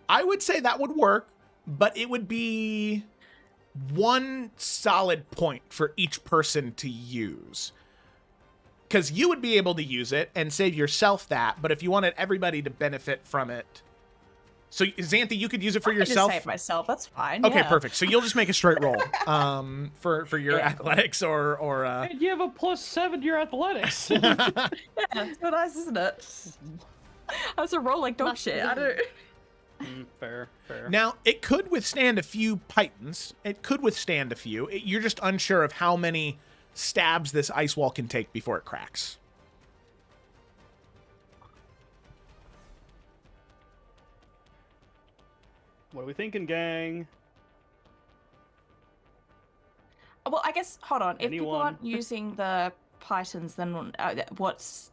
I would say that would work, but it would be one solid point for each person to use. Because you would be able to use it and save yourself that, but if you wanted everybody to benefit from it. So, Xanthi, you could use it for I can yourself. just save myself, that's fine. Okay, yeah. perfect. So you'll just make a straight roll for your Yeah, athletics or And you have a +7 to your athletics. Yeah, it's so nice, isn't it? I was a roll like dog Must shit. be. I don't. Fair. Now, it could withstand a few pythons. It could withstand a few. You're just unsure of how many stabs this ice wall can take before it cracks. What are we thinking, gang? Well, I guess hold on. If people Anyone? aren't using the pythons, then what's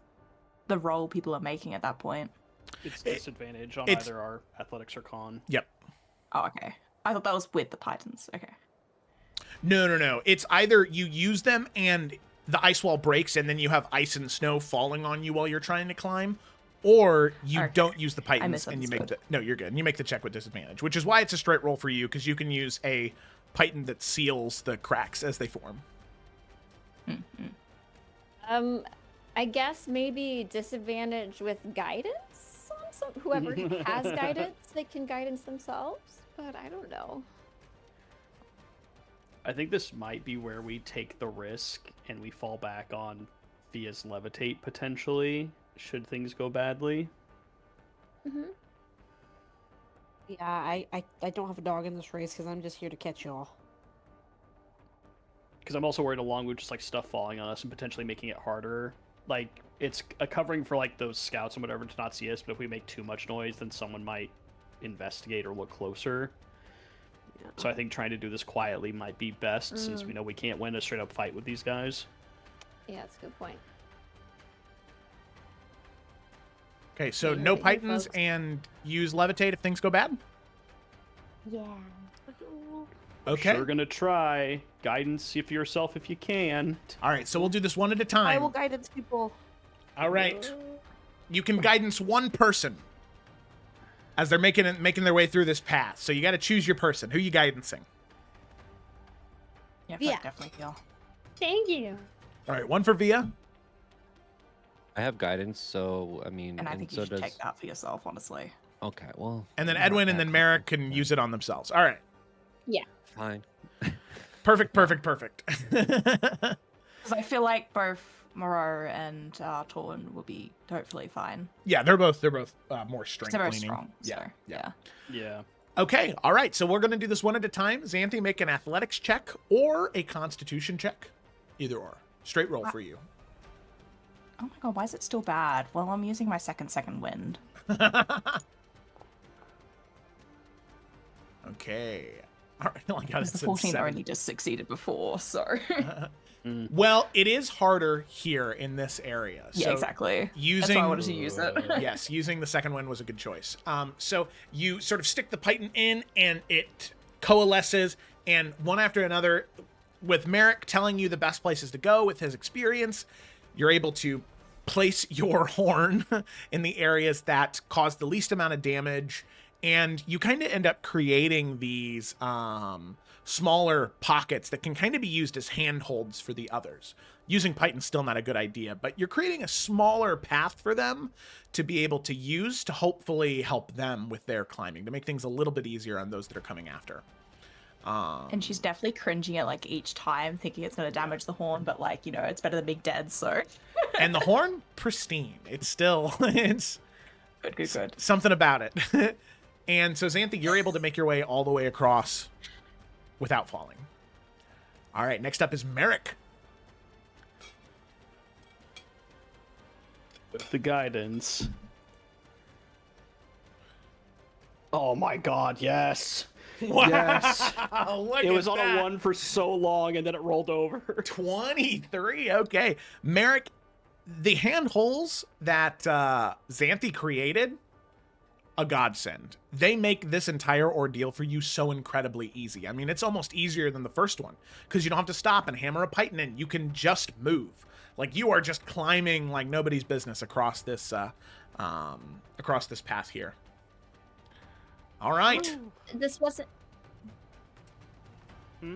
the roll people are making at that point? It's disadvantage on it's- either our athletics or con. Yep. Oh, okay. I thought that was with the pythons. Okay. No. It's either you use them and the ice wall breaks and then you have ice and snow falling on you while you're trying to climb, or you Okay. don't use the pythons and you make the misunderstood. no, you're good. And you make the check with disadvantage, which is why it's a straight roll for you, because you can use a python that seals the cracks as they form. I guess maybe disadvantage with guidance on whoever has guidance, they can guidance themselves, but I don't know. I think this might be where we take the risk and we fall back on Via's levitate potentially, should things go badly. Mm-hmm. Yeah, I don't have a dog in this race because I'm just here to catch y'all. Because I'm also worried along with just like stuff falling on us and potentially making it harder. Like, it's a covering for like those scouts and whatever to not see us, but if we make too much noise, then someone might investigate or look closer. Yeah. So I think trying to do this quietly might be best, since we know we can't win a straight up fight with these guys. Yeah, that's a good point. Okay, so You no heard it here, pythons folks. and use levitate if things go bad. Yeah. Okay. Sure gonna try. Guidance if yourself if you can. All right, so we'll do this one at a I time. will guidance people. All right. You can guidance one person as they're making their way through this path. So you got to choose your person. Who you guidancing? Yeah, Yeah. definitely feel. Thank you. All right, one for Via. I have guidance, so I mean, And I think so you should does. take that for yourself, honestly. Okay, well. And then I'm not Edwin and that then Merrick can confident. use it on themselves. All right. Fine. Perfect. Because I feel like both Moreau and Torwin will be hopefully fine. Yeah, they're both more strength They're very leaning. strong. Yeah. So, yeah. Yeah. Okay. All right. So we're going to do this one at a time. Xanthi, make an athletics check or a constitution check. Either or. Straight roll for you. Oh my god, why is it still bad? Well, I'm using my second wind. Okay. All right. Like how Because it the said 14 seven. only just succeeded before, so. Well, it is harder here in this area. Yeah, So exactly. That's Using why I wanted to use it. yes, using the second one was a good choice. So you sort of stick the python in, and it coalesces, and one after another, with Merrick telling you the best places to go with his experience, you're able to place your horn in the areas that cause the least amount of damage, and you kind of end up creating these smaller pockets that can kind of be used as handholds for the others. Using python's still not a good idea, but you're creating a smaller path for them to be able to use to hopefully help them with their climbing, to make things a little bit easier on those that are coming after. And she's definitely cringing at like each time, thinking it's going to damage the horn, but like, you know, it's better than being dead, so. And the horn, pristine. It's still, it's Good. something about it. And so, Xanthi, you're able to make your way all the way across without falling. All right, next up is Merrick. With the guidance. Oh my god, yes. Yes. Look It was at on that. a 1 for so long and then it rolled over. 23. Okay. Merrick, the handholds that Xanthi created, a godsend. They make this entire ordeal for you so incredibly easy. I mean, it's almost easier than the first one because you don't have to stop and hammer a python in. You can just move. Like, you are just climbing like nobody's business across this path here. All right. This wasn't. Hmm?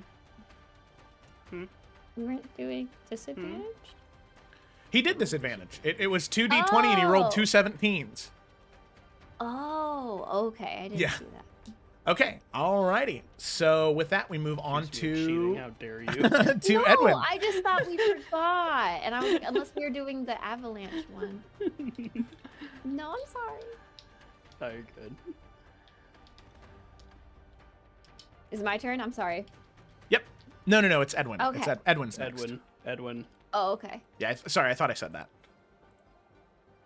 We weren't doing disadvantage? He did disadvantage. It was 2d20 and he rolled Oh. 2 17s. Oh, okay. I didn't Yeah. see that. Okay. Alrighty. So with that, we move on Accuse me of cheating, to how dare you? to No, Edwin. I just thought we forgot. And I was like, unless we were doing the avalanche one. No, I'm sorry. Oh, you're good. Is it my turn? I'm sorry. Yep. No. It's Edwin. Okay. It's Edwin's next. Edwin. Oh, okay. Yeah. Sorry, I thought I said that.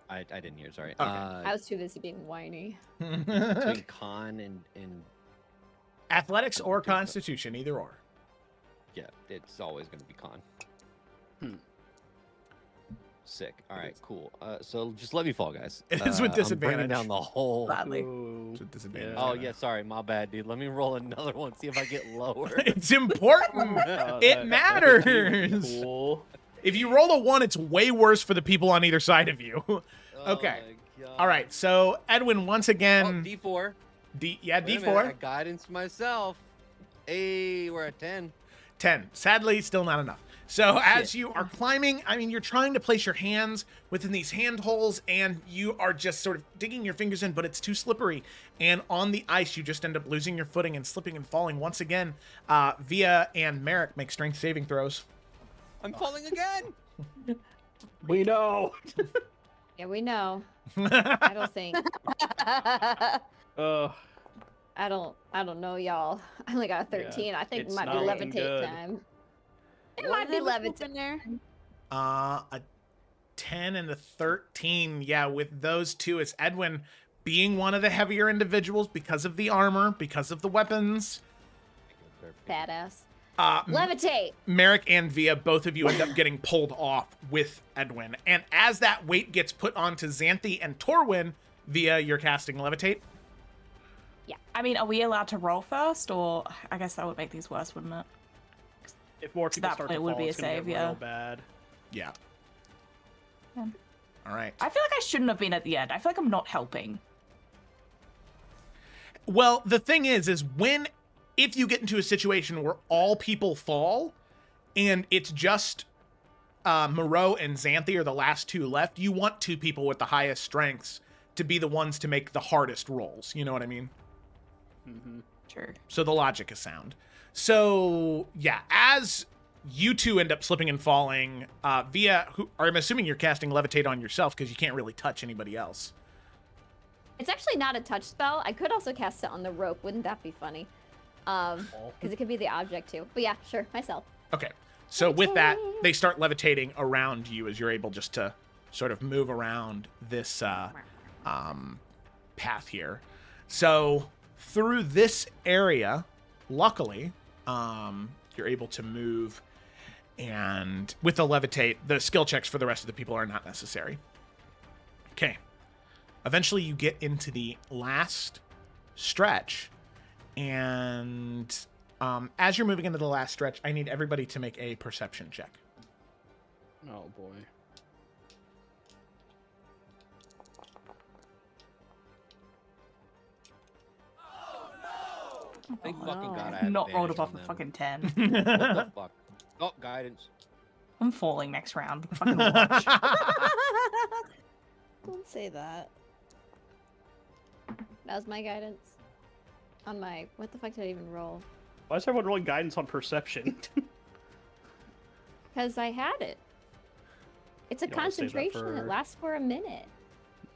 I didn't hear. Sorry. Okay. I was too busy being whiny. Between con and Athletics or Constitution, either or. yeah, it's always going to be con. Hmm. Sick. All right, cool. So just let me fall, guys. It is with I'm disadvantage. bringing down the whole. Gladly. Ooh. It's with disadvantage. Oh yeah, sorry, my bad, dude. Let me roll another one, see if I get lower. It's important. Oh, It that- matters. Cool. If you roll a 1, it's way worse for the people on either side of you. Okay. Oh my God. All right. So Edwin, once Oh, again, D4. D Wait a minute, D4. I guidance myself. Hey, we're at 10. 10. Sadly, still not enough. So as Shit. you are climbing, I mean, you're trying to place your hands within these hand holes, and you are just sort of digging your fingers in, but it's too slippery. And on the ice, you just end up losing your footing and slipping and falling. Once again, Via and Merrick make strength saving throws. I'm falling again. We know. Yeah, we know. I don't think. Uh, I don't know, y'all. I only got a 13. I think it it's might be not looking levitate good. time. It What might be did I put levitate. in there? A 10 and a 13. Yeah, with those two, it's Edwin being one of the heavier individuals because of the armor, because of the weapons. Badass. M- Levitate. Merrick and Via, both of you end up getting pulled off with Edwin. And as that weight gets put onto Xanthi and Torwin, Via, you're casting Levitate. I mean, are we allowed to roll first, or I guess that would make these worse, wouldn't it? if more people that start point to would fall, be a it's gonna save, get yeah. real bad. Yeah. Yeah. All right. I feel like I shouldn't have been at the end. I feel like I'm not helping. Well, the thing is if you get into a situation where all people fall and it's just Moreau and Xanthi are the last two left, you want two people with the highest strengths to be the ones to make the hardest rolls. You know what I mean? Mm-hmm. Sure. So the logic is sound. So yeah, as you two end up slipping and falling, Via, I'm assuming you're casting Levitate on yourself because you can't really touch anybody else. It's actually not a touch spell. I could also cast it on the rope. Wouldn't that be funny? Because it could be the object too. But yeah, sure, myself. Okay. So with that, they start levitating around you as you're able just to sort of move around this path here. So through this area, luckily, you're able to move, and with the levitate, the skill checks for the rest of the people are not necessary. Okay. Eventually you get into the last stretch, and as you're moving into the last stretch, I need everybody to make a perception check. Oh boy. Thank fucking no. God I have Not rolled advantage above on a them. fucking 10. What the fuck? Oh, guidance. I'm falling next round. Fucking watch. Don't say that. That was my guidance. On my... What the fuck did I even roll? Why is everyone rolling guidance on perception? Because I had it. It's a You don't wanna save that concentration that for- lasts for a minute.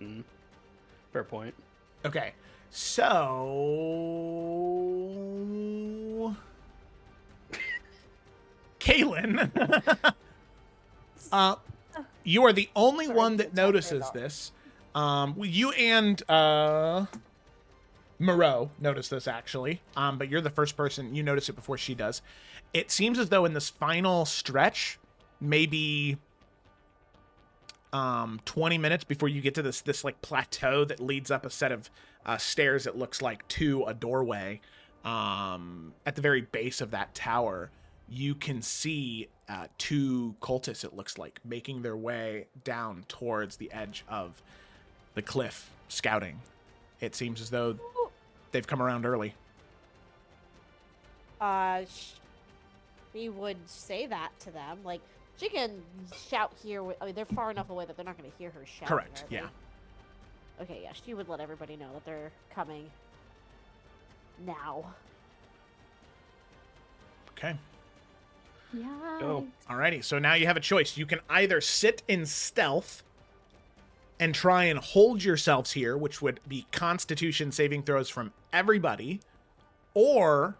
Mm. Fair point. Okay. So Kaylin, you are the only Sorry, one it's that a notices dog. this. You and Moreau notice this actually, but you're the first person, you notice it before she does. It seems as though in this final stretch, maybe 20 minutes before you get to this like plateau that leads up a set of stairs, it looks like, to a doorway. At the very base of that tower, you can see two cultists, it looks like, making their way down towards the edge of the cliff, scouting. It seems as though they've come around early. She would say that to them. Like, she can shout here. I mean, they're far enough away that they're not going to hear her shout. Correct, yeah. Okay, yeah, she would let everybody know that they're coming now. Okay. Yeah. Go. Alrighty, so now you have a choice. You can either sit in stealth and try and hold yourselves here, which would be Constitution saving throws from everybody, or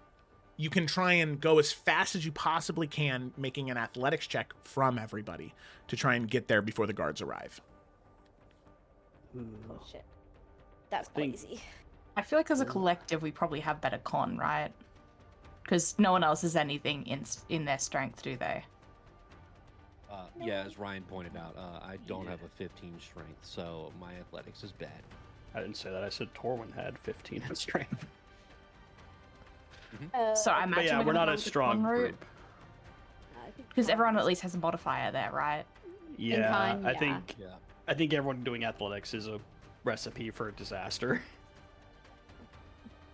you can try and go as fast as you possibly can, making an athletics check from everybody to try and get there before the guards arrive. Oh, shit. That's Think- crazy. I feel like as a collective, we probably have better con, right? Because no one else has anything in their strength, do they? Yeah, as Ryan pointed out, I don't have a 15 strength, so my athletics is bad. I didn't say that. I said Torwin had 15 in strength. So I imagine But yeah, we're gonna not go a with the strong con route. group. I think Because everyone at Con's- least has a modifier there, right? Yeah, con, I yeah. think Yeah. I think everyone doing athletics is a recipe for disaster.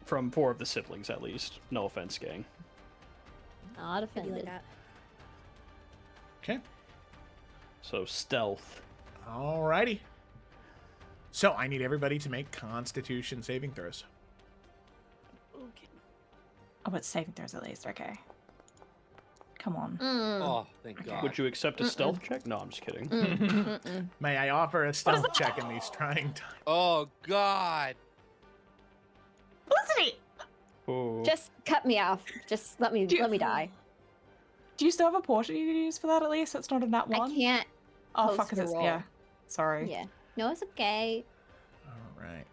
From 4 of the siblings, at least. No offense, gang. Not Could be like offended. that. Okay. So stealth. Alrighty. So I need everybody to make Constitution saving throws. Okay. Oh, but saving throws at least. Okay. Come on. Mm. Oh, thank God. Would you accept a stealth check? No, I'm just kidding. May I offer a stealth check in these trying times? Oh God. Felicity! Oh. Just cut me off. Just let me die. Do you still have a portion you can use for that at least? It's not a nat one? I can't. Oh, post fuck, a it's roll. yeah. Sorry. Yeah. No, it's okay. All right.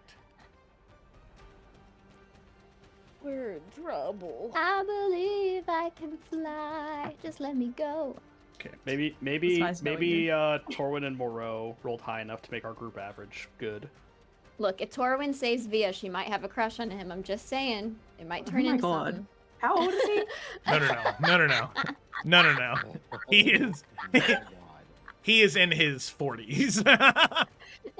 We're in trouble. I believe I can fly. Just let me go. Okay. Maybe It's nice knowing you. Torwin and Moreau rolled high enough to make our group average good. Look, if Torwin saves Via, she might have a crush on him. I'm just saying. It might turn my into God. something. How old is he? No. He is Oh, God. he is in his 40s.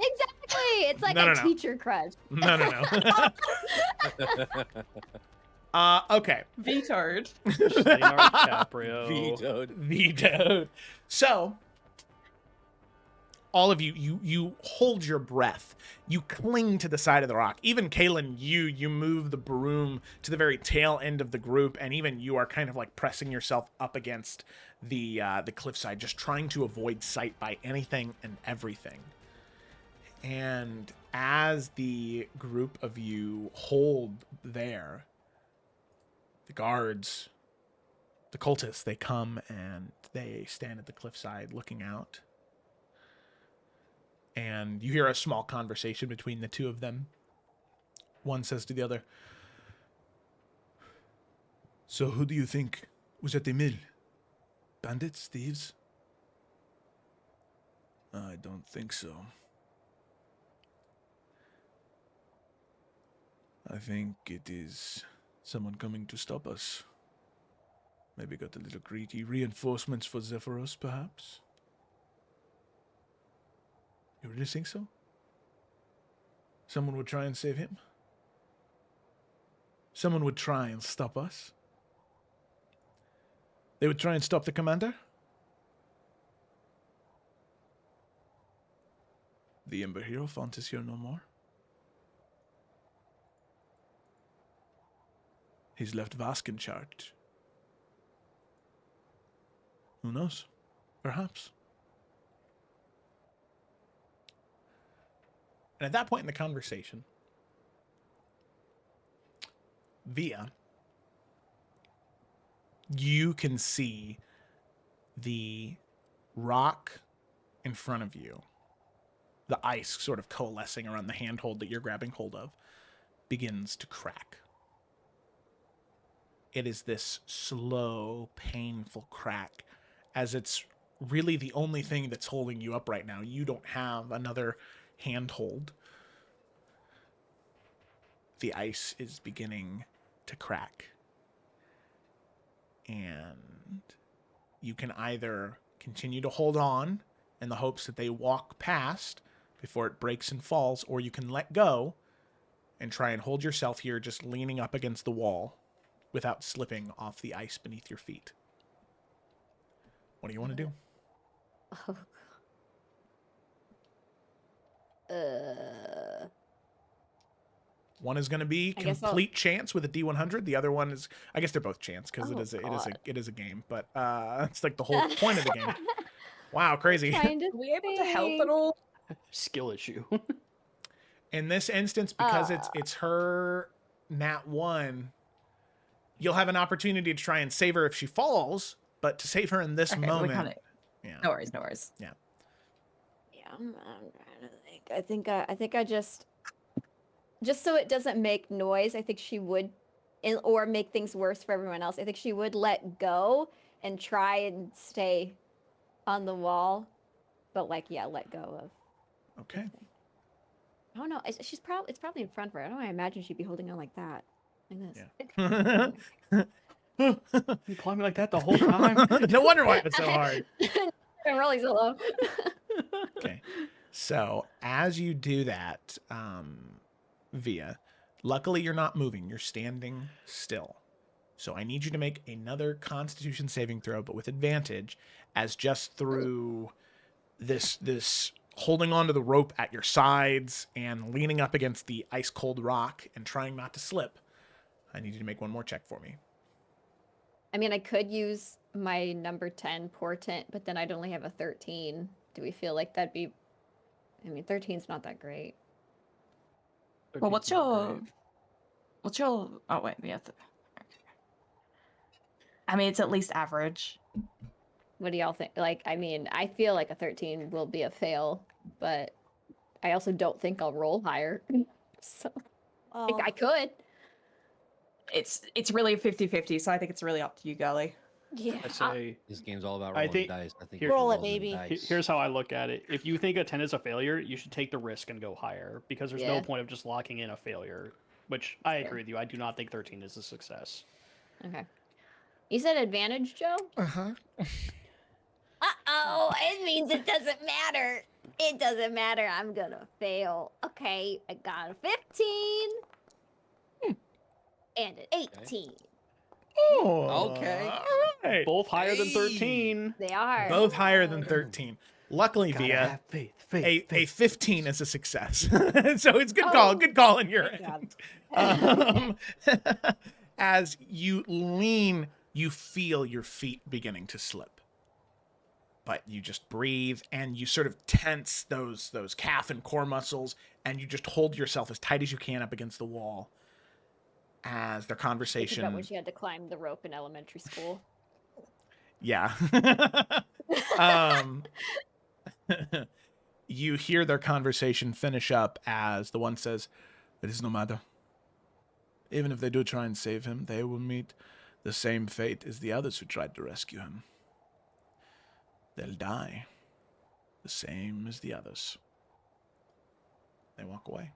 Exactly. It's like No. a teacher crush. No. Okay. Vetoed. Leonardo DiCaprio. Vetoed. Vetoed. So, all of you hold your breath. You cling to the side of the rock. Even Kaylin, you move the broom to the very tail end of the group, and even you are kind of like pressing yourself up against the cliffside, just trying to avoid sight by anything and everything. And as the group of you hold there, the guards, the cultists, they come and they stand at the cliffside looking out. And you hear a small conversation between the two of them. One says to the other, "So who do you think was at the mill? Bandits? Thieves?" "I don't think so. I think it is someone coming to stop us. Maybe got a little greedy. Reinforcements for Zephyros, perhaps?" "You really think so? Someone would try and save him? Someone would try and stop us? They would try and stop the commander?" "The Ember Hierophant is here no more. He's left Vask in charge. Who knows? Perhaps." And at that point in the conversation, Via, you can see the rock in front of you, the ice sort of coalescing around the handhold that you're grabbing hold of, begins to crack. It is this slow, painful crack, as it's really the only thing that's holding you up right now. You don't have another handhold. The ice is beginning to crack. And you can either continue to hold on in the hopes that they walk past before it breaks and falls, or you can let go and try and hold yourself here, just leaning up against the wall without slipping off the ice beneath your feet. What do you want to do? Oh. One is going to be I guess I'll- complete chance with a D100. The other one is, I guess they're both chance because Oh, it is a game. But it's like the whole point of the game. Wow, crazy. Trying to Are we able to help think. at all? Skill issue. In this instance, because it's her nat 1, you'll have an opportunity to try and save her if she falls. But to save her in this Okay, moment, we kind of. yeah. No worries, no worries. Yeah, I'm trying to think. I think I just so it doesn't make noise. I think she would, or make things worse for everyone else. I think she would let go and try and stay on the wall, but like, yeah, let go of. Okay. I don't know. It's probably in front of her. I don't imagine she'd be holding on like that, like this. Yeah. You climbing like that the whole time? No wonder why it's so hard. I'm rolling so low. Okay. So as you do that, Via, luckily you're not moving. You're standing still. So I need you to make another Constitution saving throw, but with advantage, as just through this holding onto the rope at your sides and leaning up against the ice cold rock and trying not to slip. I need you to make one more check for me. I mean, I could use my number 10 portent, but then I'd only have a 13. Do we feel like that'd be... I mean, 13's not that great. Well, what's your... Oh, wait, yeah. I mean, it's at least average. What do y'all think? Like, I mean, I feel like a 13 will be a fail, but I also don't think I'll roll higher. So, Oh, I could. It's really 50-50, so I think it's really up to you, girly. yeah. I say, This game's all about I rolling think- dice. I think here- you're Roll it, rolling baby. dice. here's how I look at it. If you think a 10 is a failure, you should take the risk and go higher, because there's no Yeah. point of just locking in a failure, which I Fair. agree with you. I do not think 13 is a success. Okay. You said advantage, Joe? Uh-huh. Uh-oh, it means it doesn't matter. It doesn't matter. I'm gonna fail. Okay, I got a 15. And an 18. Oh, Okay. All right. Both higher than Hey. 13. They are. Both higher than 13. Luckily, Gotta Via, have faith, a 15 is a success. So it's good Oh. call. Good call in your Good job. end. As you lean, you feel your feet beginning to slip. But you just breathe and you sort of tense those calf and core muscles, and you just hold yourself as tight as you can up against the wall as their Think about conversation. when she had to climb the rope in elementary school. Yeah. You hear their conversation finish up as the one says, "It is no matter. Even if they do try and save him, they will meet the same fate as the others who tried to rescue him. They'll die the same as the others." They walk away.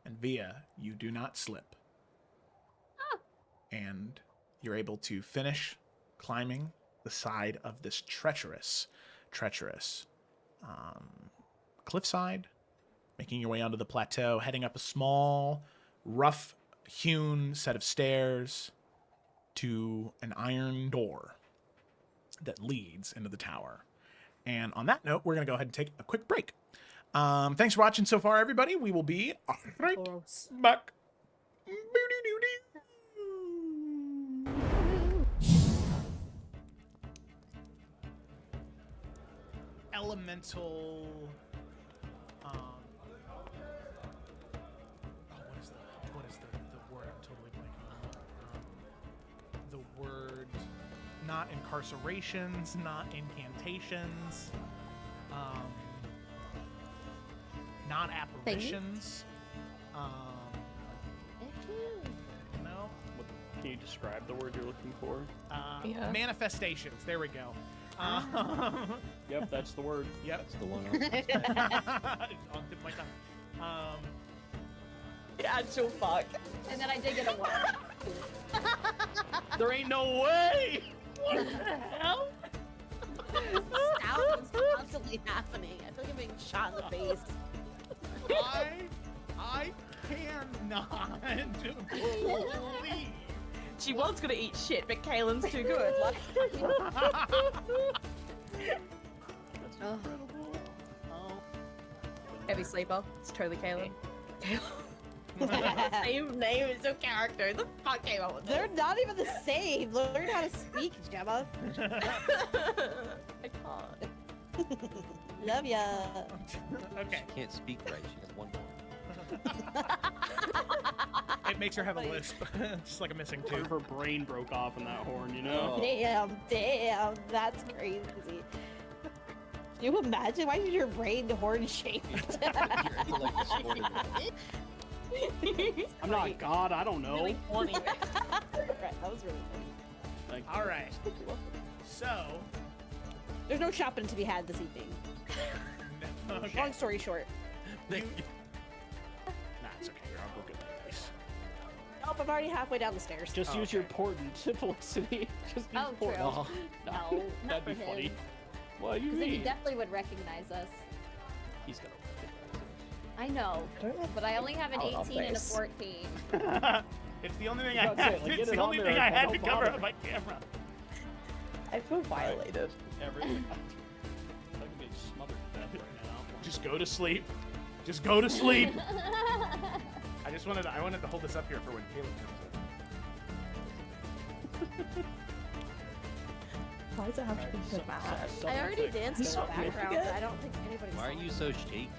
And Via, you do not slip. And you're able to finish climbing the side of this treacherous cliffside, making your way onto the plateau, heading up a small, rough-hewn set of stairs to an iron door that leads into the tower. And on that note, we're going to go ahead and take a quick break. Thanks for watching so far, everybody. We will be right Gross. back. Elemental. What is the word? I'm totally blanking on. The word, not incarcerations, not incantations, not apparitions. No. Can you describe the word you're looking for? Yeah. Manifestations. There we go. Yep, that's the word. Yep. That's the one. On tip of my tongue. Actual fuck. And then I did get a 1. There ain't no way! What the hell? This sound is constantly happening. I feel like I'm being shot in the face. I cannot believe. She was gonna eat shit, but Kaylin's too good. Like, Oh. heavy sleeper. It's totally Kaylin. Same name as your character. The fuck came up with They're not even the same. Learn how to speak, Gemma. I can't. Love ya. Okay. She can't speak right. She has one more. It makes her have a lisp. Just like a missing tooth. Her brain broke off in that horn, you know? Oh. Damn, that's crazy. Can you imagine? Why is your brain horn shaped? You're like distorted. I'm not God, I don't know. Really funny. Right, that was really funny. Thank you. All right. So, There's no shopping to be had this evening. okay. Long story short. Nah, it's okay. I'll go get my dice. Nope, I'm already halfway down the stairs. Just use your portent, Felicity. Just use Oh, true. portent. No, not that'd be for funny. him. What do you Because then he mean? definitely would recognize us. He's gonna I know, but I only have an Out of 18 and a face. 14. It's the only thing I I was about to say, had. like, It's get the it on only there, thing I like, had don't to cover bother. on my camera. I feel violated. everything. I'm being smothered to death right now. Just go to sleep. Just go to sleep. I wanted to hold this up here for when Caleb comes in. Why does it have to be so bad? I already danced in the Stop background. making it. I don't think anybody's. Why are you so shaky?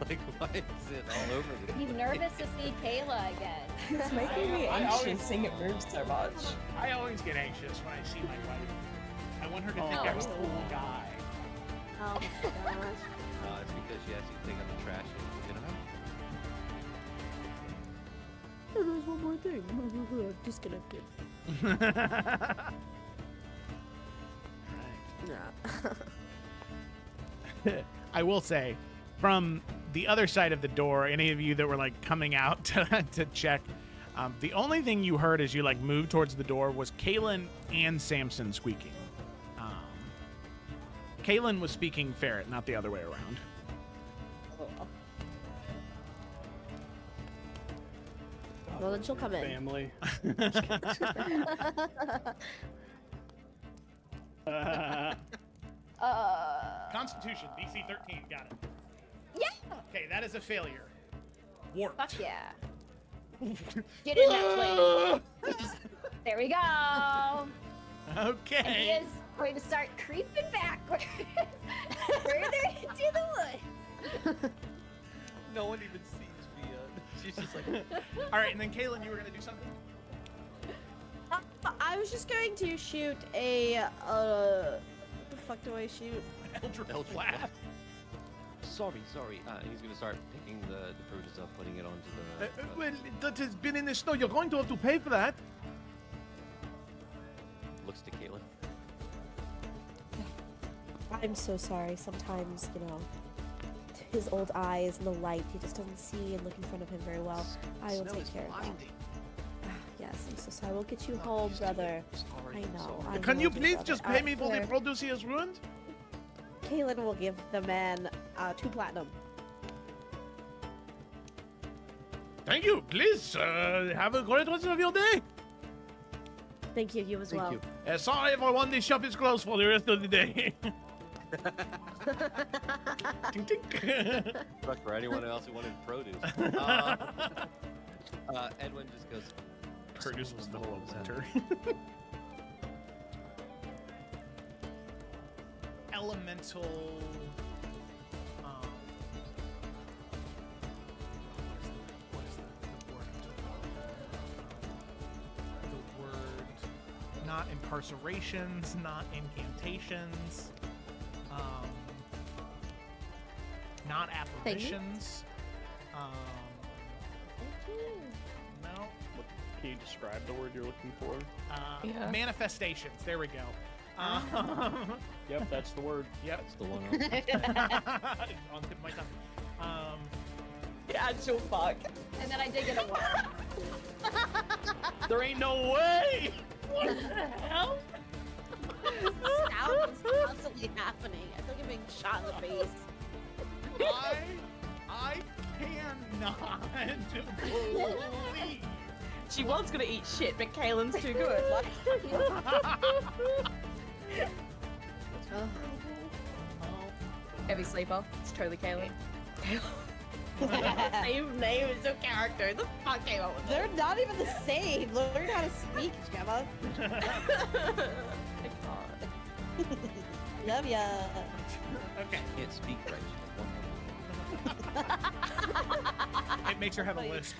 Like, why is it all over the He's place? nervous to see Kayla again. It's making me I always- anxious seeing it move so much. I always get anxious when I see my wife. I want her to think Oh. I'm a cool guy. Oh my gosh. It's because she has you take out the trash and get it out. Oh, there's one more thing. Disconnected. Nah. I will say, from the other side of the door, any of you that were like coming out to check, the only thing you heard as you like moved towards the door was Kaylin and Samson squeaking. Kaylin was speaking ferret, not the other way around. Well, then she'll come in. Family. Constitution, DC 13, got it. Yeah! Okay, that is a failure. Warped. Fuck yeah. Get in that plane. There we go. And he Okay. is going to start creeping backwards further into the woods. No one even sees Via. She's just like, All right, and then Kaylin, you were gonna do something. I was just going to shoot a. What the fuck do I shoot? Eldritch Blast. sorry. He's gonna start picking the produce up, putting it onto the. Well, that has been in the snow. You're going to have to pay for that. Looks to Caitlin. I'm so sorry. Sometimes, you know, his old eyes and the light, he just doesn't see and look in front of him very well. I will Snow take is care of that. blinding. Yes, I'm so sorry. We'll get you home, brother. Sorry. I know. sorry. I Can know, you dear please brother. just pay me for the Sure. produce he has ruined? Kaylin will give the man 2 platinum. Thank you. Please have a great rest of your day. Thank you. You as Thank well. you. Sorry, everyone. The shop is closed for the rest of the day. Tink, tink. But for anyone else who wanted produce. Edwin just goes. Produce was the whole winter. Elemental. What is the word? Not impersorations, not incantations, not apparitions. No. Can you describe the word you're looking for? Yeah. Manifestations. There we go. Yep, that's the word. Yep. That's the one. On the tip of my tongue. The actual fuck. And then I did get a 1. There ain't no way. What the hell? This sound is constantly happening. I feel like I'm being shot in the face. I cannot believe. She was gonna eat shit, but Kaylin's too good. Like, heavy sleeper. It's totally Kaylin. Same name as a character. The fuck came up with They're not even the same. Learn how to speak, Gemma. I can't. Love ya. Okay. Can't speak right. It makes her have a lisp.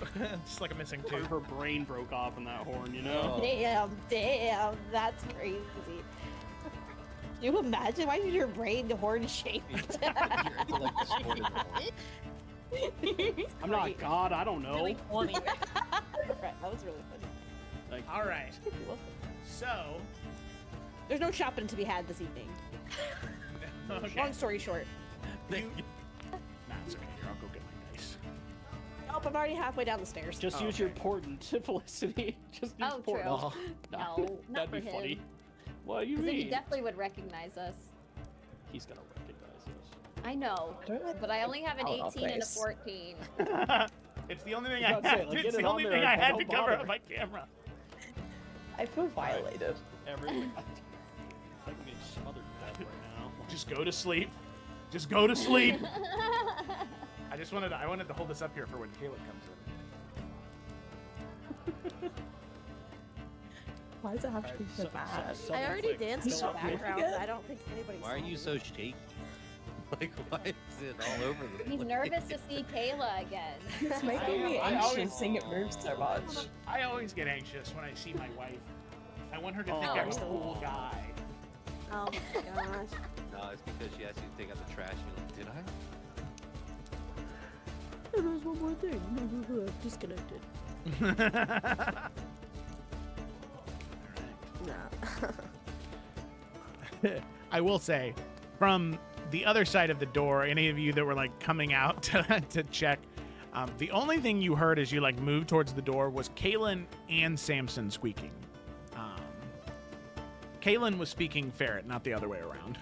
Just like a missing Part of tooth. her brain broke off in that horn, you know? Damn, that's crazy. Can you imagine? Why is your brain horn shaped? Your intellect distorted the whole- I'm not God, I don't know. Really funny. Right, that was really funny. Like, All right. So. There's no shopping to be had this evening. Okay. Long story short. You... Nah, it's okay. Here, I'll go get my dice. Nope, I'm already halfway down the stairs. Just use your portent, Felicity. Just use Oh, portent. true. No, not That'd for be him. funny. What do you 'Cause then he mean? definitely would recognize us. He's gonna recognize us. I know, but I only have an Out of 18 and a face. 14. It's the only thing I I was about to say, had. like, It's get the it on only there thing I and had don't to cover bother. up my camera. I feel violated. Everyone. It's like being smothered to death right now. Just go to sleep. Just go to sleep. I wanted to hold this up here for when Caleb comes in. Why does it have to be so bad? I already danced in the Stop background. moving it. I don't think anybody's. Why are you so shaky? Like, why is it all over the place? He's nervous to see Kayla again. It's making me I always- anxious seeing it move so much. I always get anxious when I see my wife. I want her to think Oh. I'm a cool guy. Oh my gosh. No, it's because she asked you to take out the trash. And you're like, did I? There's one more thing. I'm disconnected. Nah. I will say, from the other side of the door, any of you that were like coming out to check, the only thing you heard as you like moved towards the door was Kaylin and Samson squeaking. Kaylin was speaking ferret, not the other way around.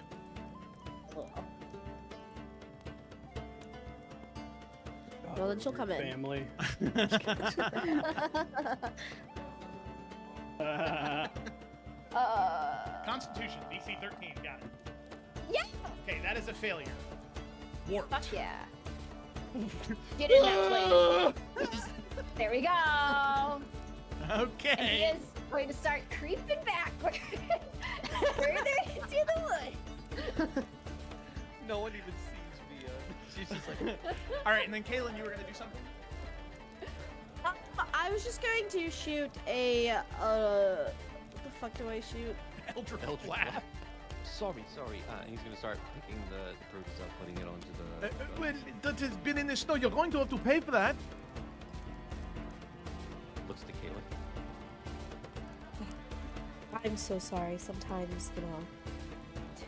Well, then she'll come in. Family. Constitution, DC 13, got it. Yeah. Okay, that is a failure. Warped. Fuck yeah. Get in that place. There we go. And he Okay. is going to start creeping backwards further into the woods. No one even sees me. She's just like, All right, and then Kaylin, you were gonna do something. I was just going to shoot a. What the fuck do I shoot? Eldritch Blast. sorry. And he's gonna start picking the produce up, putting it onto the. Well, that has been in the snow. You're going to have to pay for that. Looks to Kayla. I'm so sorry. Sometimes, you know,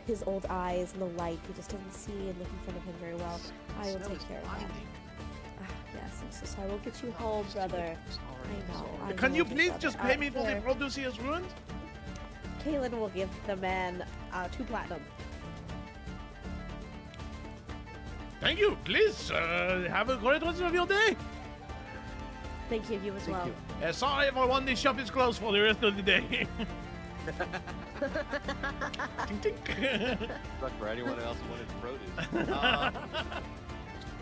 his old eyes and the light, he just doesn't see and look in front of him very well. I will take care of that. Yes, I'm so sorry. We'll get you home, brother. I know. I Can know, you big please brother. just pay me for the Sure. produce he has ruined? Kaylin will give the man 2 platinum. Thank you. Please have a great rest of your day. Thank you, you as well. Sorry everyone, the shop is closed for the rest of the day. Tink, tink. But for anyone else who wanted produce.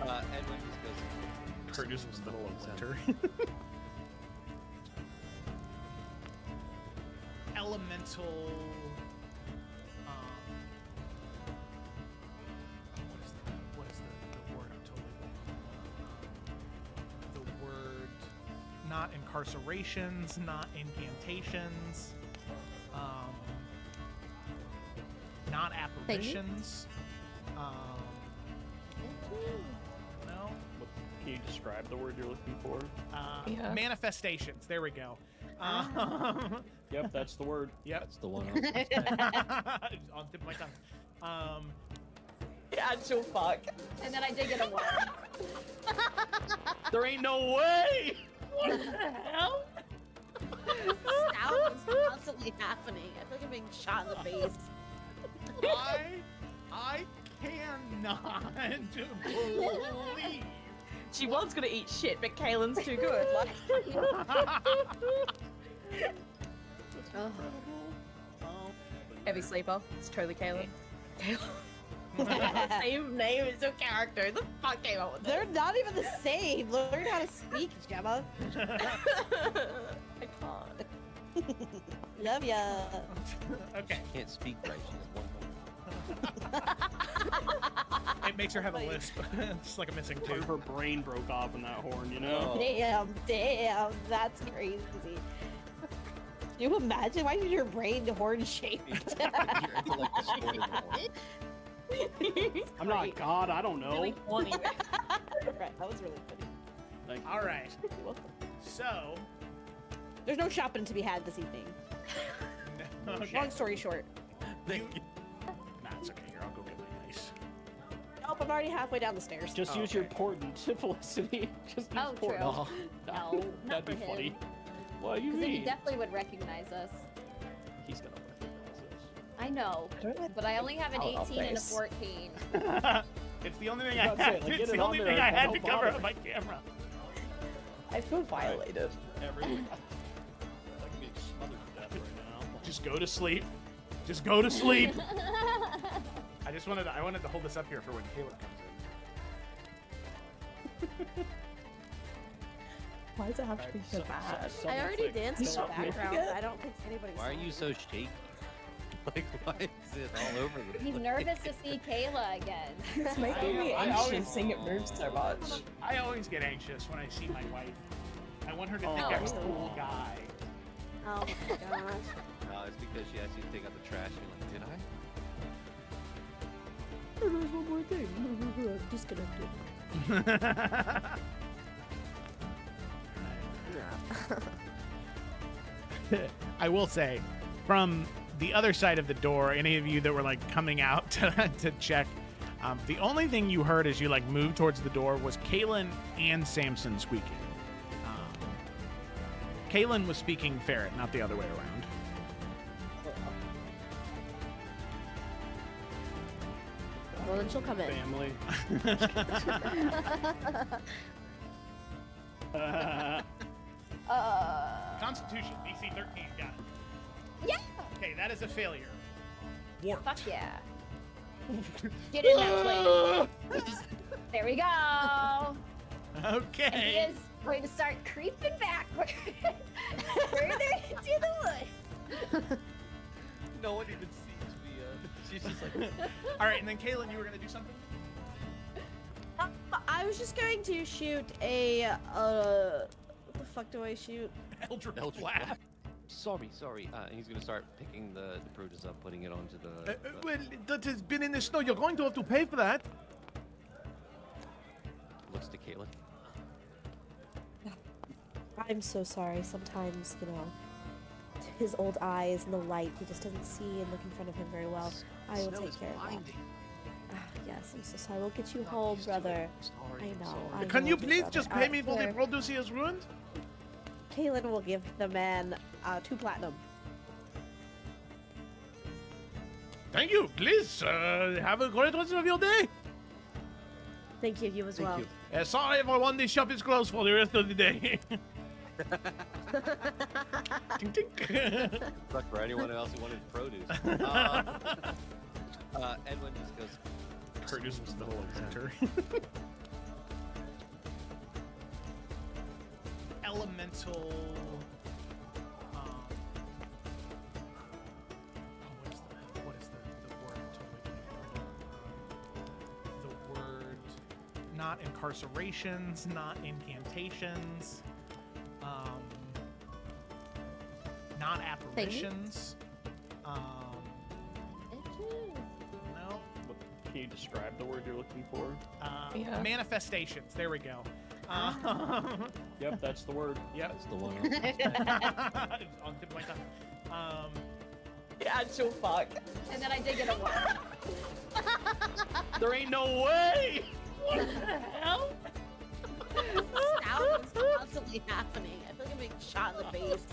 Edwin just goes. Produce in the middle of winter. Elemental. What is the word? I'm totally blanking. The word. Not incarcerations, not incantations, not apparitions. No. Can you describe the word you're looking for? Yeah. Manifestations. There we go. Yep, that's the word. Yep. That's the one. On tip of my tongue. Actual fuck. And then I did get a 1. There ain't no way! What the hell? This sound is constantly happening. I feel like I'm being shot in the face. I cannot believe. She was gonna eat shit, but Kaylin's too good. Like, heavy sleeper. It's totally Kaylin. Same name as your character. The fuck came up with They're not even the same. Learn how to speak, Gemma. I can't. Love ya. Okay. Can't speak right. She's one. It makes her have a lisp. Just like a missing Part of tooth. her brain broke off in that horn, you know? Oh. Damn, that's crazy. Can you imagine? Why is your brain horn shaped? Your intellect destroyed it all. I'm not God, I don't know. Really funny. Right, that was really funny. Thank you. All right. So. There's no shopping to be had this evening. Okay. Long story short. Nah, it's okay. Here, I'll go get my ice. Nope, I'm already halfway down the stairs. Just use your portent, Felicity. Just use Oh, portent. true. No, not That'd be for funny. him. What do you Because then he mean? definitely would recognize us. He's gonna recognize I know, but I only have an Oh, 18 and a face. 14. It's the only thing I I was about to say, had. like, It's get the it only on thing there I and had don't to cover bother. on my camera. I feel violated. Everything. Like being smothered to death right now. Just go to sleep. Just go to sleep. I wanted to hold this up here for when Caleb comes in. Why does it have to be so Alright, bad? so- I already danced in the Stop making background. it. I don't think anybody Why are saw you me. so shaky? Like, why is it all over the He's place? nervous to see Kayla again. It's making me I anxious always- seeing it move so much. I always get anxious when I see my wife. I want her to think Oh. I'm a cool guy. Oh my gosh. No, it's because she asked you to take out the trash. You're like, did I? There's one more thing. Disconnected. I will say, from the other side of the door, any of you that were like coming out to check, the only thing you heard as you like moved towards the door was Kaylin and Samson squeaking. Kaylin was speaking ferret, not the other way around. Well, then she'll come in. Family. Constitution, DC 13, got it. Yeah! Okay, that is a failure. Warped. Fuck yeah. Get in that plane. There we go. And he Okay. is going to start creeping backwards further into the woods. No one even sees me. She's just like, All right, and then Kaylin, you were gonna do something? I was just going to shoot a, what the fuck do I shoot? Eldritch Eldritch Blast. Blast. sorry. And he's gonna start picking the produce up, putting it onto the. Well, that has been in the snow. You're going to have to pay for that. Looks to Caitlin. I'm so sorry. Sometimes, you know, his old eyes and the light, he just doesn't see and look in front of him very well. I will Snow take is care of that. blinding. Ah, yes, I'm so sorry. We'll get you Not home, used to it. brother. Sorry, I I'm know, sorry. I Can know, you dear please brother. just pay me for the Sure. produce he has ruined? Kaylin will give the man 2 platinum. Thank you. Please have a great rest of your day. Thank you, you as well. you. Sorry everyone, the shop is closed for the rest of the day. Tink, tink. Suck for anyone else who wanted produce. Edwin just goes. Produce was the whole center. Elemental. What is the word? I'm totally the word. Not incarcerations, not incantations. Not apparitions. No. Can you describe the word you're looking for? Yeah. Manifestations. There we go. Yep, that's the word. Yep. That's the one. It's on the tip of my tongue. The actual fuck. And then I did get a 1. There ain't no way. What the hell? Sound is constantly happening. I feel like I'm being shot in the face.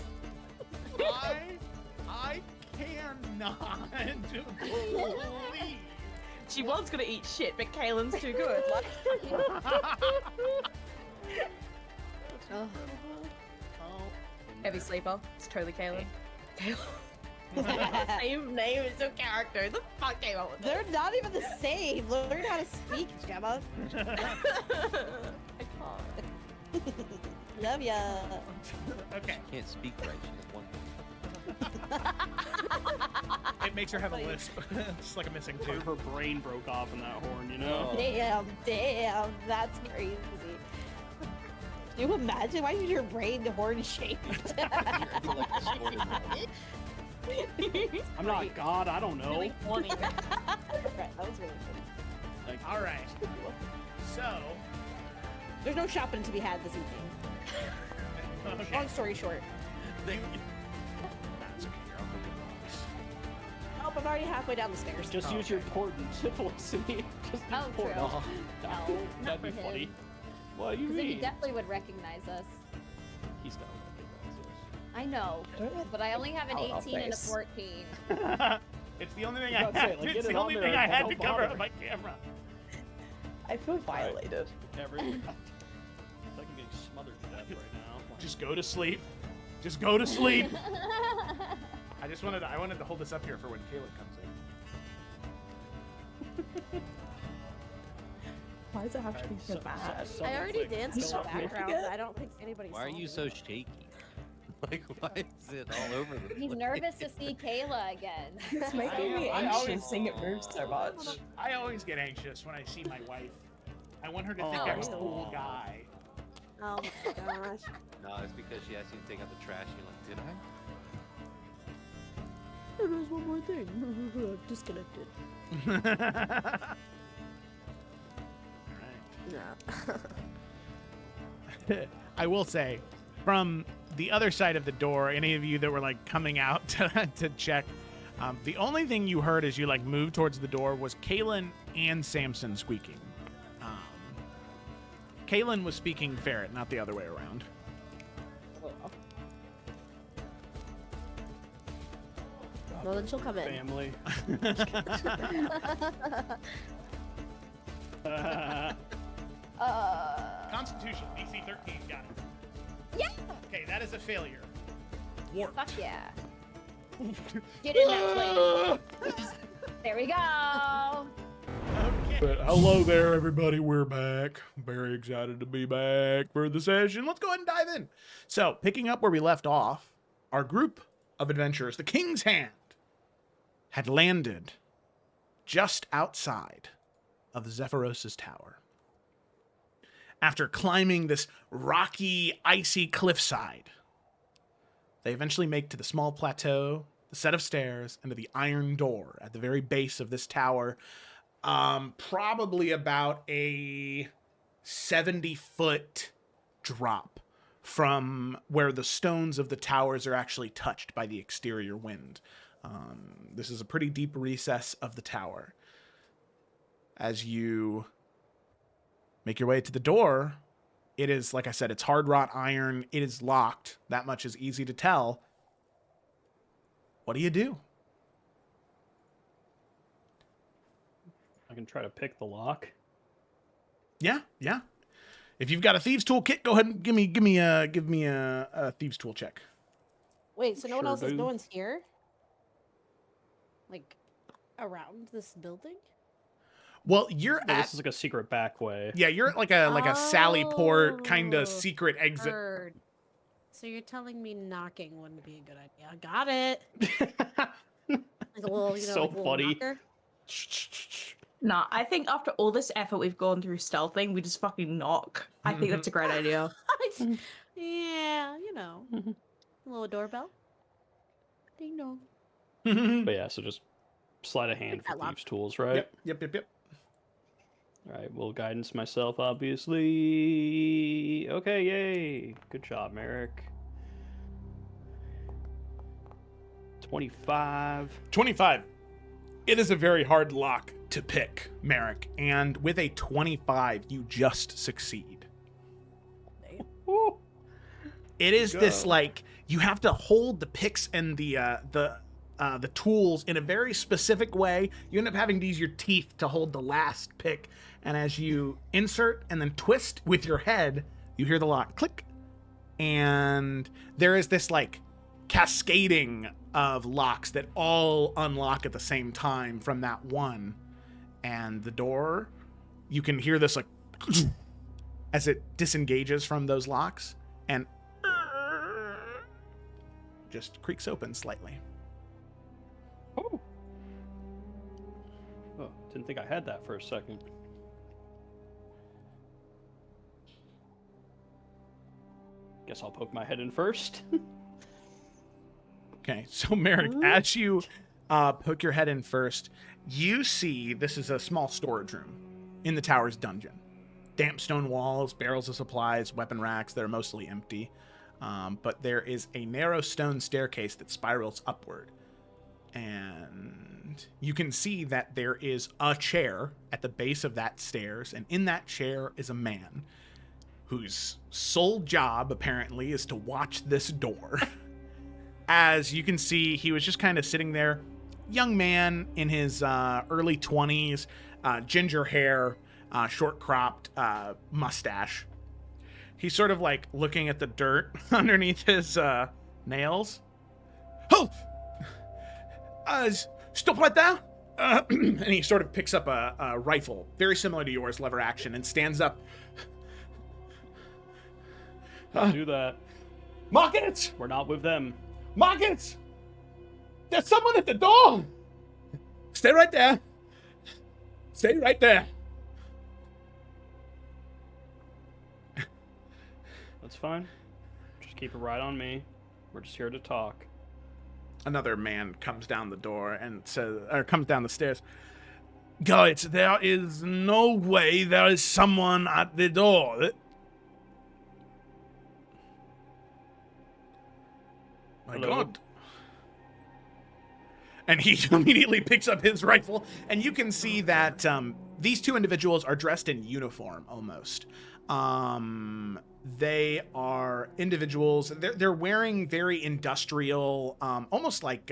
I cannot believe. She was gonna eat shit, but Kaylin's too good. Like, Oh. heavy sleeper. It's totally Kaylin. Same name as your character. The fuck came up with that? They're not even the same. Learn how to speak, Gemma. I can't. Love ya. Okay. Can't speak right. She has one. It makes her have a lisp. Just like a missing Her, tooth. her brain broke off in that horn, you know? Damn, that's crazy. Can you imagine? Why is your brain horn shaped? I'm not God, I don't know. Really funny. Right, that was really good. Like, All right. So. There's no shopping to be had this evening. Okay. Long story short. That's okay. You're on the box. Oh, but I'm already halfway down the stairs. Just use your important Felicity. Just use Oh, true. portent. No, not That'd for be him. funny. What do you Because then he mean? definitely would recognize us. He's gonna recognize I know, but I only have an Oh, 18 and a face. 14. It's the only thing I I was about to say, had. like, It's get the it only on thing there, I but had don't to cover bother. on my camera. I feel violated. Never. It's like I'm getting smothered to death right now. Just go to sleep. Just go to sleep. I wanted to hold this up here for when Caleb comes in. Why does it have to be so bad? I already danced in the Stop making background. it. I don't think anybody Why saw are you me. so shaky? Like, why is it all over the He's place? nervous to see Kayla again. It's making me I always- anxious seeing it move so much. I always get anxious when I see my wife. I want her to think Oh. I'm a cool guy. Oh my gosh. No, it's because she asked you to take out the trash. You're like, did I? There's one more thing. Disconnected. Alright. I will say, from the other side of the door, any of you that were like coming out to check, the only thing you heard as you like moved towards the door was Kaylin and Samson squeaking. Kaylin was speaking ferret, not the other way around. Well, then she'll come in. Family. Constitution, DC 13, got it. Yeah! Okay, that is a failure. Warped. Fuck yeah. Get in that plane. There we go. Okay. But hello there, everybody. We're back. Very excited to be back for the session. Let's go ahead and dive in. So, picking up where we left off, our group of adventurers, the King's Hand, had landed just outside of the Zephyros' tower. After climbing this rocky, icy cliffside, they eventually make to the small plateau, the set of stairs, and to the iron door at the very base of this tower. Probably about a 70-foot drop from where the stones of the towers are actually touched by the exterior wind. This is a pretty deep recess of the tower. As you make your way to the door, it is, like I said, it's hard wrought iron. It is locked. That much is easy to tell. What do you do? I can try to pick the lock. Yeah. If you've got a thieves tool kit, go ahead and give me a thieves tool check. Wait, so no one Sure else is, do. no one's here? Like, around this building? Well, you're No, at this is like a secret back way. yeah, you're at like a Sally Port kind Oh, of secret exit. Heard. So you're telling me knocking wouldn't be a good idea. Got it. Like a little, So like a little funny. knocker. Nah, I think after all this effort we've gone through stealthing, we just fucking knock. I think that's a great idea. Yeah, you know. A little doorbell. Ding dong. But yeah, so just slide a hand I for love- thieves' tools, right? Yep. All right, we'll guidance myself, obviously. Okay, yay. Good job, Merrick. 25. 25. It is a very hard lock to pick, Merrick, and with a 25, you just succeed. Woo. It is this Go. like you have to hold the picks and the tools in a very specific way. You end up having to use your teeth to hold the last pick, and as you insert and then twist with your head, you hear the lock click, and there is this like cascading of locks that all unlock at the same time from that one, and the door, you can hear this like as it disengages from those locks and just creaks open slightly. Oh, didn't think I had that for a second. Guess I'll poke my head in first. Okay, so Merrick, as you poke your head in first, you see this is a small storage room in the tower's dungeon. Damp stone walls, barrels of supplies, weapon racks that are mostly empty. But there is a narrow stone staircase that spirals upward And you can see that there is a chair at the base of that stairs, and in that chair is a man whose sole job, apparently, is to watch this door. As you can see, he was just kind of sitting there. Young man in his early 20s, ginger hair, short-cropped mustache. He's sort of like looking at the dirt underneath his nails. Halt! Stop right there! And he sort of picks up a rifle, very similar to yours, lever action, and stands up. Don't do that. Margaret! We're not with them. Margaret! There's someone at the door! Stay right there. Stay right there. That's fine. Just keep it right on me. We're just here to talk. Another man comes down the door and says, or comes down the stairs. Guys, there is no way there is someone at the door. My Hello? God. And he immediately picks up his rifle, and you can see that these two individuals are dressed in uniform almost. They are individuals. They're wearing very industrial, almost like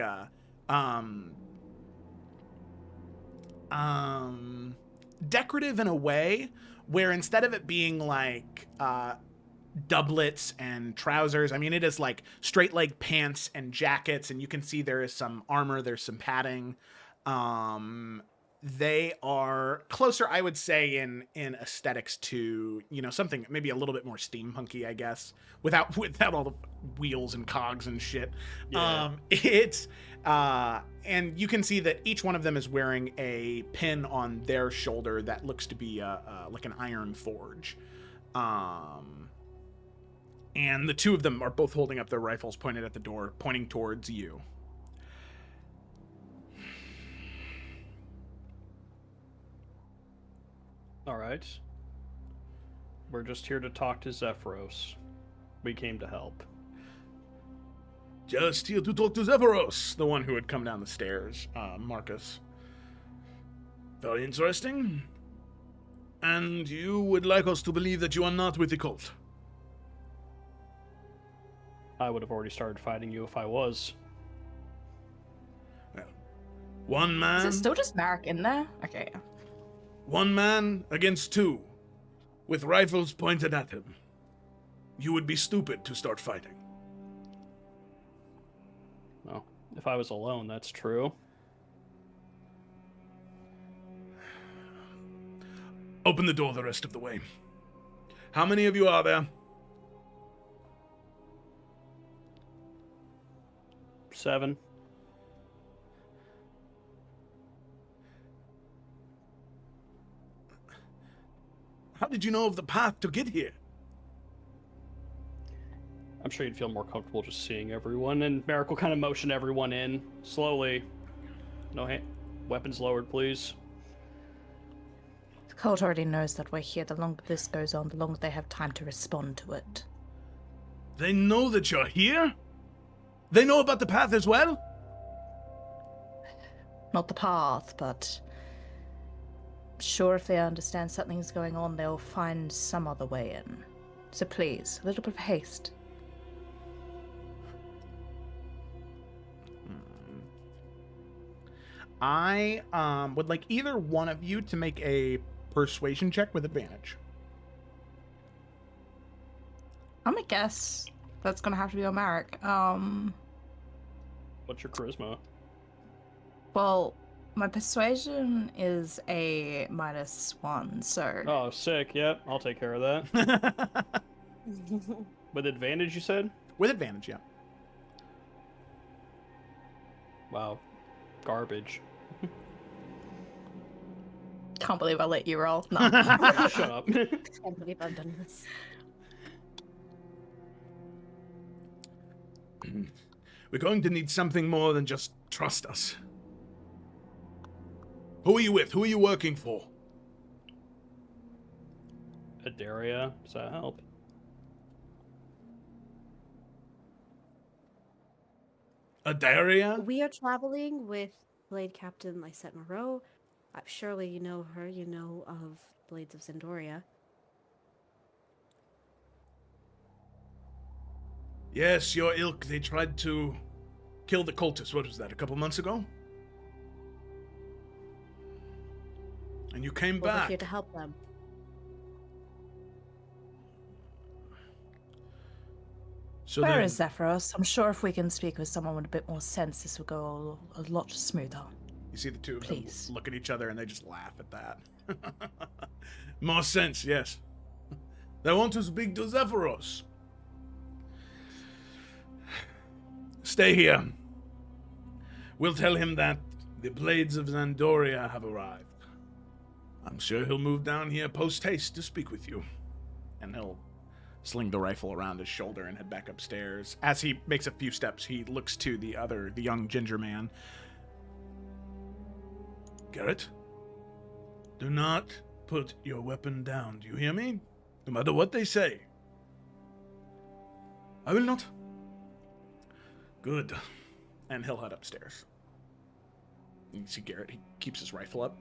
decorative in a way, where instead of it being like doublets and trousers, I mean, it is like straight leg pants and jackets, and you can see there is some armor, there's some padding. They are closer, I would say, in aesthetics to, you know, something maybe a little bit more steampunky, I guess, without all the wheels and cogs and shit. Yeah. And you can see that each one of them is wearing a pin on their shoulder that looks to be like an iron forge. And the two of them are both holding up their rifles pointed at the door, pointing towards you. All right. We're just here to talk to Zephyros. We came to help. Just here to talk to Zephyros, the one who had come down the stairs, Marcus. Very interesting. And you would like us to believe that you are not with the cult? I would have already started fighting you if I was. Well, one man... Is it still just Marek in there? Okay. One man against two, with rifles pointed at him. You would be stupid to start fighting. Well, if I was alone, that's true. Open the door the rest of the way. How many of you are there? 7. How did you know of the path to get here? I'm sure you'd feel more comfortable just seeing everyone, and Merrick will kind of motion everyone in, slowly. No weapons lowered, please. The cult already knows that we're here. The longer this goes on, the longer they have time to respond to it. They know that you're here? They know about the path as well? Not the path, but... sure, if they understand something's going on, they'll find some other way in. So please, a little bit of haste. I would like either one of you to make a persuasion check with advantage. I'm gonna guess that's gonna have to be on Marek. What's your charisma? Well, my persuasion is a -1, so... Oh, sick. Yep, I'll take care of that. With advantage, you said? With advantage, yeah. Wow. Garbage. Can't believe I let you roll. No. Shut up. Can't believe I've done this. We're going to need something more than just trust us. Who are you with? Who are you working for? Adaria, does that help? Adaria? We are traveling with Blade Captain Lysette Moreau. Surely you know her. You know of Blades of Zendoria. Yes, your ilk. They tried to kill the cultists. What was that, a couple months ago? And you came Well, we're back. here to help them. So Where then, is Zephyros? I'm sure if we can speak with someone with a bit more sense, this will go a lot smoother. you see the two of Please. them look at each other and they just laugh at that. More sense, yes. They want to speak to Zephyros. Stay here. We'll tell him that the Blades of Zandoria have arrived. I'm sure he'll move down here post-haste to speak with you. And he'll sling the rifle around his shoulder and head back upstairs. As he makes a few steps, he looks to the young ginger man. Garrett, do not put your weapon down. Do you hear me? No matter what they say. I will not. Good. And he'll head upstairs. You see Garrett, he keeps his rifle up.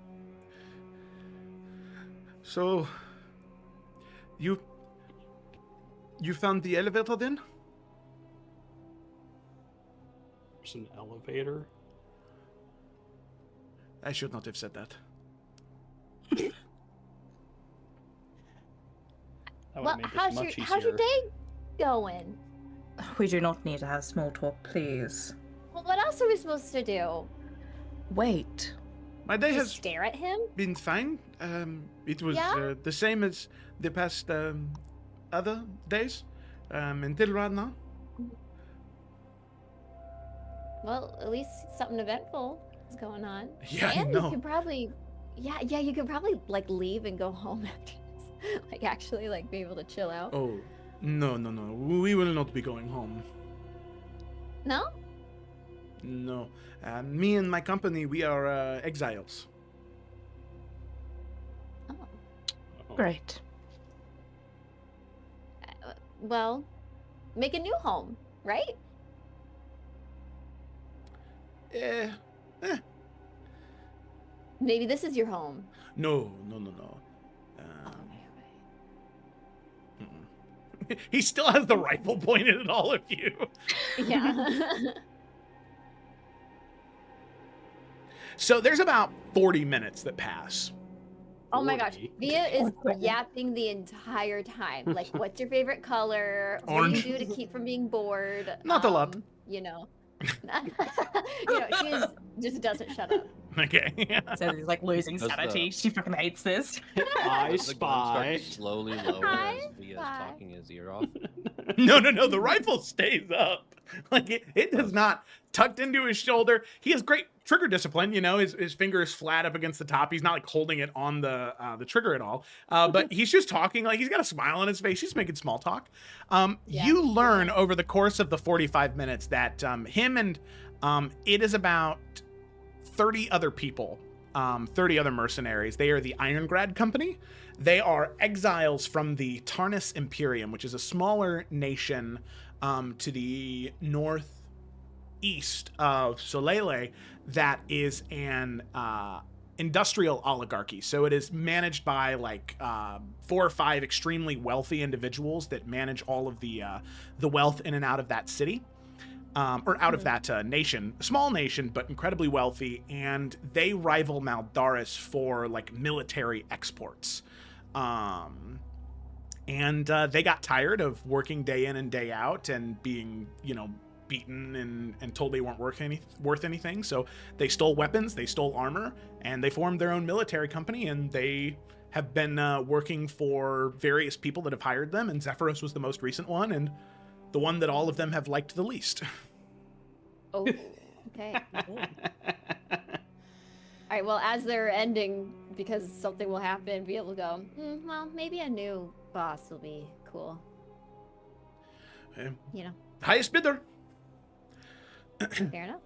So, you found the elevator then? There's an elevator. I should not have said that. That Well, would make how's this much your easier. day going? We do not need to have small talk, please. Well, what else are we supposed to do? Wait. My day Just has stare at him? been fine. It was Yeah? the same as the past other days until right now. Well, at least something eventful is going on. Yeah, and I know. you could probably, you could probably like leave and go home after this. Like actually, like be able to chill out. Oh, no. We will not be going home. No? No. Me and my company, we are exiles. Oh. Oh. Great. Well, make a new home, right? Maybe this is your home. No. Oh, okay. He still has the rifle pointed at all of you. Yeah. So there's about 40 minutes that pass. Oh my gosh, 40. Via is yapping the entire time. Like, what's your favorite color? Orange. What do you do to keep from being bored? Not a lot. You know. She just doesn't shut up. Okay. So he's like losing Does sanity. the- She fucking hates this. I Does the gun spy. start to slowly lower I as Via's spy. talking his ear off? No. The rifle stays up. Like it does not tucked into his shoulder. He has great trigger discipline. You know, his finger is flat up against the top. He's not like holding it on the trigger at all. But he's just talking. Like he's got a smile on his face. He's making small talk. Yeah. You learn over the course of the 45 minutes that him and it is about 30 other people. 30 other mercenaries. They are the Irongrad Company. They are exiles from the Tarnis Imperium, which is a smaller nation to the northeast of Solele that is an industrial oligarchy. So it is managed by like 4 or 5 extremely wealthy individuals that manage all of the wealth in and out of that city. Or out of that nation, a small nation, but incredibly wealthy, and they rival Maldaris for like military exports. And they got tired of working day in and day out and being, beaten and told they weren't worth anything. So they stole weapons, they stole armor, and they formed their own military company, and they have been working for various people that have hired them, and Zephyros was the most recent one, and the one that all of them have liked the least. Oh, okay. All right, well, as they're ending, because something will happen, Via will go, well, maybe a new boss will be cool. Highest bidder. Fair enough.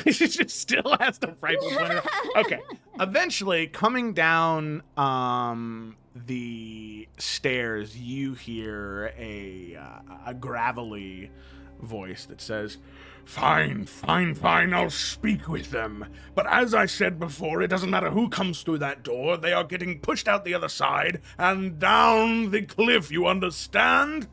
She just still has the rifle pointer. Okay. Eventually, coming down the stairs, you hear a gravelly voice that says, "Fine, fine, fine, I'll speak with them. But as I said before, it doesn't matter who comes through that door, they are getting pushed out the other side and down the cliff, you understand?"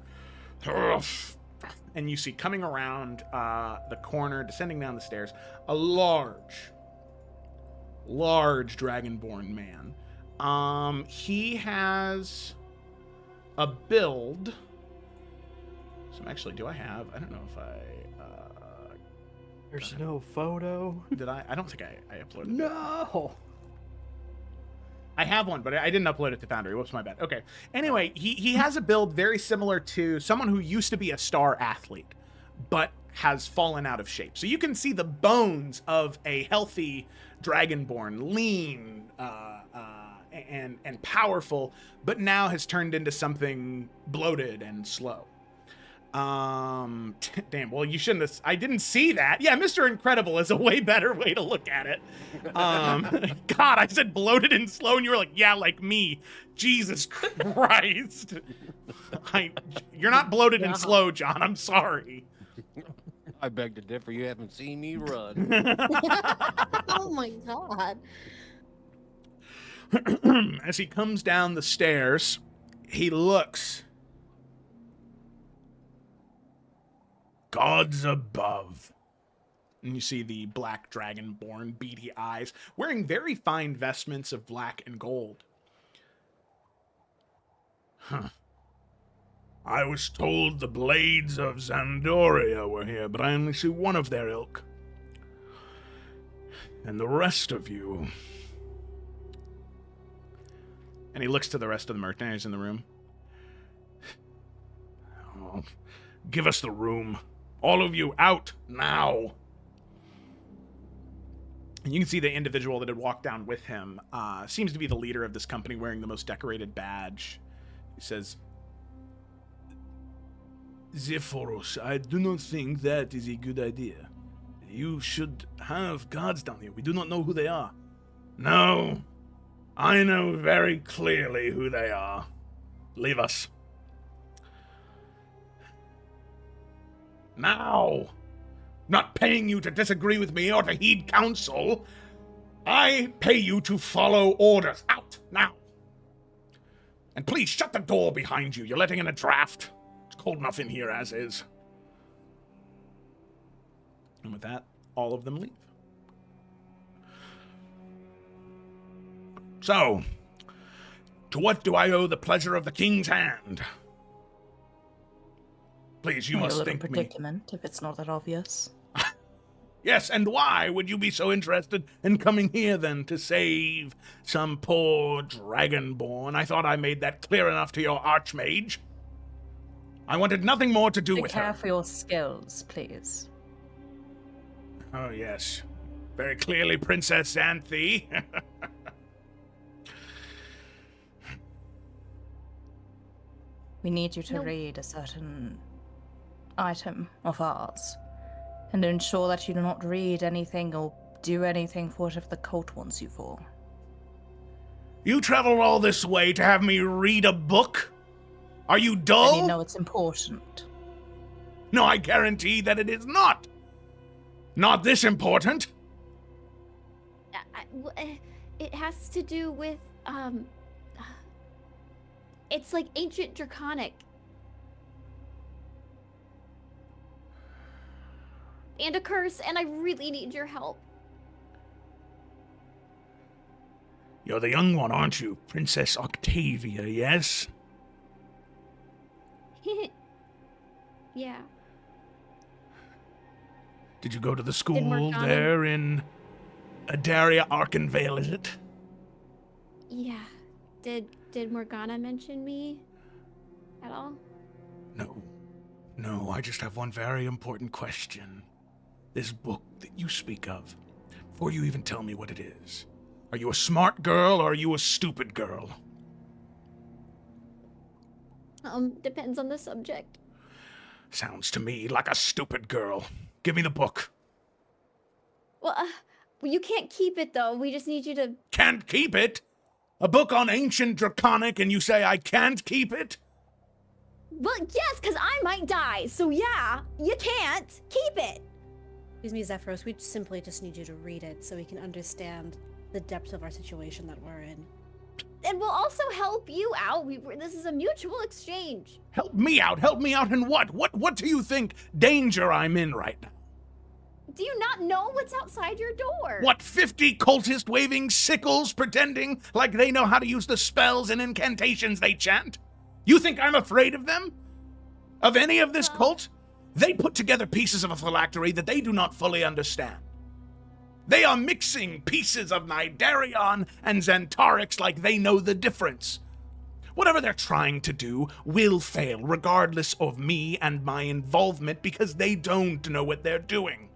And you see coming around the corner, descending down the stairs, a large dragonborn man. He has a build. So actually, I don't know if I... There's no photo. Did I? I don't think I uploaded it. No. I have one, but I didn't upload it to Foundry. Whoops, my bad. Okay. Anyway, he has a build very similar to someone who used to be a star athlete, but has fallen out of shape. So you can see the bones of a healthy dragonborn, lean and powerful, but now has turned into something bloated and slow. Damn, well, you shouldn't have... I didn't see that. Yeah, Mr. Incredible is a way better way to look at it. God, I said bloated and slow, and you were like, yeah, like me. Jesus Christ. You're not bloated and slow, John. I'm sorry. I beg to differ. You haven't seen me run. Oh my god. As he comes down the stairs, he looks. Gods above. And you see the black dragonborn, beady eyes, wearing very fine vestments of black and gold. Huh. I was told the blades of Zandoria were here, but I only see one of their ilk. And the rest of you... And he looks to the rest of the mercenaries in the room. Oh, give us the room. All of you out now. And you can see the individual that had walked down with him seems to be the leader of this company, wearing the most decorated badge. He says, Zephoros, I do not think that is a good idea. You should have guards down here. We do not know who they are. No, I know very clearly who they are. Leave us. Now! Not paying you to disagree with me or to heed counsel. I pay you to follow orders. Out, now! And please shut the door behind you. You're letting in a draft. It's cold enough in here as is. and with that, all of them leave. So, to what do I owe the pleasure of the king's hand? Please, you must think me. Predicament, if it's not that obvious. Yes, and why would you be so interested in coming here, then, to save some poor dragonborn? I thought I made that clear enough to your archmage. I wanted nothing more to do Be with her. careful your skills, please. Oh, yes. Very clearly, Princess Xanthi. We need you to read a certain item of ours, and ensure that you do not read anything or do anything for whatever the cult wants you for. You traveled all this way to have me read a book? Are you dull? And you know it's important. No, I guarantee that it is not. Not this important. It has to do with, it's like ancient draconic. And a curse, and I really need your help. You're the young one, aren't you? Princess Octavia, yes? Yeah. Did you go to the school Morgana- there in Adaria Arkenvale, is it? Yeah. Did Morgana mention me at all? No, I just have one very important question. This book that you speak of, before you even tell me what it is, are you a smart girl or are you a stupid girl? Depends on the subject. Sounds to me like a stupid girl. Give me the book. Well, you can't keep it though. We just need you to. Can't keep it? A book on ancient draconic and you say I can't keep it? Well, yes, because I might die. So yeah, you can't keep it. Excuse me, Zephyros, we simply just need you to read it so we can understand the depth of our situation that we're in. And we'll also help you out. This is a mutual exchange. Help me out? Help me out in what? What do you think danger I'm in right now? Do you not know what's outside your door? What, 50 cultists waving sickles pretending like they know how to use the spells and incantations they chant? You think I'm afraid of them? Of any of this cult? They put together pieces of a phylactery that they do not fully understand. They are mixing pieces of Nidarion and Xantarix like they know the difference. Whatever they're trying to do will fail, regardless of me and my involvement, because they don't know what they're doing.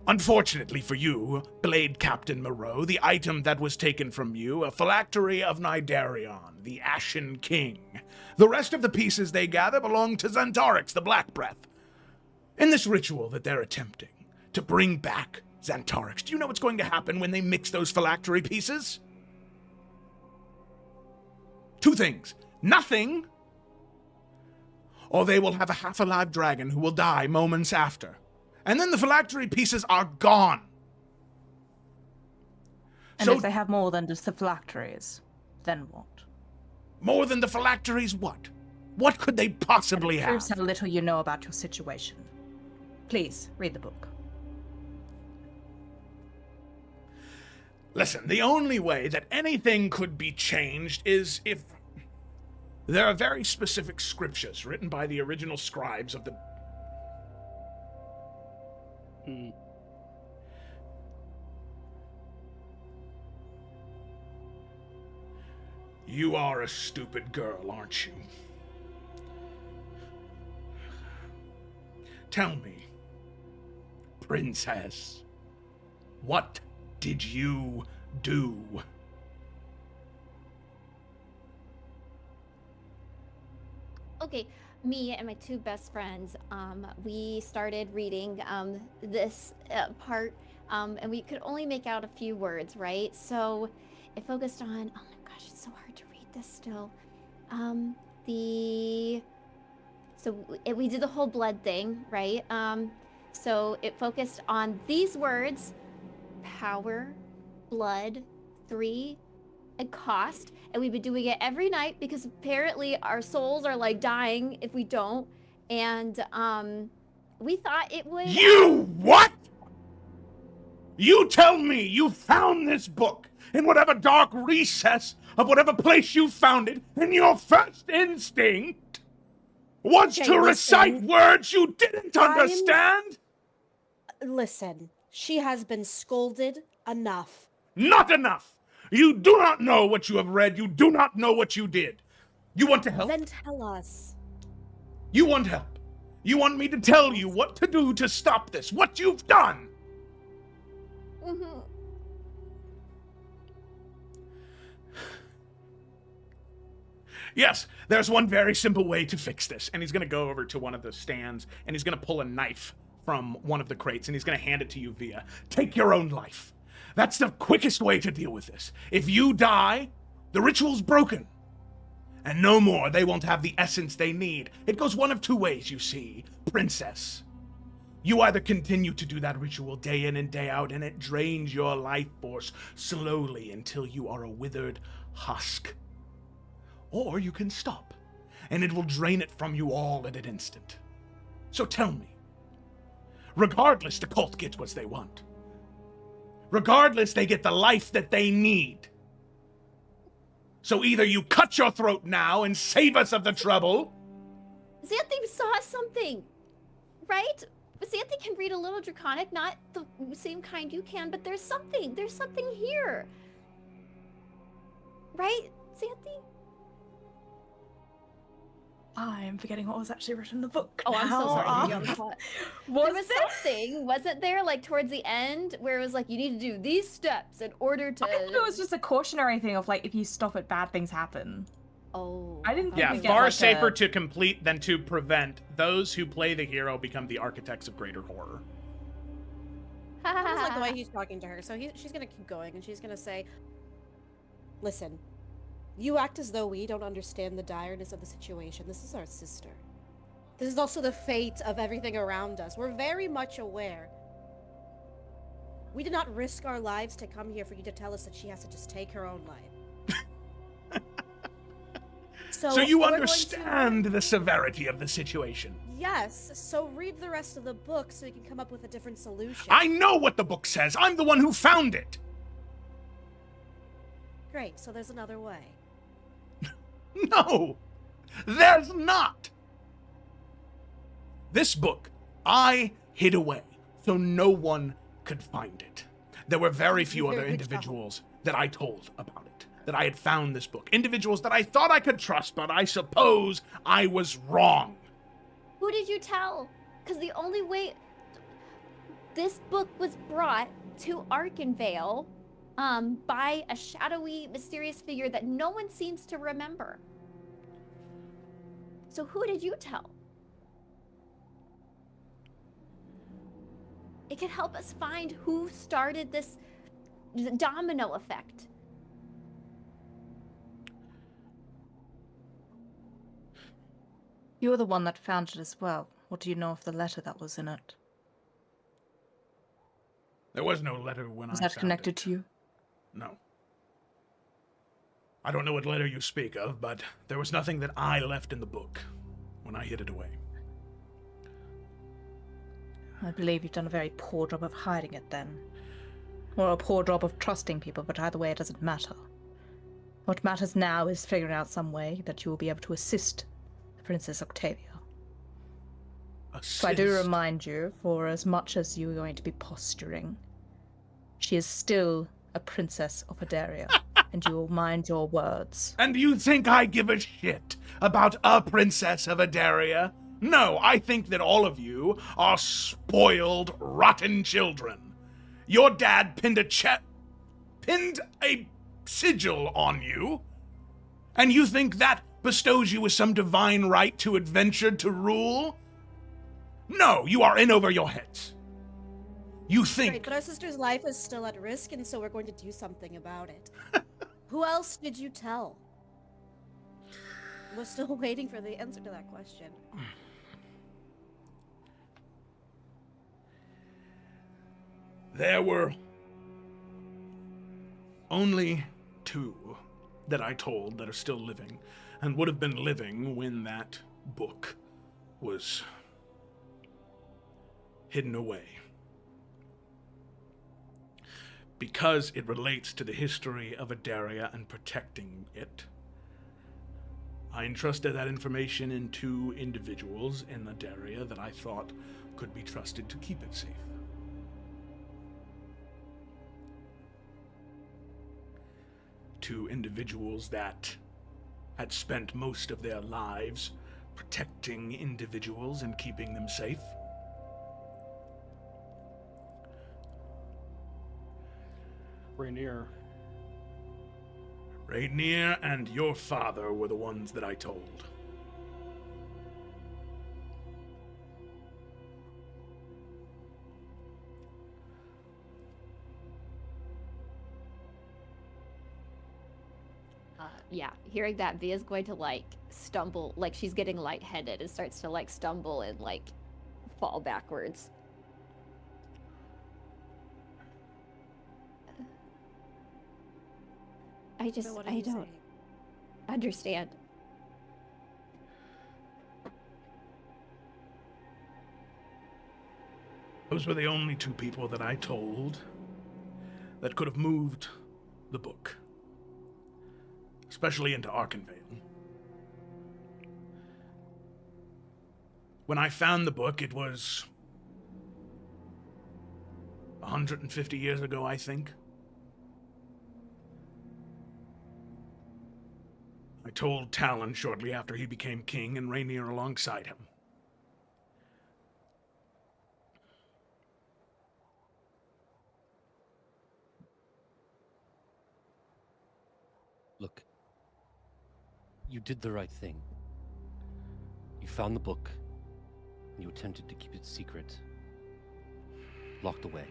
Unfortunately for you, Blade Captain Moreau, the item that was taken from you, a phylactery of Nidarion, the Ashen King. The rest of the pieces they gather belong to Xantarix, the Black Breath. In this ritual that they're attempting to bring back Xantarix, do you know what's going to happen when they mix those phylactery pieces? Two things. Nothing, or they will have a half-alive dragon who will die moments after. And then the phylactery pieces are gone. And So if they have more than just the phylacteries, then what? more than the phylacteries, what? What could they possibly It have? proves how little you know about your situation. Please, read the book. Listen, the only way that anything could be changed is if there are very specific scriptures written by the original scribes of the... You are a stupid girl, aren't you? Tell me, princess, what did you do? Okay, me and my two best friends, we started reading this part, and we could only make out a few words, right? So it focused on, oh my gosh, it's so hard to read this still. We did the whole blood thing, right? So it focused on these words: power, blood, 3, and cost. And we've been doing it every night because apparently our souls are like dying if we don't. And we thought it would... You what? You tell me you found this book in whatever dark recess of whatever place you found it, and your first instinct was Okay, to recite listen. words you didn't understand? Listen, she has been scolded enough. Not enough! You do not know what you have read. You do not know what you did. You want to help? Then tell us. You want help. You want me to tell you what to do to stop this, what you've done. Mhm. Yes, there's one very simple way to fix this. And he's going to go over to one of the stands, and he's going to pull a knife from one of the crates, and he's going to hand it to you via, take your own life. That's the quickest way to deal with this. If you die, the ritual's broken. And no more, they won't have the essence they need. It goes one of two ways, you see, princess. You either continue to do that ritual day in and day out, and it drains your life force slowly until you are a withered husk. Or you can stop, and it will drain it from you all in an instant. So tell me, regardless, the cult gets what they want. Regardless, they get the life that they need. So either you cut your throat now and save us of the trouble. Xanthe saw something, right? Xanthe can read a little draconic, not the same kind you can, but there's something here. Right, Xanthe? I'm forgetting what was actually written in the book. Oh, I'm so now. sorry. You're on the spot. Was There was something, wasn't there, like towards the end, where it was like, you need to do these steps in order to... I thought it was just a cautionary thing of like, if you stop it, bad things happen. Oh. I didn't think Yeah, we get, far like, safer to complete than to prevent. Those who play the hero become the architects of greater horror. I just like the way he's talking to her. So she's going to keep going, and she's going to say, listen, You act as though we don't understand the direness of the situation. This is our sister. This is also the fate of everything around us. We're very much aware. We did not risk our lives to come here for you to tell us that she has to just take her own life. So you we're going to- understand the severity of the situation. Yes, so read the rest of the book so you can come up with a different solution. I know what the book says. I'm the one who found it. Great, so there's another way. No, there's not. This book I hid away so no one could find it. There were very few other individuals that I told about it, that I had found this book. Individuals that I thought I could trust, but I suppose I was wrong. Who did you tell? Because the only way this book was brought to Arkenvale by a shadowy, mysterious figure that no one seems to remember. So who did you tell? It could help us find who started this domino effect. You were the one that found it as well. What do you know of the letter that was in it? There was no letter when Was I that found connected it. to you? No. I don't know what letter you speak of, but there was nothing that I left in the book when I hid it away. I believe you've done a very poor job of hiding it then. Or a poor job of trusting people, but either way it doesn't matter. What matters now is figuring out some way that you will be able to assist the Princess Octavia. So I do remind you, for as much as you are going to be posturing, she is still a princess of Adaria, and you will mind your words. And you think I give a shit about a princess of Adaria? No, I think that all of you are spoiled, rotten children. Your dad pinned a sigil on you, and you think that bestows you with some divine right to adventure to rule? No, you are in over your heads. You think... Great, but our sister's life is still at risk, and so we're going to do something about it. Who else did you tell? We're still waiting for the answer to that question. There were only 2 that I told that are still living, and would have been living when that book was hidden away. Because it relates to the history of Adaria and protecting it, I entrusted that information in 2 individuals in Adaria that I thought could be trusted to keep it safe. 2 individuals that had spent most of their lives protecting individuals and keeping them safe. Rainier. Rainier and your father were the ones that I told. Yeah, hearing that, Via's going to like stumble, like she's getting lightheaded and starts to like stumble and like fall backwards. I don't understand. Those were the only 2 people that I told that could have moved the book, especially into Arkenvale. When I found the book, it was 150 years ago, I think. I told Talon shortly after he became king, and Rainier alongside him. Look, you did the right thing. You found the book, and you attempted to keep it secret, locked away.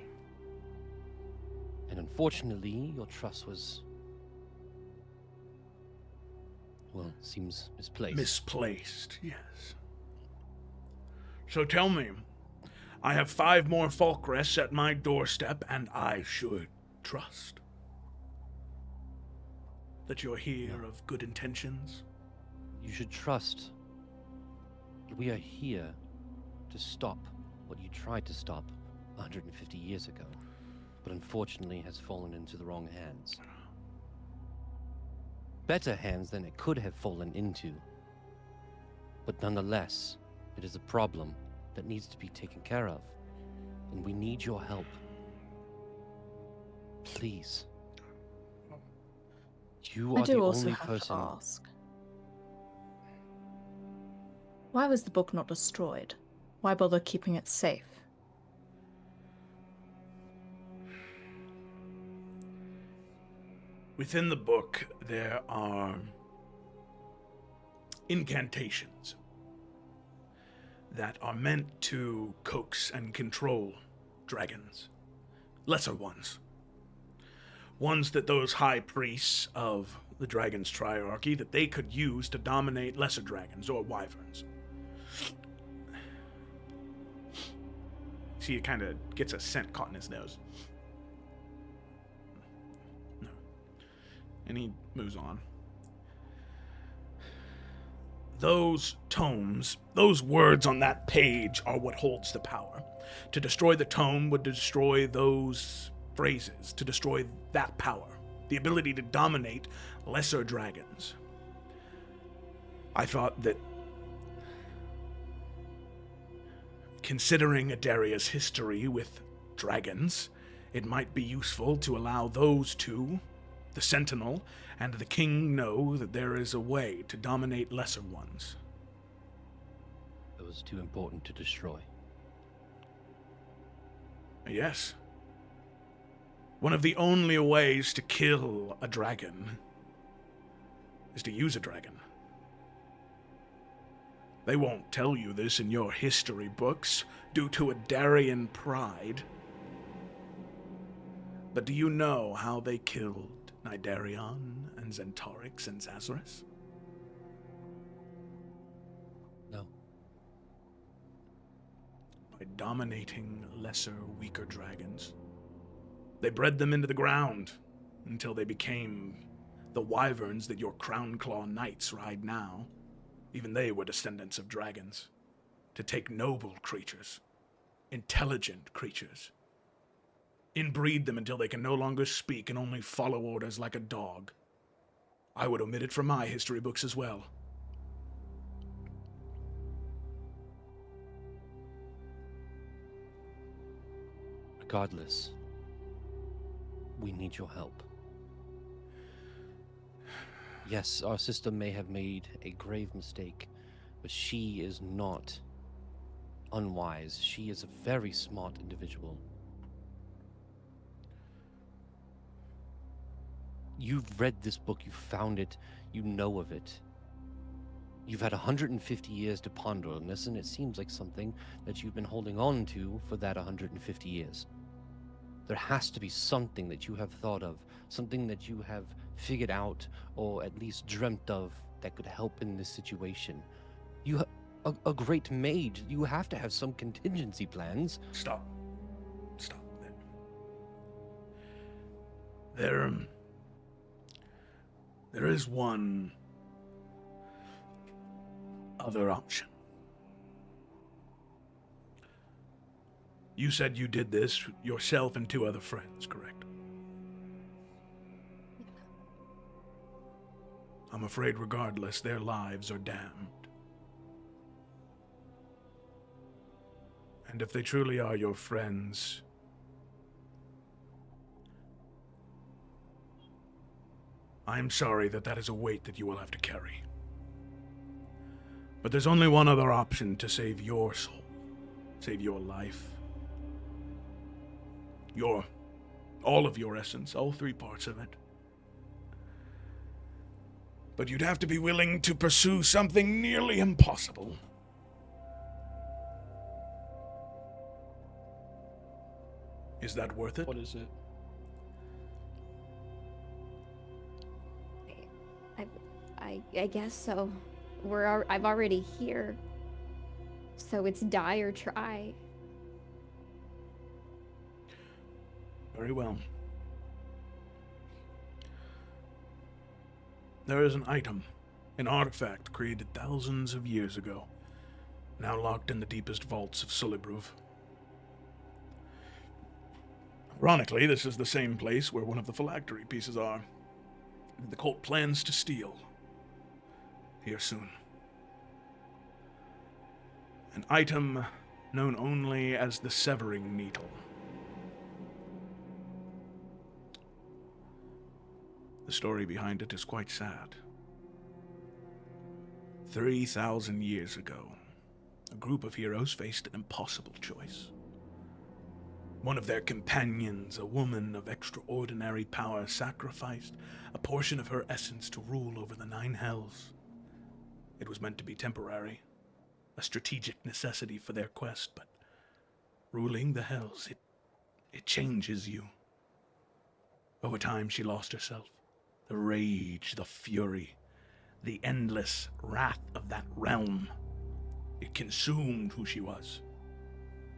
And unfortunately, your trust was Well, seems misplaced. Misplaced, yes. So tell me, I have 5 more Falkrests at my doorstep, and I should trust that you're here of good intentions? You should trust that we are here to stop what you tried to stop 150 years ago, but unfortunately has fallen into the wrong hands. Better hands than it could have fallen into. But nonetheless, it is a problem that needs to be taken care of, and we need your help. Please. You I are do the also only have person. to ask. Why was the book not destroyed? Why bother keeping it safe? Within the book, there are incantations that are meant to coax and control dragons. Lesser ones. Ones that those high priests of the dragon's triarchy, that they could use to dominate lesser dragons or wyverns. See, it kind of gets a scent caught in his nose. No. And he moves on. Those tomes, those words on that page are what holds the power. To destroy the tome would destroy those phrases, to destroy that power, the ability to dominate lesser dragons. I thought that, considering Adaria's history with dragons, it might be useful to allow those two, the Sentinel and the King, know that there is a way to dominate lesser ones. It was too important to destroy. Yes. One of the only ways to kill a dragon is to use a dragon. They won't tell you this in your history books due to Adarian pride. But do you know how they killed Nidarion and Zentaurix and Zazarus? No. By dominating lesser, weaker dragons. They bred them into the ground until they became the wyverns that your Crownclaw knights ride now. Even they were descendants of dragons. To take noble creatures, intelligent creatures, inbreed them until they can no longer speak and only follow orders like a dog. I would omit it from my history books as well. Regardless, we need your help. Yes, our sister may have made a grave mistake, but she is not unwise. She is a very smart individual. You've read this book, you found it, you know of it. You've had 150 years to ponder on this, and it seems like something that you've been holding on to for that 150 years. There has to be something that you have thought of, something that you have figured out, or at least dreamt of, that could help in this situation. You, a great mage, you have to have some contingency plans. Stop. Stop. There is one other option. You said you did this yourself and 2 other friends, correct? I'm afraid regardless, their lives are damned. And if they truly are your friends, I'm sorry that is a weight that you will have to carry. But there's only one other option to save your soul, save your life. All of your essence, all 3 parts of it. But you'd have to be willing to pursue something nearly impossible. Is that worth it? What is it? I guess so. I've already here. So it's die or try. Very well. There is an item, an artifact created thousands of years ago, now locked in the deepest vaults of Sullybruv. Ironically, this is the same place where one of the phylactery pieces are, that the cult plans to steal. Here soon. An item known only as the Severing Needle. The story behind it is quite sad. 3,000 years ago, a group of heroes faced an impossible choice. One of their companions, a woman of extraordinary power, sacrificed a portion of her essence to rule over the 9 hells. It was meant to be temporary, a strategic necessity for their quest, but ruling the hells, it changes you. Over time, she lost herself. The rage, the fury, the endless wrath of that realm. It consumed who she was.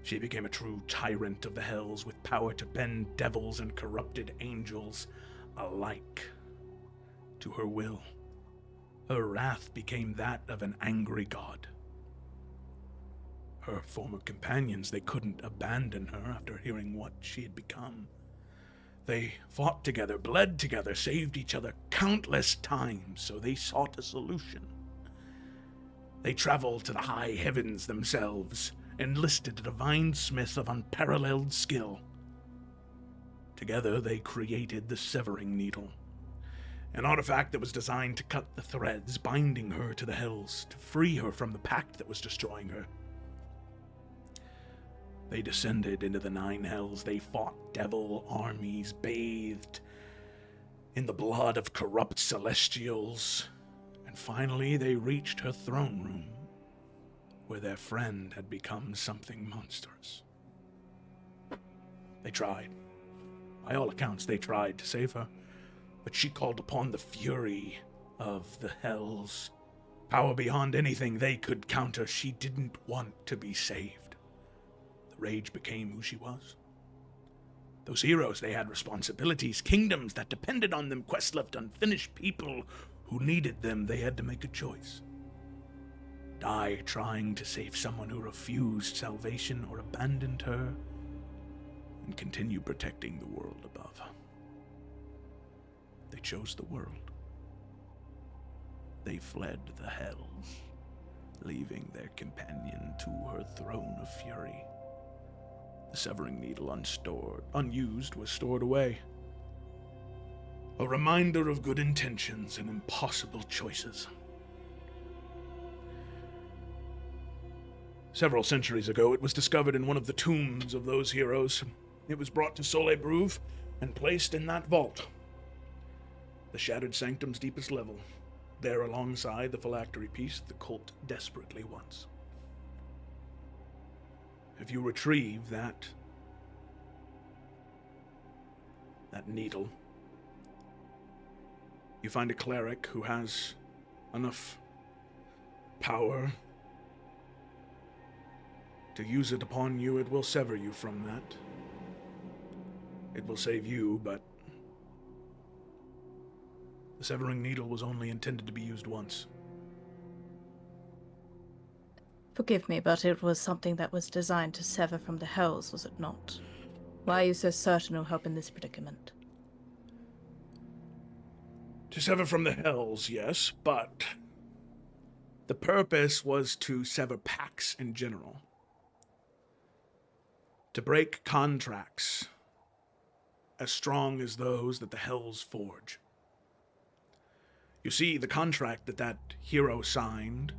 She became a true tyrant of the hells with power to bend devils and corrupted angels alike to her will. Her wrath became that of an angry god. Her former companions, they couldn't abandon her after hearing what she had become. They fought together, bled together, saved each other countless times, so they sought a solution. They traveled to the high heavens themselves, enlisted a divine smith of unparalleled skill. Together they created the Severing Needle, an artifact that was designed to cut the threads binding her to the hells, to free her from the pact that was destroying her. They descended into the 9 hells. They fought devil armies, bathed in the blood of corrupt celestials, and finally they reached her throne room, where their friend had become something monstrous. They tried. By all accounts, they tried to save her, but she called upon the fury of the hells. Power beyond anything they could counter. She didn't want to be saved. Rage became who she was. Those heroes, they had responsibilities, kingdoms that depended on them, quests left unfinished, people who needed them. They had to make a choice. Die trying to save someone who refused salvation, or abandoned her and continue protecting the world above. They chose the world. They fled the hells, leaving their companion to her throne of fury. The Severing Needle, unused, was stored away. A reminder of good intentions and impossible choices. Several centuries ago, it was discovered in one of the tombs of those heroes. It was brought to Sullybruv and placed in that vault, the Shattered Sanctum's deepest level, there alongside the phylactery piece the cult desperately wants. If you retrieve that needle, you find a cleric who has enough power to use it upon you. It will sever you from that. It will save you, but the Severing Needle was only intended to be used once. Forgive me, but it was something that was designed to sever from the hells, was it not? Why are you so certain it'll help in this predicament? To sever from the hells, yes, but the purpose was to sever pacts in general. To break contracts as strong as those that the hells forge. You see, the contract that hero signed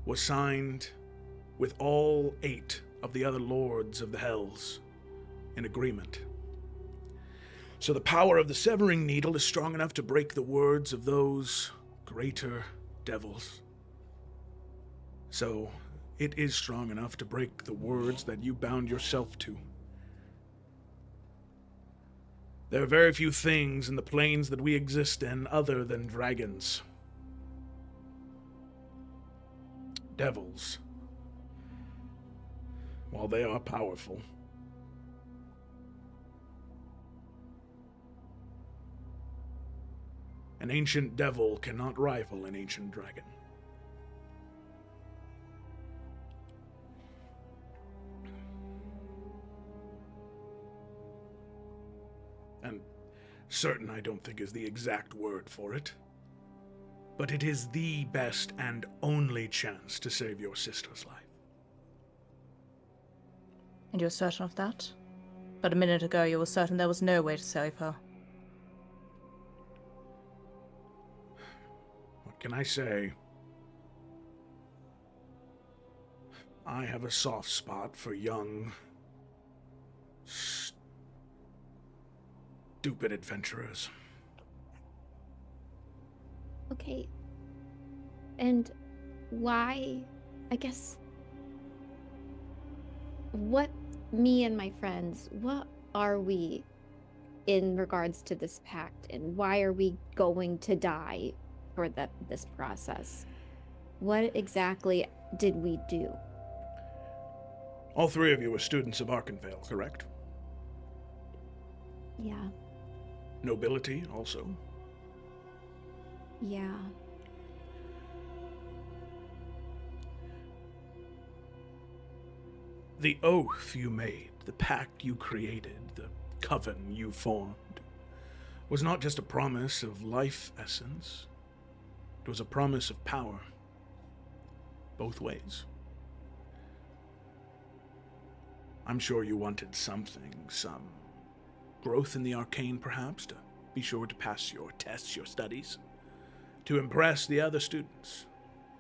was signed with all 8 of the other lords of the hells in agreement. So the power of the Severing Needle is strong enough to break the words of those greater devils. So it is strong enough to break the words that you bound yourself to. There are very few things in the planes that we exist in other than dragons. Devils, while they are powerful, an ancient devil cannot rival an ancient dragon. And certain, I don't think, is the exact word for it. But it is the best and only chance to save your sister's life. And you're certain of that? But a minute ago you were certain there was no way to save her. What can I say? I have a soft spot for young, stupid adventurers. Okay. And why, I guess, what, me and my friends, what are we in regards to this pact, and why are we going to die for this process? What exactly did we do? All three of you are students of Arkenvale, correct? Yeah. Nobility, also. Yeah. The oath you made, the pact you created, the coven you formed, was not just a promise of life essence. It was a promise of power. Both ways. I'm sure you wanted something, some growth in the arcane perhaps, to be sure to pass your tests, your studies, to impress the other students.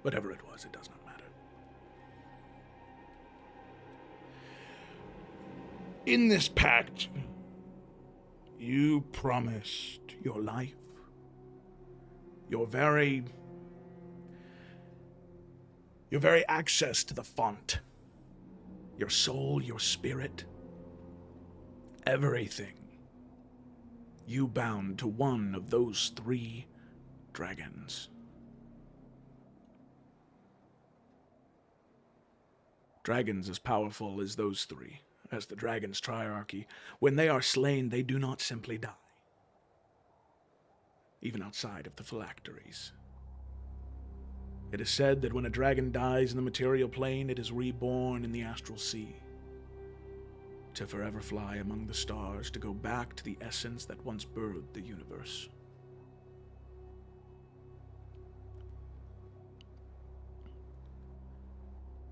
Whatever it was, it does not matter. In this pact, you promised your life, your very access to the font, your soul, your spirit, everything. You bound to one of those three dragons. Dragons as powerful as those three, as the dragon's triarchy, when they are slain, they do not simply die. Even outside of the phylacteries. It is said that when a dragon dies in the material plane, it is reborn in the astral sea, to forever fly among the stars, to go back to the essence that once birthed the universe.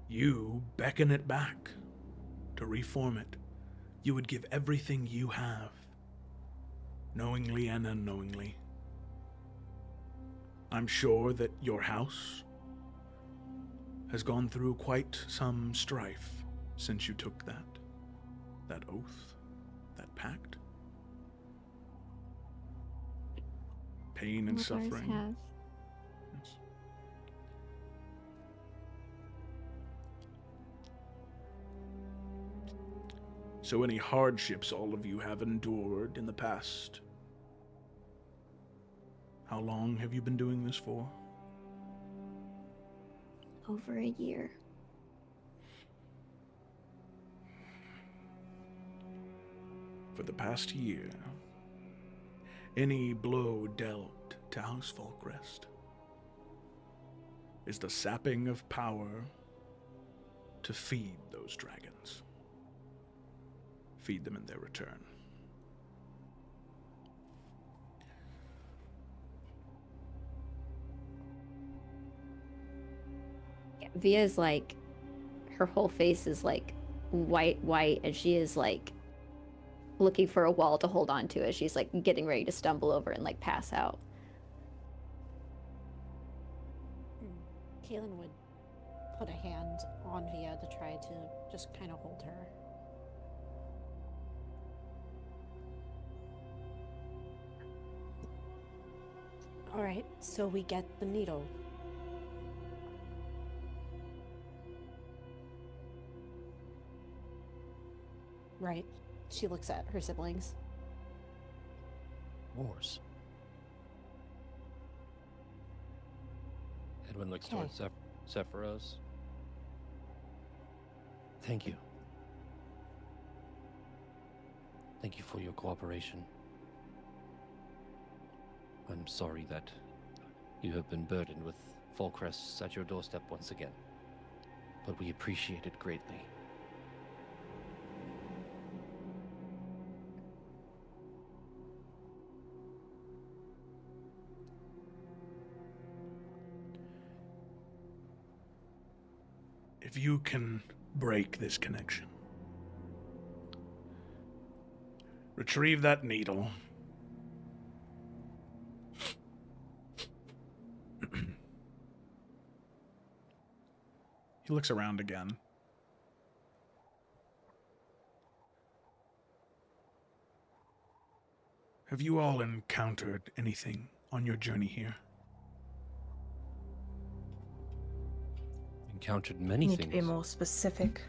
You beckon it back, to reform it. You would give everything you have, knowingly and unknowingly. I'm sure that your house has gone through quite some strife since you took that oath, that pact. Pain and What ours suffering. has. Yes. So any hardships all of you have endured in the past? How long have you been doing this for? Over a year. For the past year, any blow dealt to House Folkrest is the sapping of power to feed those dragons. Feed them in their return. Via's like, her whole face is like white, and she is like looking for a wall to hold on to as she's like getting ready to stumble over and like pass out. Kaylin would put a hand on Via to try to just kind of hold her. Alright, so we get the needle. Right. She looks at her siblings. Wars. Edwin looks Okay. towards Sephiroth. Thank you. Thank you for your cooperation. I'm sorry that you have been burdened with fall crests at your doorstep once again, but we appreciate it greatly. If you can break this connection, retrieve that needle, he looks around again. Have you all encountered anything on your journey here? Encountered many Need things. to be more specific.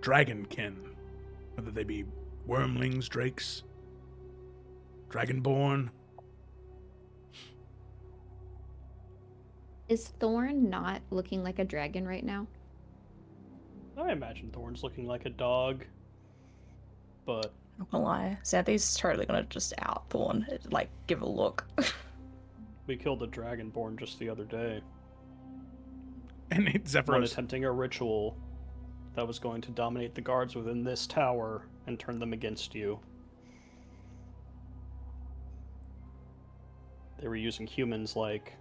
Dragonkin, whether they be wormlings, drakes, dragonborn. Is Thorn not looking like a dragon right now? I imagine Thorn's looking like a dog, but Not gonna lie. Xanthi's totally gonna just out Thorn. Like, give a look. we killed a dragonborn just the other day. And One Zephyros, attempting a ritual that was going to dominate the guards within this tower and turn them against you. They were using humans like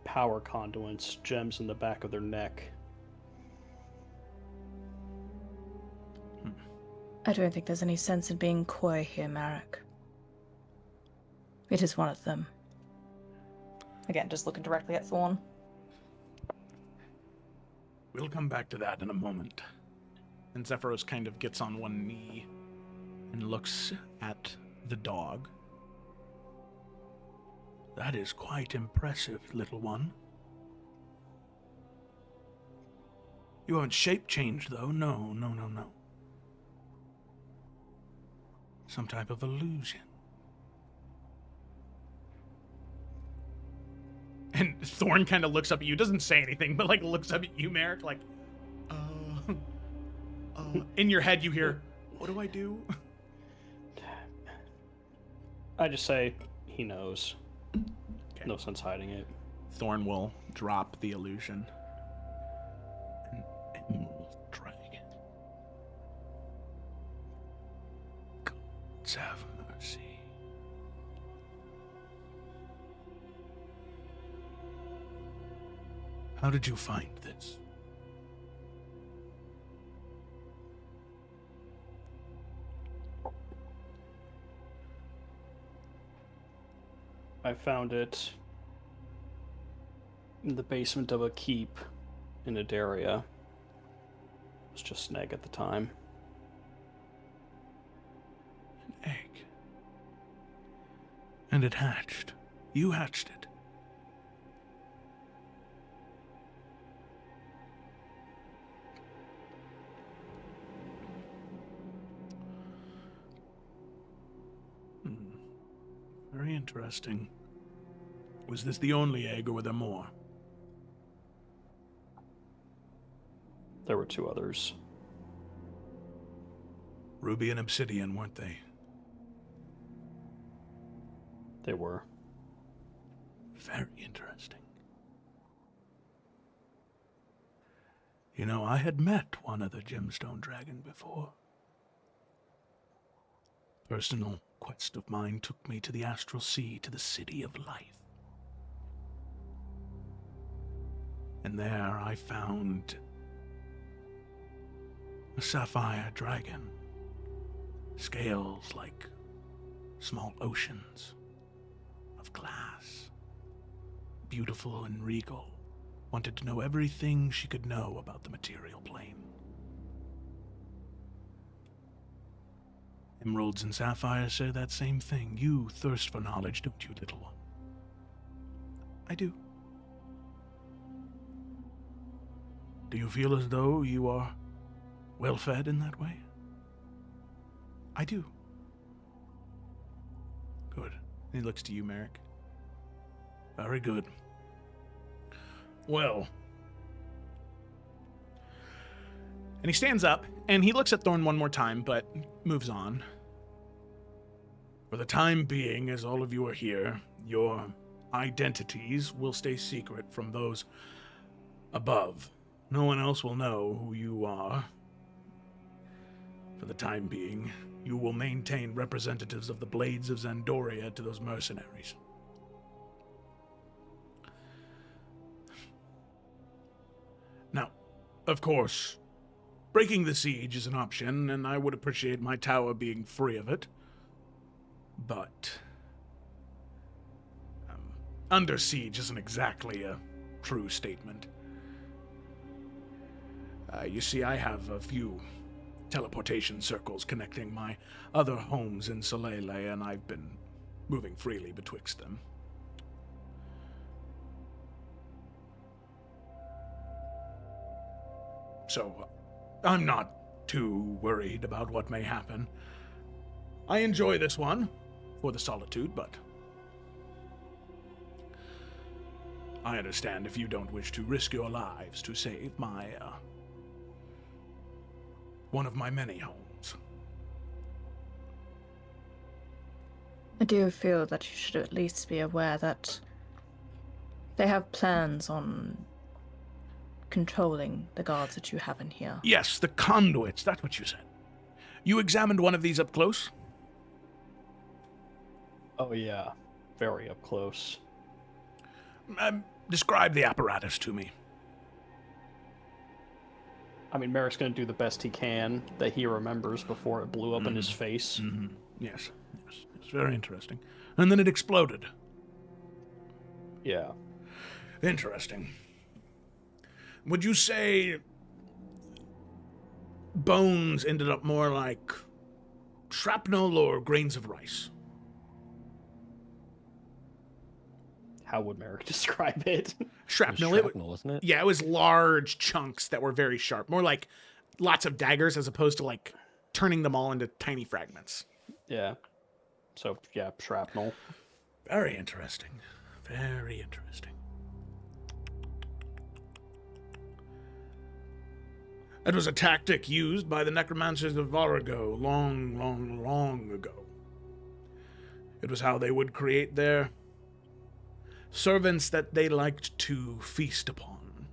power conduits, gems in the back of their neck. I don't think there's any sense in being coy here, Marek. It is one of them. Again, just looking directly at Thorn. we'll come back to that in a moment. And Zephyros kind of gets on one knee and looks at the dog. That is quite impressive, little one. You haven't shape changed, though. No. Some type of illusion. And Thorn kind of looks up at you, doesn't say anything, but like looks up at you, Merrick, like, in your head you hear, what do I do? I just say, he knows. Okay. No sense hiding it. Thorn will drop the illusion. An emerald dragon. Gods have mercy. How did you find this? I found it in the basement of a keep in Adaria. It was just an egg at the time. An egg. And it hatched. You hatched it. Very interesting. Was this the only egg, or were there more? There were two others. Ruby and obsidian, weren't they? They were. Very interesting. You know, I had met one other gemstone dragon before. Personal quest of mine took me to the astral sea, to the city of life. And there I found a sapphire dragon. Scales like small oceans of glass. Beautiful and regal. Wanted to know everything she could know about the material plane. Emeralds and sapphires say that same thing. You thirst for knowledge, don't you, little one? I do. Do you feel as though you are well fed in that way? I do. Good. He looks to you, Merrick. Very good. Well, And he stands up, and he looks at Thorn one more time, but moves on. For the time being, as all of you are here, your identities will stay secret from those above. No one else will know who you are. For the time being, you will maintain representatives of the Blades of Zandoria to those mercenaries. Now, of course, breaking the siege is an option, and I would appreciate my tower being free of it. But under siege isn't exactly a true statement. You see, I have a few teleportation circles connecting my other homes in Solele, and I've been moving freely betwixt them. So, I'm not too worried about what may happen. I enjoy this one for the solitude, but I understand if you don't wish to risk your lives to save my, one of my many homes. I do feel that you should at least be aware that they have plans on controlling the guards that you have in here. Yes, the conduits, that's what you said. You examined one of these up close? Oh yeah, very up close. Describe the apparatus to me. I mean, Merrick's going to do the best he can that he remembers before it blew up in his face. Mm-hmm. Yes, it's very interesting. And then it exploded. Yeah. Interesting. Would you say bones ended up more like shrapnel or grains of rice? How would Merrick describe it? Shrapnel. Shrapnel, wasn't it? Yeah, it was large chunks that were very sharp. More like lots of daggers as opposed to like turning them all into tiny fragments. Yeah. So, yeah, shrapnel. Very interesting. Very interesting. It was a tactic used by the necromancers of Varago long ago. It was how they would create their servants that they liked to feast upon.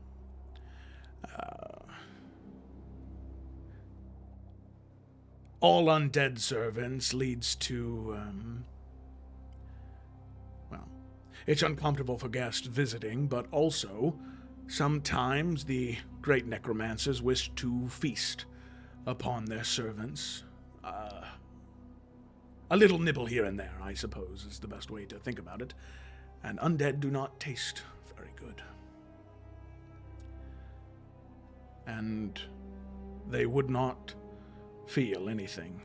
All undead servants leads to, well, it's uncomfortable for guests visiting, but also sometimes the great necromancers wish to feast upon their servants. A little nibble here and there, I suppose, is the best way to think about it. And undead do not taste very good. And they would not feel anything.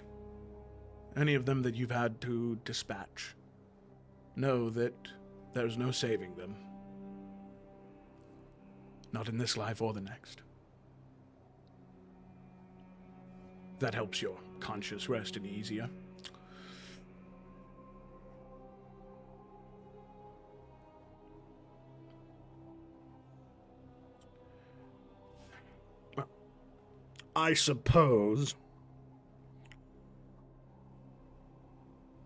Any of them that you've had to dispatch know that there's no saving them. Not in this life or the next. That helps your conscience rest any easier. Well, I suppose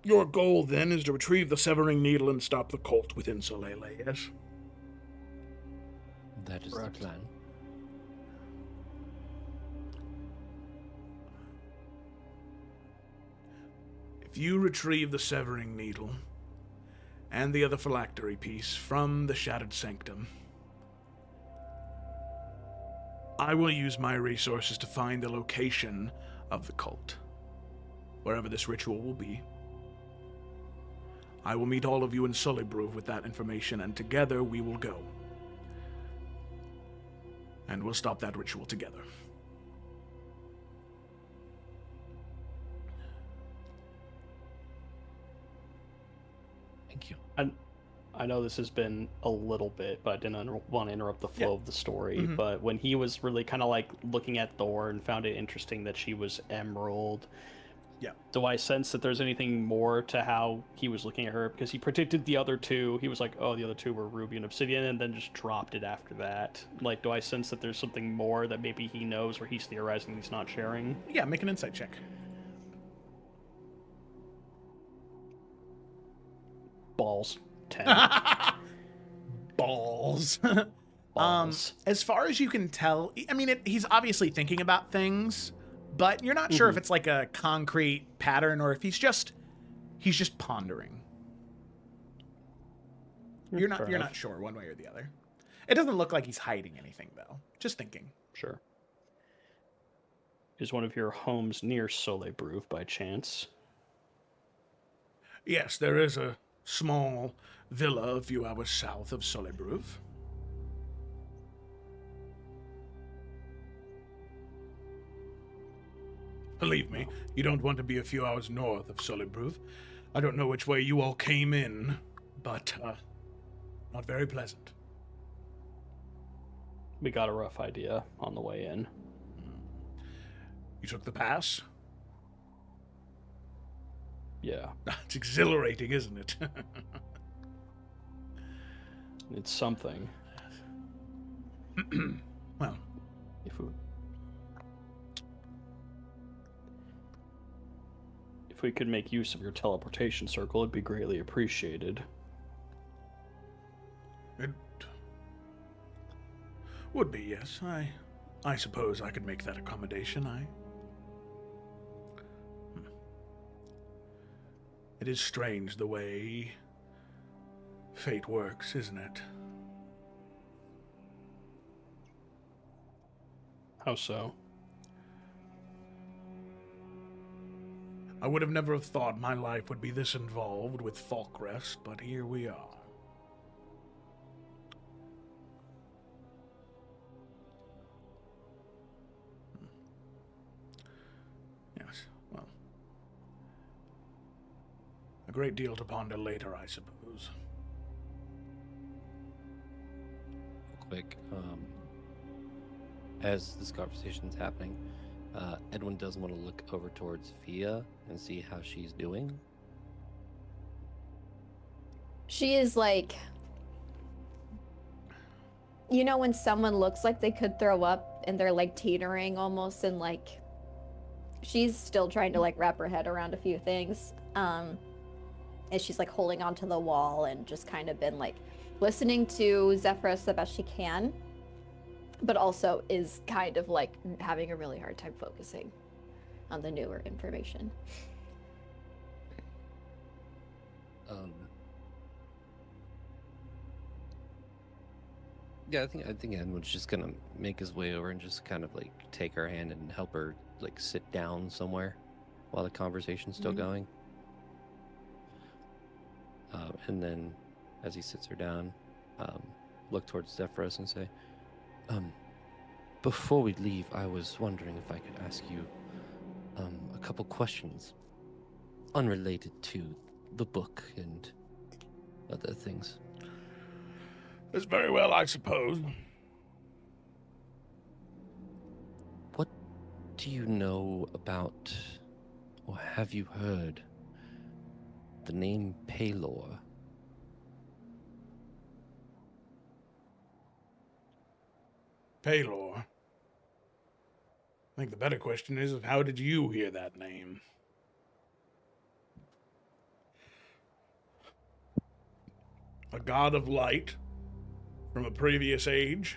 your goal then is to retrieve the severing needle and stop the cult within Solele, yes? That is Correct. the plan. If you retrieve the severing needle and the other phylactery piece from the Shattered Sanctum, I will use my resources to find the location of the cult, wherever this ritual will be. I will meet all of you in Sullybrew with that information, and together we will go. And we'll stop that ritual together. Thank you. I know this has been a little bit, but I didn't want to interrupt the flow of the story. Mhm. But when he was really kind of like looking at Thor and found it interesting that she was emerald, Yeah. Do I sense that there's anything more to how he was looking at her? Because he predicted the other two. He was like, oh, the other two were ruby and obsidian, and then just dropped it after that. Like, do I sense that there's something more that maybe he knows or he's theorizing he's not sharing? Yeah, make an insight check. Balls. 10. Balls. Balls. As far as you can tell, I mean, he's obviously thinking about things, but you're not sure if it's like a concrete pattern or if he's just pondering. You're not sure one way or the other. It doesn't look like he's hiding anything though. Just thinking. Sure. Is one of your homes near Solebruve by chance? Yes, there is a small villa a few hours south of Solebruve. Believe me, you don't want to be a few hours north of Solebruve. I don't know which way you all came in, but not very pleasant. We got a rough idea on the way in. You took the pass? Yeah. It's exhilarating, isn't it? It's something. Well, If we could make use of your teleportation circle, it'd be greatly appreciated. it would be, yes. I suppose I could make that accommodation. It is strange the way fate works, isn't it? How so? I would have never have thought my life would be this involved with Falkrest, but here we are. Yes, well. A great deal to ponder later, I suppose. Quick, as this conversation's happening, Edwin does want to look over towards Fia and see how she's doing. She is like, you know, when someone looks like they could throw up and they're like teetering almost, and like she's still trying to like wrap her head around a few things. And she's like holding onto the wall and just kind of been like listening to Zephyrus the best she can, but also is kind of like having a really hard time focusing on the newer information. Yeah, I think Edwin's just gonna make his way over and just kind of like take her hand and help her like sit down somewhere while the conversation's still going. And then, as he sits her down, look towards Zephyrus and say, before we leave, I was wondering if I could ask you a couple questions unrelated to the book and other things. That's very well, I suppose. What do you know about, or have you heard, the name Paylor? Paylor. I think the better question is, how did you hear that name? A god of light from a previous age?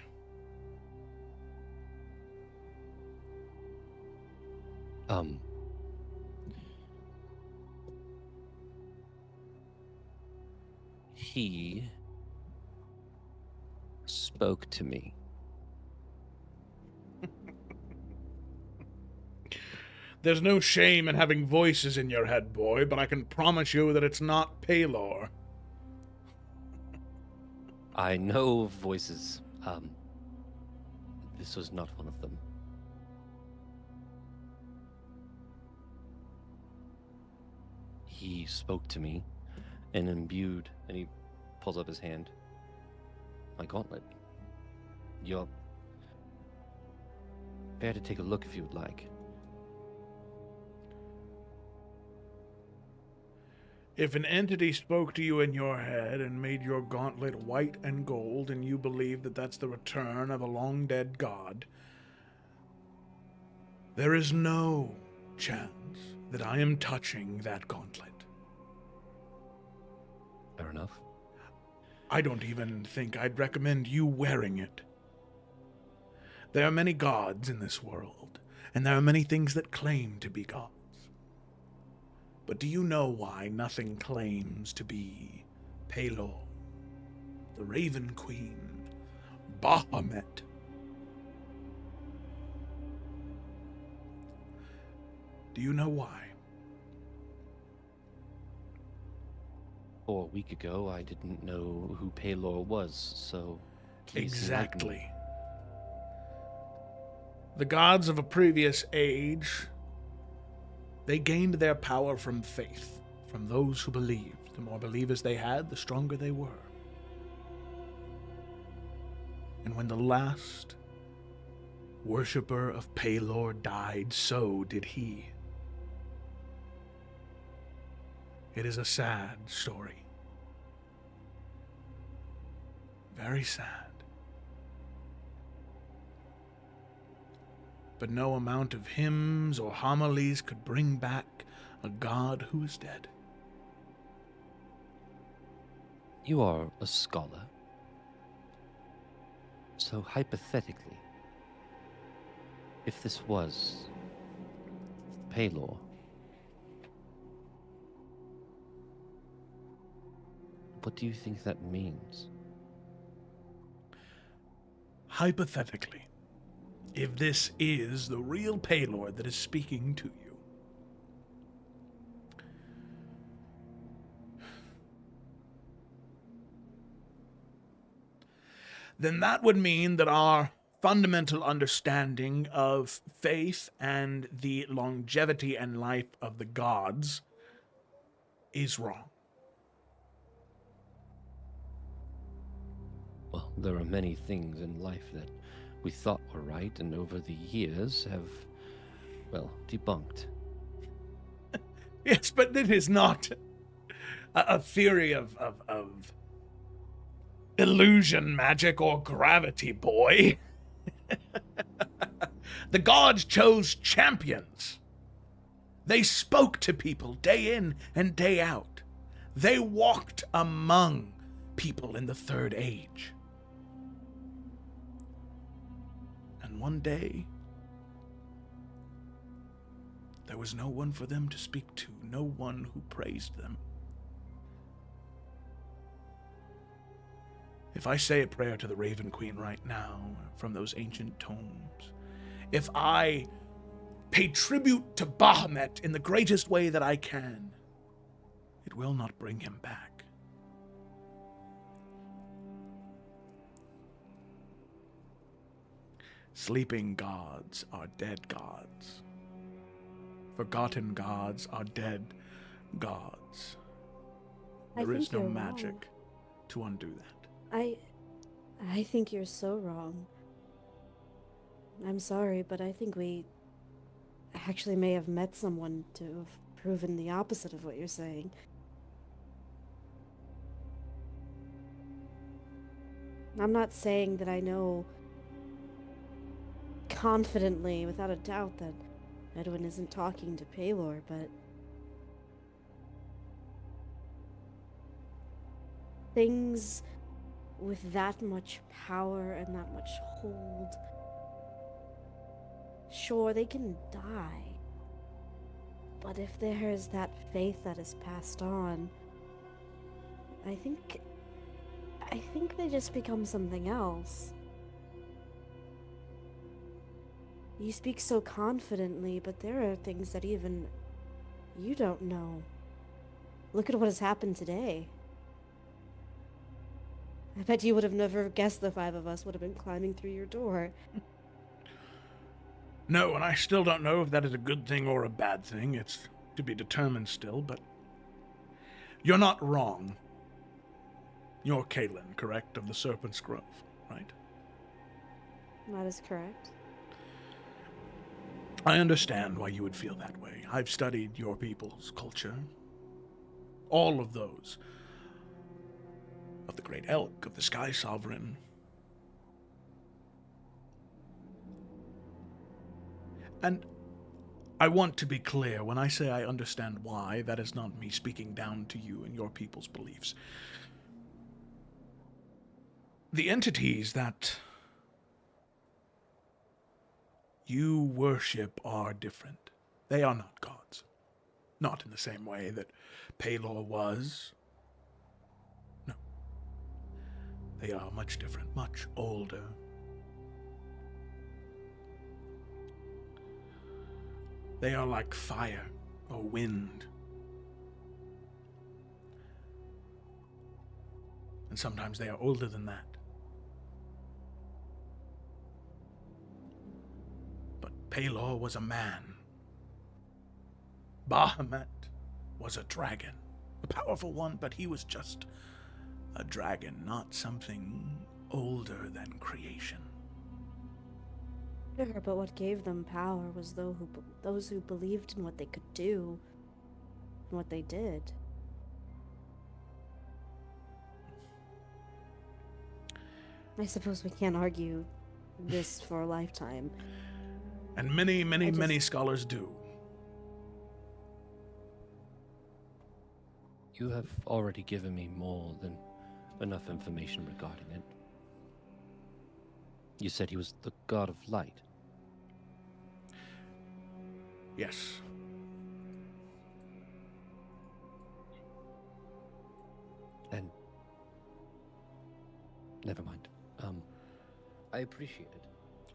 He spoke to me. There's no shame in having voices in your head, boy, but I can promise you that it's not Paylor. I know voices. This was not one of them. He spoke to me and imbued, and he pulls up his hand. My gauntlet. You're fair to take a look if you would like. If an entity spoke to you in your head and made your gauntlet white and gold, and you believe that that's the return of a long-dead god, there is no chance that I am touching that gauntlet. Fair enough. I don't even think I'd recommend you wearing it. There are many gods in this world, and there are many things that claim to be gods. But do you know why nothing claims to be Pelor, the Raven Queen, Bahamut? Do you know why? A week ago, I didn't know who Pelor was, so please enlighten me. Exactly. The gods of a previous age, they gained their power from faith, from those who believed. The more believers they had, the stronger they were. And when the last worshipper of Pelor died, so did he. It is a sad story. Very sad. But no amount of hymns or homilies could bring back a god who is dead. You are a scholar. So hypothetically, if this was Pelor, what do you think that means? Hypothetically, if this is the real Pelor that is speaking to you, then that would mean that our fundamental understanding of faith and the longevity and life of the gods is wrong. Well, there are many things in life that we thought were right and over the years have, well, debunked. Yes, but it is not a theory of illusion, magic, or gravity, boy. The gods chose champions. They spoke to people day in and day out. They walked among people in the Third Age. And one day, there was no one for them to speak to, no one who praised them. If I say a prayer to the Raven Queen right now from those ancient tomes, if I pay tribute to Bahamut in the greatest way that I can, it will not bring him back. Sleeping gods are dead gods. Forgotten gods are dead gods. There is no magic to undo that. I think you're so wrong. I'm sorry, but I think we actually may have met someone to have proven the opposite of what you're saying. I'm not saying that I know confidently, without a doubt, that Edwin isn't talking to Pelor, but things with that much power and that much hold, sure, they can die. But if there is that faith that is passed on, I think they just become something else. You speak so confidently, but there are things that even you don't know. Look at what has happened today. I bet you would have never guessed the five of us would have been climbing through your door. No, and I still don't know if that is a good thing or a bad thing. It's to be determined still, but you're not wrong. You're Caitlin, correct, of the Serpent's Grove, right? That is correct. I understand why you would feel that way. I've studied your people's culture All of those. Of the Great Elk, of the Sky Sovereign. And I want to be clear, when I say I understand why, that is not me speaking down to you and your people's beliefs. The entities that you worship are different. They are not gods. Not in the same way that Palor was. No. They are much different, much older. They are like fire or wind. And sometimes they are older than that. But Palor was a man. Bahamut was a dragon. A powerful one, but he was just a dragon, not something older than creation. Sure, but what gave them power was those who believed in what they could do and what they did. I suppose we can't argue this for a lifetime. And many scholars do. You have already given me more than enough information regarding it. You said he was the god of light. Yes. And never mind. I appreciate it.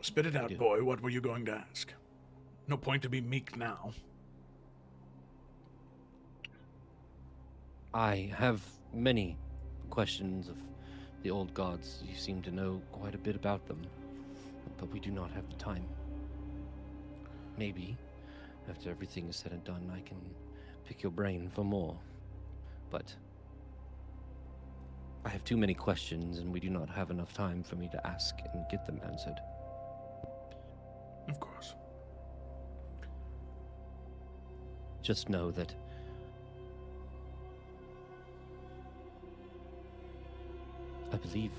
Spit it I out, do. boy. What were you going to ask? No point to be meek now. I have many questions of the old gods. You seem to know quite a bit about them, but we do not have the time. Maybe, after everything is said and done, I can pick your brain for more. But I have too many questions, and we do not have enough time for me to ask and get them answered. Of course. Just know that I believe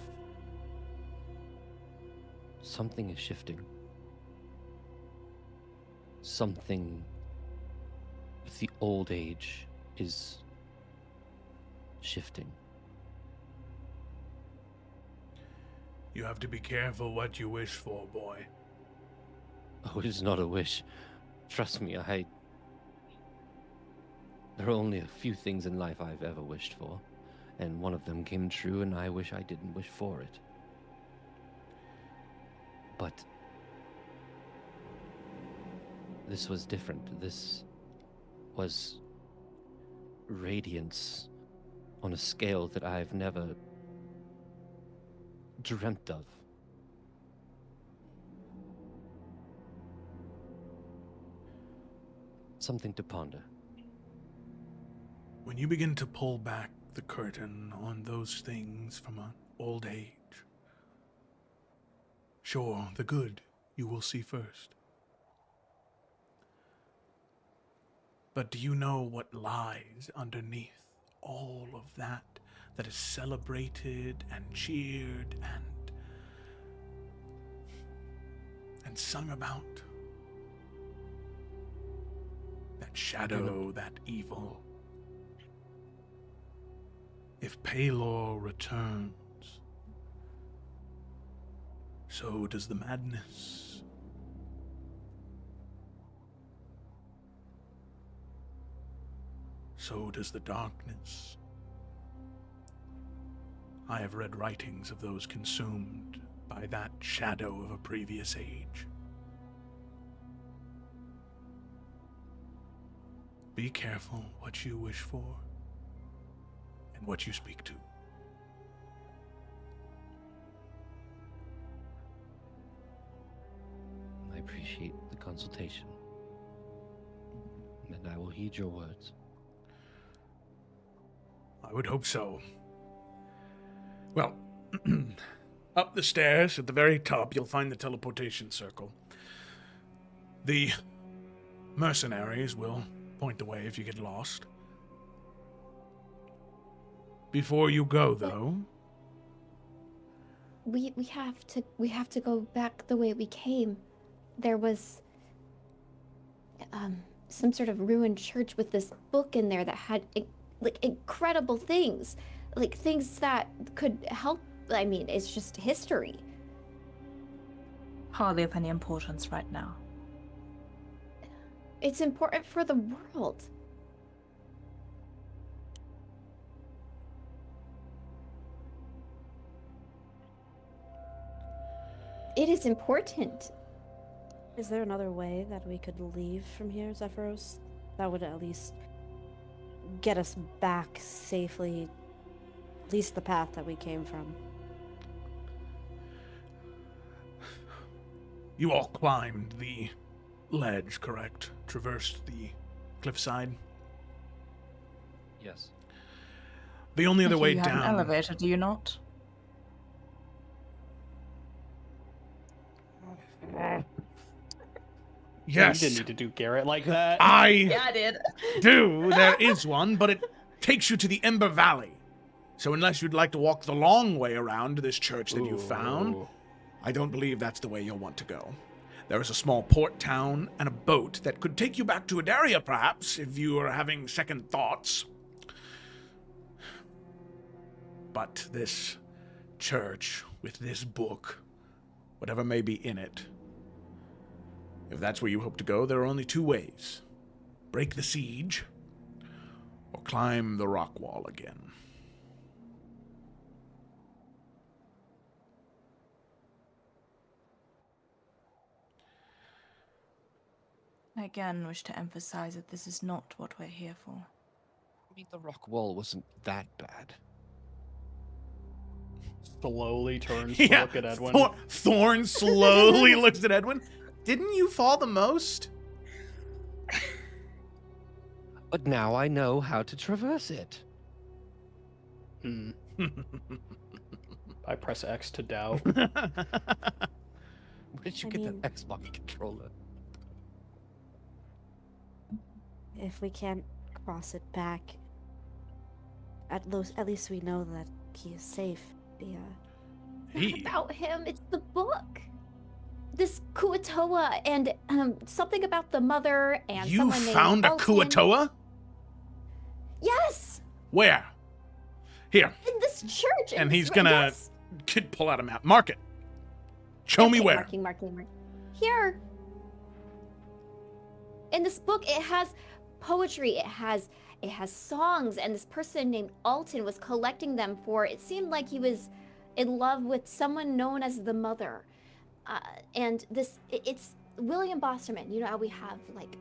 something is shifting. Something with the old age is shifting. You have to be careful what you wish for, boy. Oh, it is not a wish. Trust me, there are only a few things in life I've ever wished for, and one of them came true, and I wish I didn't wish for it. But this was different. This was radiance on a scale that I've never dreamt of. Something to ponder. When you begin to pull back the curtain on those things from an old age, sure, the good you will see first. But do you know what lies underneath all of that is celebrated and cheered and sung about? That shadow, that evil. If Palor returns, so does the madness. So does the darkness. I have read writings of those consumed by that shadow of a previous age. Be careful what you wish for and what you speak to. I appreciate the consultation, and I will heed your words. I would hope so. Well, up the stairs at the very top, you'll find the teleportation circle. The mercenaries will point the way if you get lost. Before you go, though, We have to go back the way we came. There was some sort of ruined church with this book in there that had like incredible things, like things that could help. I mean, it's just history. Hardly of any importance right now. It's important for the world. It is important. Is there another way that we could leave from here, Zephyros? That would at least get us back safely, at least the path that we came from. you all climbed the ledge, correct? Traversed the cliffside. Yes. The only other way you have down. an elevator, do you not? Yes, You didn't need to do Garrett like that. Yeah, I did. do. There is one, but it takes you to the Ember Valley. So unless you'd like to walk the long way around to this church that you found, Ooh. I don't believe that's the way you'll want to go. There is a small port town and a boat that could take you back to Adaria, perhaps, if you are having second thoughts. But this church, with this book, whatever may be in it, if that's where you hope to go, there are only two ways. Break the siege, or climb the rock wall again. I again wish to emphasize that this is not what we're here for. I mean, the rock wall wasn't that bad. Slowly turns to look at Edwin. Thorn slowly looks at Edwin. Didn't you fall the most? But now I know how to traverse it. Hmm. I press X to doubt. Where did you I get mean- that Xbox controller? If we can't cross it back, at least we know that he is safe. Not about him, it's the book. This Kuatoa and something about the mother and You someone named found a Alton. Kuatoa? Yes, Where? Here. in this church. And he's right- gonna yes. Kid pull out a map. Mark it. Show me Okay, where. Marking. Here. In this book, it has poetry. It has songs, and this person named Alton was collecting them for. It seemed like he was in love with someone known as the mother. And it's William Bosterman. You know how we have like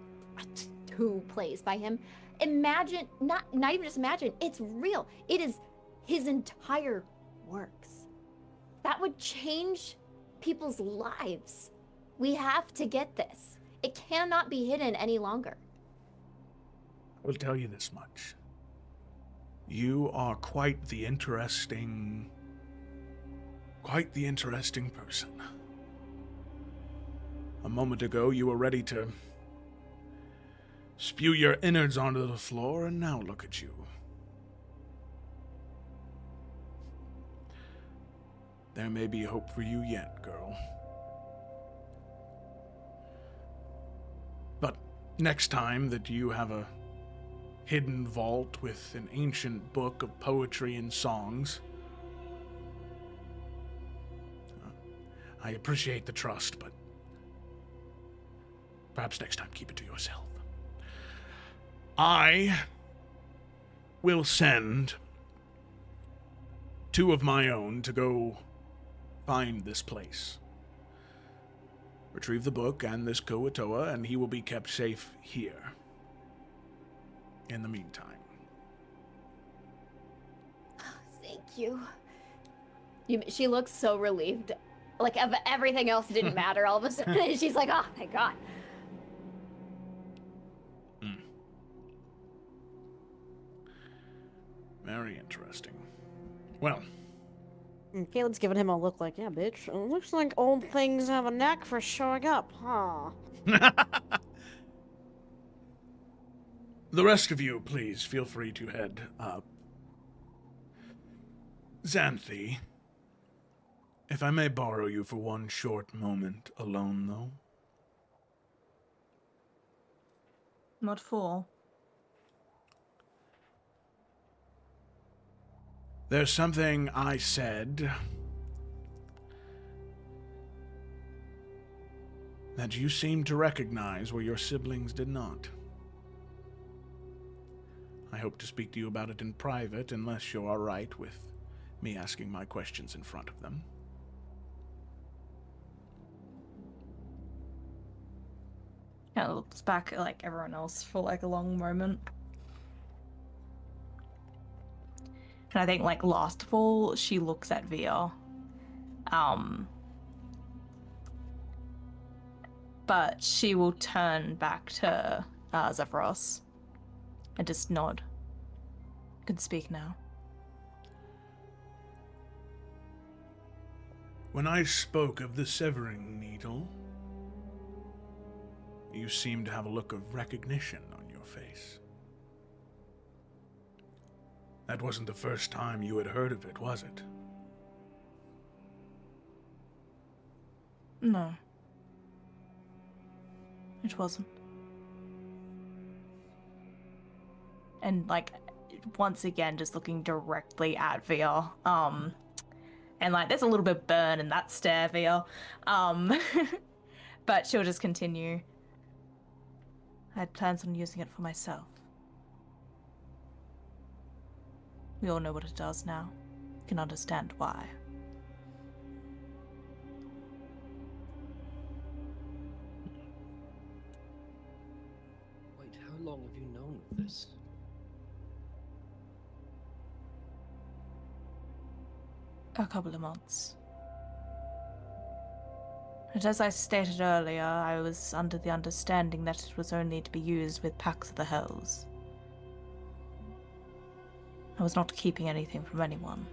2 plays by him. Imagine, not even just imagine. It's real. It is his entire works. That would change people's lives. We have to get this. It cannot be hidden any longer. I will tell you this much. You are quite the interesting person. A moment ago, you were ready to spew your innards onto the floor, and now look at you. There may be hope for you yet, girl. But next time that you have a hidden vault with an ancient book of poetry and songs, I appreciate the trust, but perhaps next time keep it to yourself. I will send 2 of my own to go find this place. Retrieve the book and this Kuatoa, and he will be kept safe here. In the meantime. Thank you. She looks so relieved. Like everything else didn't matter all of a sudden. She's like, oh, thank God. Very interesting. Well, And Caleb's giving him a look like, yeah, bitch. It looks like old things have a knack for showing up, huh? the rest of you, please, feel free to head up. Xanthi, if I may borrow you for one short moment alone, though. What for? There's something I said that you seem to recognize where your siblings did not. I hope to speak to you about it in private, unless you're all right with me asking my questions in front of them. Kind of looks back at like everyone else for like a long moment. And I think like last of all, she looks at Via. But she will turn back to Zephyros and just nod. You can speak now. When I spoke of the severing needle, you seemed to have a look of recognition on your face. That wasn't the first time you had heard of it, was it? No. It wasn't. And like once again just looking directly at Via. And like there's a little bit of burn in that stare, Via. But she'll just continue. I had plans on using it for myself. We all know what it does now. Can understand why. Wait, how long have you known of this? A couple of months. But as I stated earlier, I was under the understanding that it was only to be used with packs of the Hells. I was not keeping anything from anyone.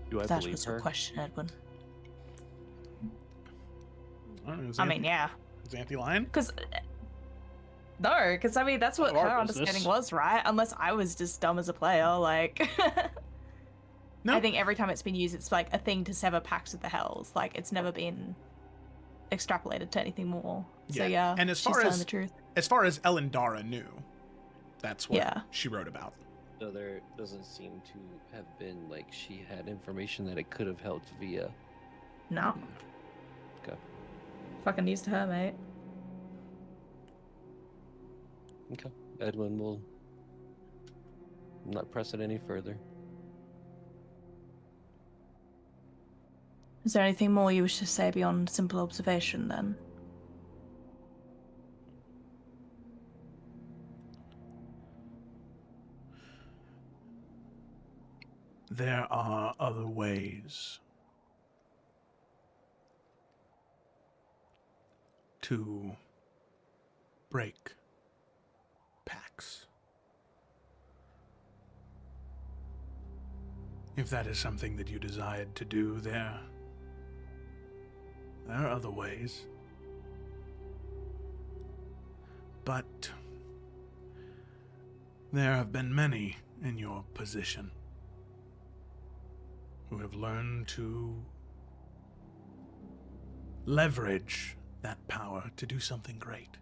Do I That believe was her? your question, Edwin. I don't know, I mean, yeah. Xanthi lying? Because I mean, that's what None of her our understanding business. was, right? Unless I was just dumb as a player, like... No. I think every time it's been used, it's like a thing to sever pacts of the Hells. Like, it's never been extrapolated to anything more. So yeah, and as she's far telling as the truth. as far as Elendara knew, that's what Yeah. she wrote about. So there doesn't seem to have been like she had information that it could have helped Via. No. Okay. Fucking news to her, mate. Okay. Edwin will not press it any further. Is there anything more you wish to say beyond simple observation, then? There are other ways to break pacts. If that is something that you desired to do, there are other ways. But there have been many in your position who have learned to leverage that power to do something great.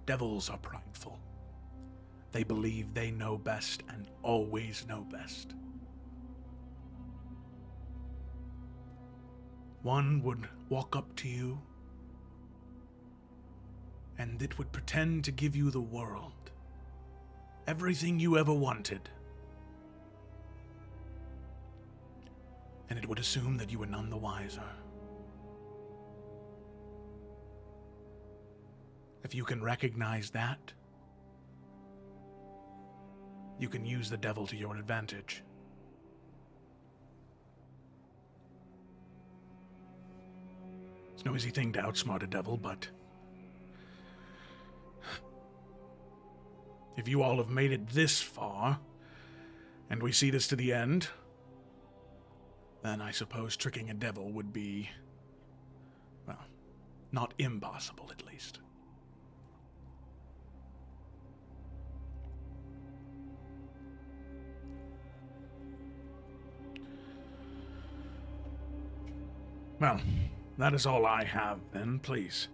Devils are prideful. They believe they know best and always know best. One would walk up to you and it would pretend to give you the world, everything you ever wanted. And it would assume that you were none the wiser. If you can recognize that, you can use the devil to your advantage. It's no easy thing to outsmart a devil, but if you all have made it this far, and we see this to the end, then I suppose tricking a devil would be, well, not impossible at least. Well, that is all I have then, please.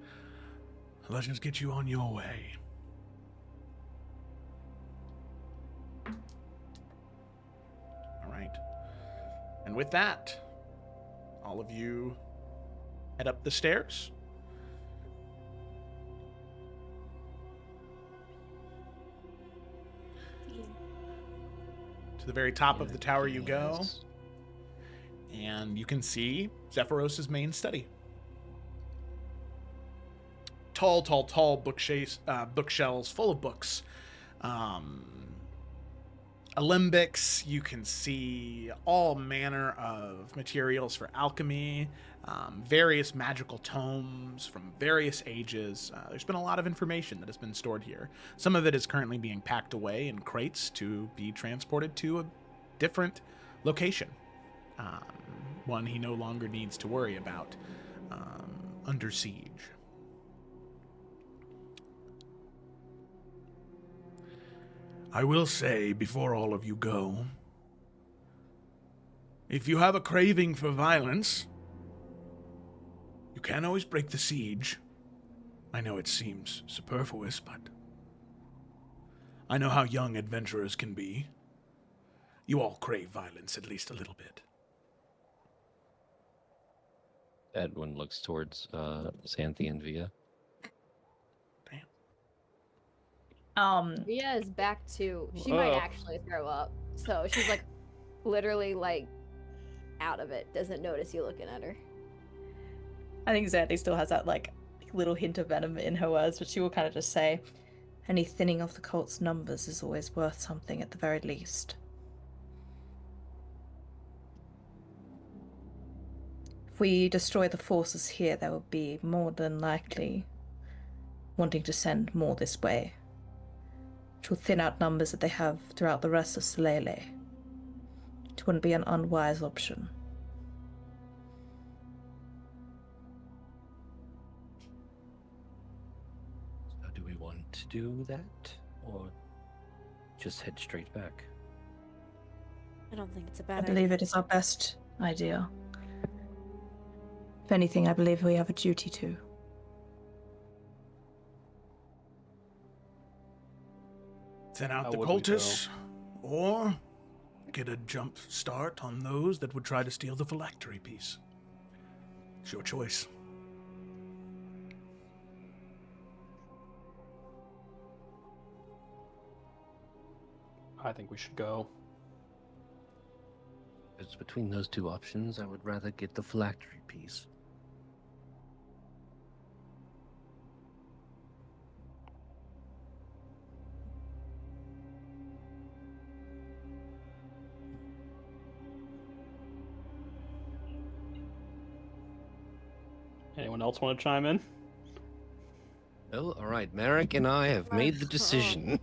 Let's just get you on your way. All right. And with that, all of you head up the stairs. To the very top of the tower you go, Yes. and you can see Zephyros's main study. Tall bookshelves full of books. Alembics, you can see all manner of materials for alchemy, various magical tomes from various ages. There's been a lot of information that has been stored here. Some of it is currently being packed away in crates to be transported to a different location. One he no longer needs to worry about under siege. I will say, before all of you go, if you have a craving for violence, you can always break the siege. I know it seems superfluous, but I know how young adventurers can be. You all crave violence at least a little bit. Edwin looks towards Xanthi and Via. Via is back to. She might actually throw up. So she's like, literally like, out of it. Doesn't notice you looking at her. I think Xanthi still has that like little hint of venom in her words, but she will kind of just say, "Any thinning of the cult's numbers is always worth something at the very least." If we destroy the forces here, there will be more than likely wanting to send more this way, which will thin out numbers that they have throughout the rest of Solele. It wouldn't be an unwise option. So do we want to do that, or just head straight back? I don't think it's a I bad idea. believe it is our best idea. If anything, I believe we have a duty to. Thin out How the would we cultists, or get a jump start on those that would try to steal the phylactery piece. It's your choice. I think we should go. It's between those two options. I would rather get the phylactery piece. Anyone else want to chime in? Oh, all right. Merrick and I have made the decision.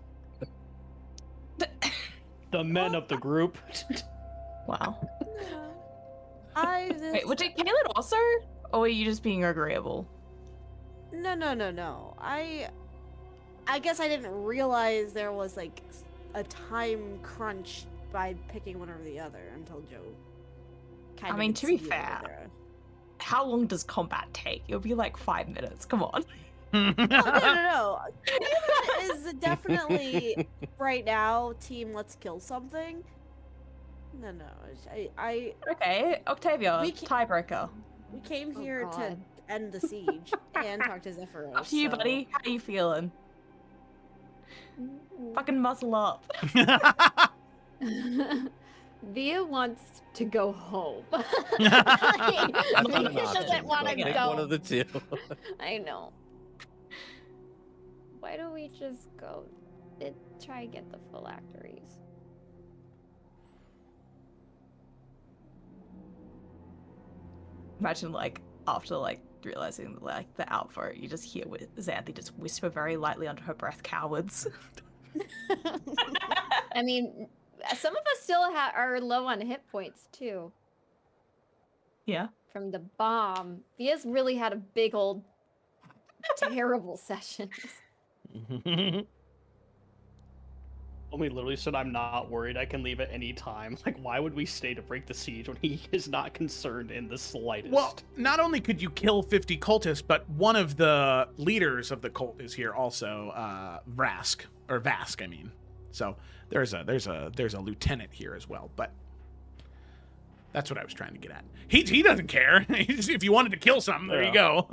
The men of the group. Wow. Wait, Was it Caleb also? Or were you just being agreeable? No. I guess I didn't realize there was like a time crunch by picking one or the other until Joe. I mean, to be fair, how long does combat take? It'll be like 5 minutes. Come on. No. Caleb is definitely right now team. Let's kill something. No. I Okay, Octavia, We tiebreaker. we came Oh, here to God. end the siege and talk to Zephyros. Up to you, so- buddy. How you feeling? Fucking muscle up. Via wants to go home. That's Via an option, doesn't want to so pick go. one of the two. I know. Why don't we just go and try and get the phylacteries? Imagine like after like realizing like the outvote, you just hear Xanthi just whisper very lightly under her breath, "Cowards." I mean, some of us still are low on hit points too Yeah. from the bomb. Via's really had a big old terrible session. Homie literally said, "I'm not worried. I can leave at any time." Like, why would we stay to break the siege when he is not concerned in the slightest? Well, not only could you kill 50 cultists, but one of the leaders of the cult is here also, Vask, I mean. So there's a lieutenant here as well, but that's what I was trying to get at. He doesn't care. If you wanted to kill something, there you go.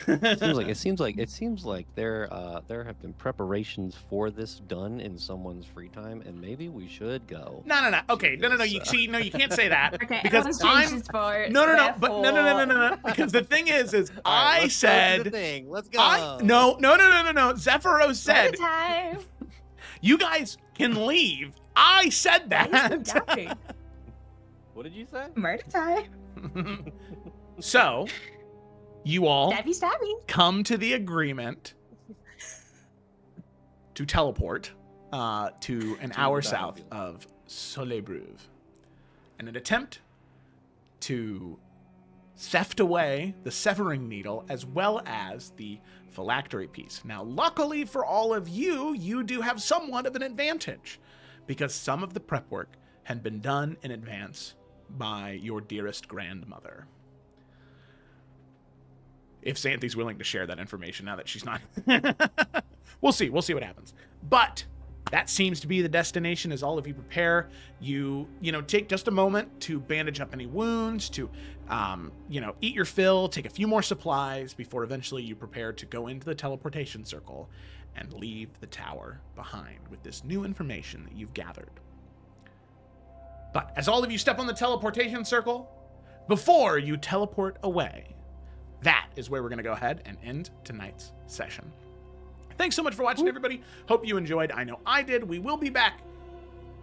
it seems like there have been preparations for this done in someone's free time, and maybe we should go. No. Okay, no. You see, no, you can't say that Okay, because I'm no. Because the thing is I let's said go to the thing. Let's go. No. Zephyro said time. you guys can leave. I said that. What did you say? Murder time. So, you all Stabby, stabby. come to the agreement to teleport to an hour south of Soleil-Brouve in an attempt to theft away the severing needle as well as the phylactery piece. Now, luckily for all of you, you do have somewhat of an advantage because some of the prep work had been done in advance by your dearest grandmother. If Xanthi's willing to share that information now that she's not. We'll see what happens. But that seems to be the destination as all of you prepare. You take just a moment to bandage up any wounds, to, eat your fill, take a few more supplies before eventually you prepare to go into the teleportation circle and leave the tower behind with this new information that you've gathered. But as all of you step on the teleportation circle, before you teleport away, that is where we're going to go ahead and end tonight's session. Thanks so much for watching, everybody. Hope you enjoyed. I know I did. We will be back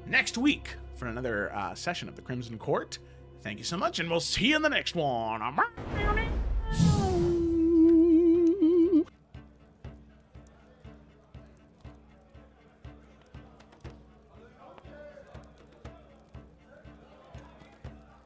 next week for another session of the Crimson Court. Thank you so much, and we'll see you in the next one.